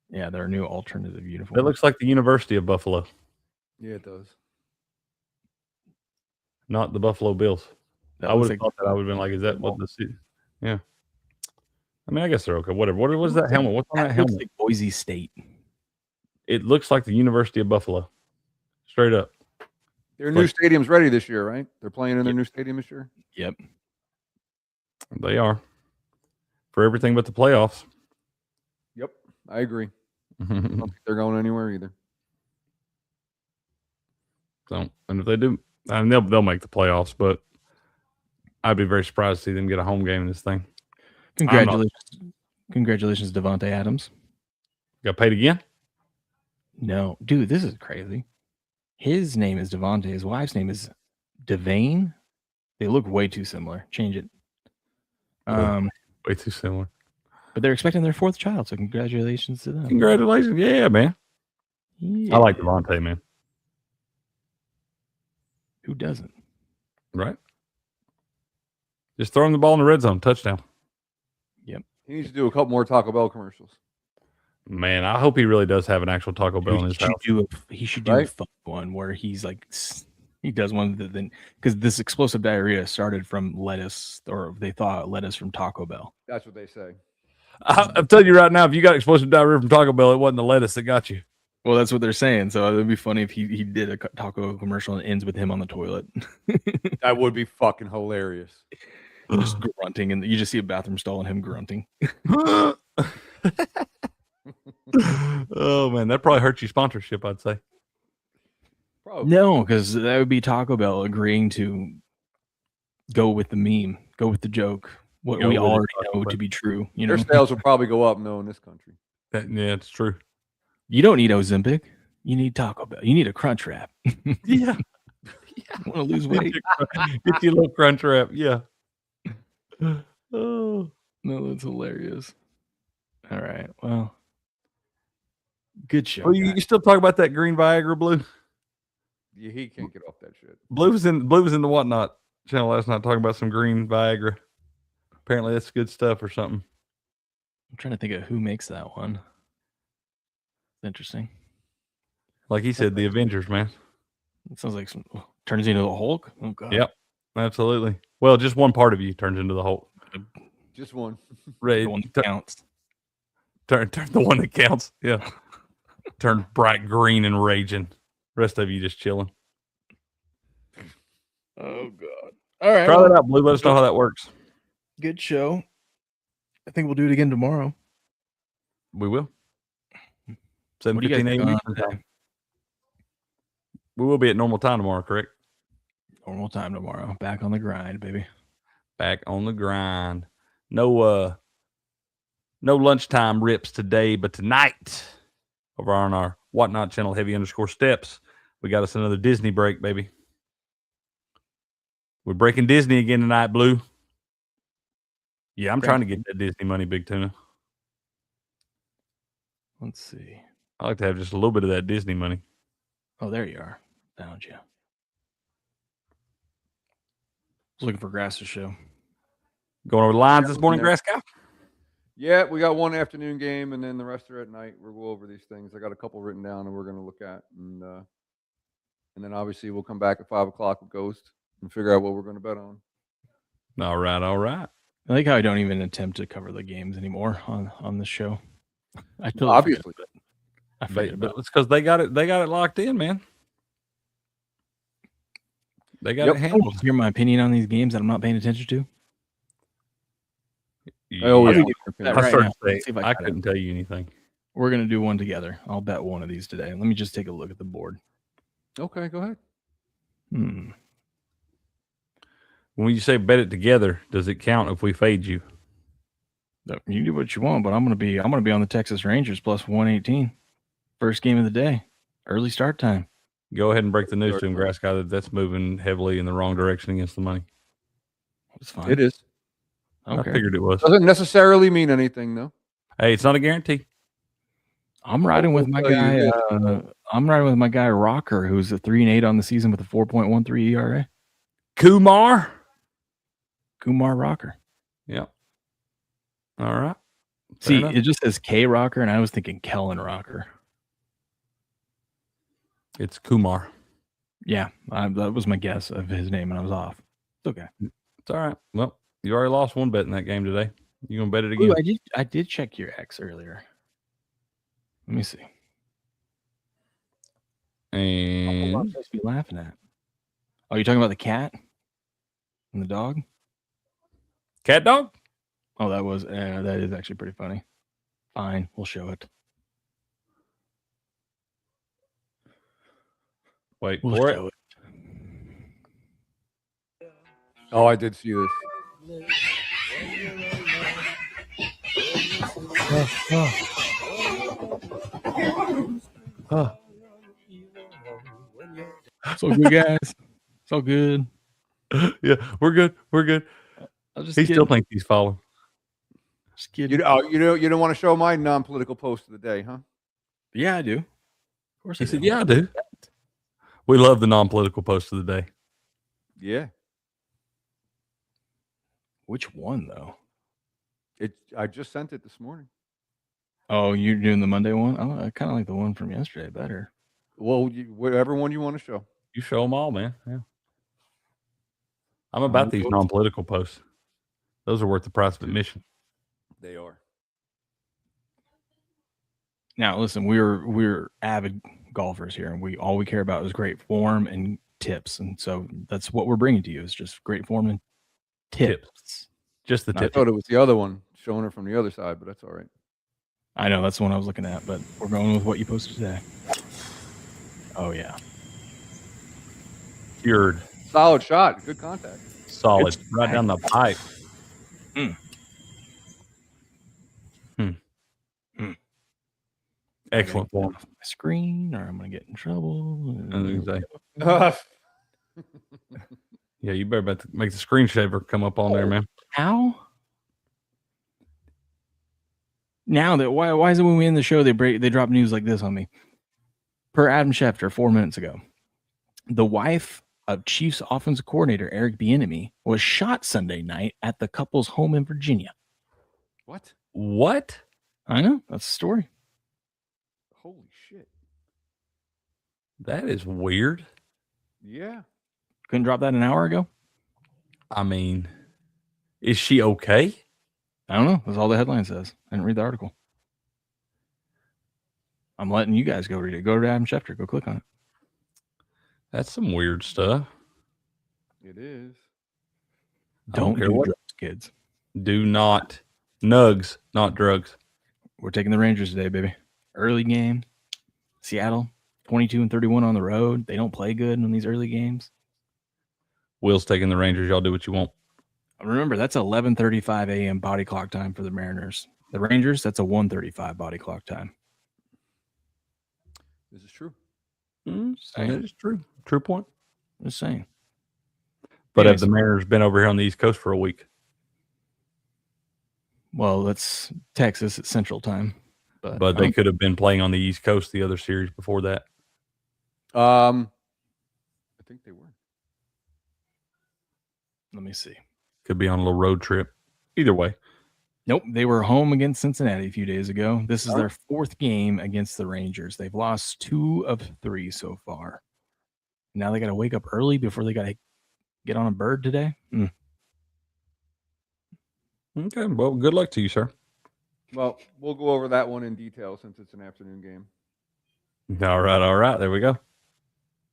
Yeah, their new alternative uniform. That looks like the University of Buffalo. Yeah, it does. Not the Buffalo Bills. I would have thought that. I would have been like, is that what the city? Yeah. I mean, I guess they're okay. Whatever. What was that helmet? What's on that helmet? Like Boise State. It looks like the University of Buffalo. Straight up. Their new stadium's ready this year, right? They're playing in their new stadium this year? Yep. They are. For everything but the playoffs. Yep. I agree. I don't think they're going anywhere either. So, and if they do, I mean, they'll make the playoffs, but I'd be very surprised to see them get a home game in this thing. Congratulations, Devontae Adams. Got paid again? No. Dude, this is crazy. His name is Devontae. His wife's name is Devane. They look way too similar. Change it. Way too similar. But they're expecting their 4th child, so congratulations to them. Congratulations. Yeah, man. Yeah. I like Devontae, man. Who doesn't? Right? Just throw him the ball in the red zone. Touchdown. He needs to do a couple more Taco Bell commercials. Man, I hope he really does have an actual Taco Bell in his house. He should do Right? a fun one where he's like, he does one that then, because this explosive diarrhea started from lettuce, or they thought lettuce from Taco Bell. That's what they say. I'm telling you right now, if you got explosive diarrhea from Taco Bell, it wasn't the lettuce that got you. Well, that's what they're saying. So it'd be funny if he did a taco commercial and ends with him on the toilet. That would be fucking hilarious. Just grunting, and you just see a bathroom stall and him grunting. Oh man, that probably hurt your sponsorship, I'd say. Probably. No, because that would be Taco Bell agreeing to go with the meme, go with the joke, what Go we with it, already Taco know Bell. to be true. You know, Their sales will probably go up, no, in this country. Yeah, it's true. you don't need Ozempic. You need Taco Bell. You need a crunch wrap. Yeah. Want to lose weight? Get you a little crunch wrap. Yeah. Oh. No, that's hilarious. All right. Well, good show. Well, you still talk about that green Viagra, Blue? Yeah, he can't get off that shit. Blue was in the Whatnot channel last night talking about some green Viagra. Apparently that's good stuff or something. I'm trying to think of who makes that one. Interesting. Like he said, the Avengers, man. It sounds like turns into the Hulk. Oh god. Yep. Absolutely. Well, just one part of you turns into the Hulk. Just one. Right. The one that counts. Turn the one that counts. Yeah. Turn bright green and raging. Rest of you just chilling. Oh god. All right. Try that out, Blue. Let us know how that works. Good show. I think we'll do it again tomorrow. We will. What do you guys 7:15 got a.m. on Eastern time. today? We will be at normal time tomorrow, correct? Normal time tomorrow. Back on the grind, baby. Back on the grind. No lunchtime rips today, but tonight over on our Whatnot channel, heavy_steps, we got us another Disney break, baby. We're breaking Disney again tonight, Blue. Yeah, I'm trying to get that Disney money, Big Tuna. Let's see. I like to have just a little bit of that Disney money. Oh, there you are. Found you. Was looking for Grass to show. Going over the lines this morning, there. Grass Cow? Yeah, we got one afternoon game, and then the rest are at night. We'll go over these things. I got a couple written down, and we're going to look at, and then obviously we'll come back at 5 o'clock with Ghost and figure out what we're going to bet on. All right. I like how I don't even attempt to cover the games anymore on the show. I totally Obviously. forget, but I forget But about it's because they got it locked in, man. They got it it. handled. Hear my opinion on these games that I'm not paying attention to. I always Yeah. want your opinion. Right I started now. to say, Let's see if I I got it. couldn't tell you anything. We're gonna do one together. I'll bet one of these today. Let me just take a look at the board. Okay, go ahead. Hmm. When you say bet it together, does it count if we fade you? You do what you want, but I'm gonna be on the Texas Rangers plus 118. First game of the day. Early start time. Go ahead and break the news to him, Grass Guy, that's moving heavily in the wrong direction against the money. It's fine. It is. I Okay. figured it was. Doesn't necessarily mean anything, though. Hey, it's not a guarantee. I'm riding with my tell you guy. I'm riding with my guy Rocker, who's a 3-8 on the season with a 4.13 ERA. Kumar. Kumar Rocker. Yep. All right. Fair See, enough. it just says K Rocker, and I was thinking Kellen Rocker. It's Kumar. Yeah, that was my guess of his name, and I was off. It's okay. It's all right. Well, you already lost one bet in that game today. You gonna bet it again? Ooh, I did check your X earlier. Let me see. What And am I supposed to be laughing at? Oh, you talking about the cat and the dog? Cat Dog? Oh, that is actually pretty funny. Fine, we'll show it. Wait We'll for it. show it. Oh, I did see this. It's all good, guys. It's all good. Yeah, we're good. We're good. I'll just He get still thinks he's falling. Just kidding. You don't want to show my non-political post of the day, huh? Yeah, I do. Of course, He I said, do. "Yeah, I do." We love the non-political post of the day. Yeah. Which one though? I just sent it this morning. Oh, you're doing the Monday one? Oh, I kind of like the one from yesterday better. Well, whatever one you want to show. You show them all, man. Yeah. I'm about these non-political posts. Those are worth the price of admission. They are. Now, listen, we're avid golfers here, and all we care about is great form and tips, and so that's what we're bringing to you is just great form and tips. Just the I tip. thought it was the other one, showing it from the other side, but that's all right. I know that's the one I was looking at, but we're going with what you posted today. Oh yeah, Cured. Solid shot. Good contact. Solid. Right down the pipe. Excellent form. off my screen, or I'm gonna get in trouble. Yeah, you better about to make the screensaver come up on there, man. How? Now that why is it when we end the show they drop news like this on me? Per Adam Schefter 4 minutes ago, the wife of Chiefs offensive coordinator Eric Bieniemy was shot Sunday night at the couple's home in Virginia. What? What? I know, that's the story. Holy shit. That is weird. Yeah. Couldn't drop that an hour ago? I mean, is she okay? I don't know. That's all the headline says. I didn't read the article. I'm letting you guys go read it. Go to Adam Schefter. Go click on it. That's some weird stuff. It is. Don't care do what- drugs, kids. Do not. Nugs, not drugs. We're taking the Rangers today, baby. Early game. Seattle, 22-31 on the road. They don't play good in these early games. Will's taking the Rangers. Y'all do what you want. Remember, that's 11:35 a.m. body clock time for the Mariners. The Rangers, that's a 1:35 body clock time. This is true. Saying. That is true. True point. Just saying. But have Anyways, the Mariners been over here on the East Coast for a week? well, that's Texas. It's Central Time. But they could have been playing on the East Coast the other series before that. I think they were. Let me see. Could be on a little road trip. Either way. Nope, they were home against Cincinnati a few days ago. This is Oh. their fourth game against the Rangers. They've lost 2 of 3 so far. Now they got to wake up early before they got to get on a bird today. Okay. Well, good luck to you, sir. Well, we'll go over that one in detail since it's an afternoon game. All right. All right. There we go.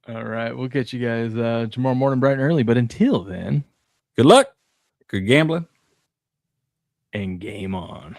All right, we'll catch you guys tomorrow morning bright and early. But until then, Good luck. Good gambling. and game on.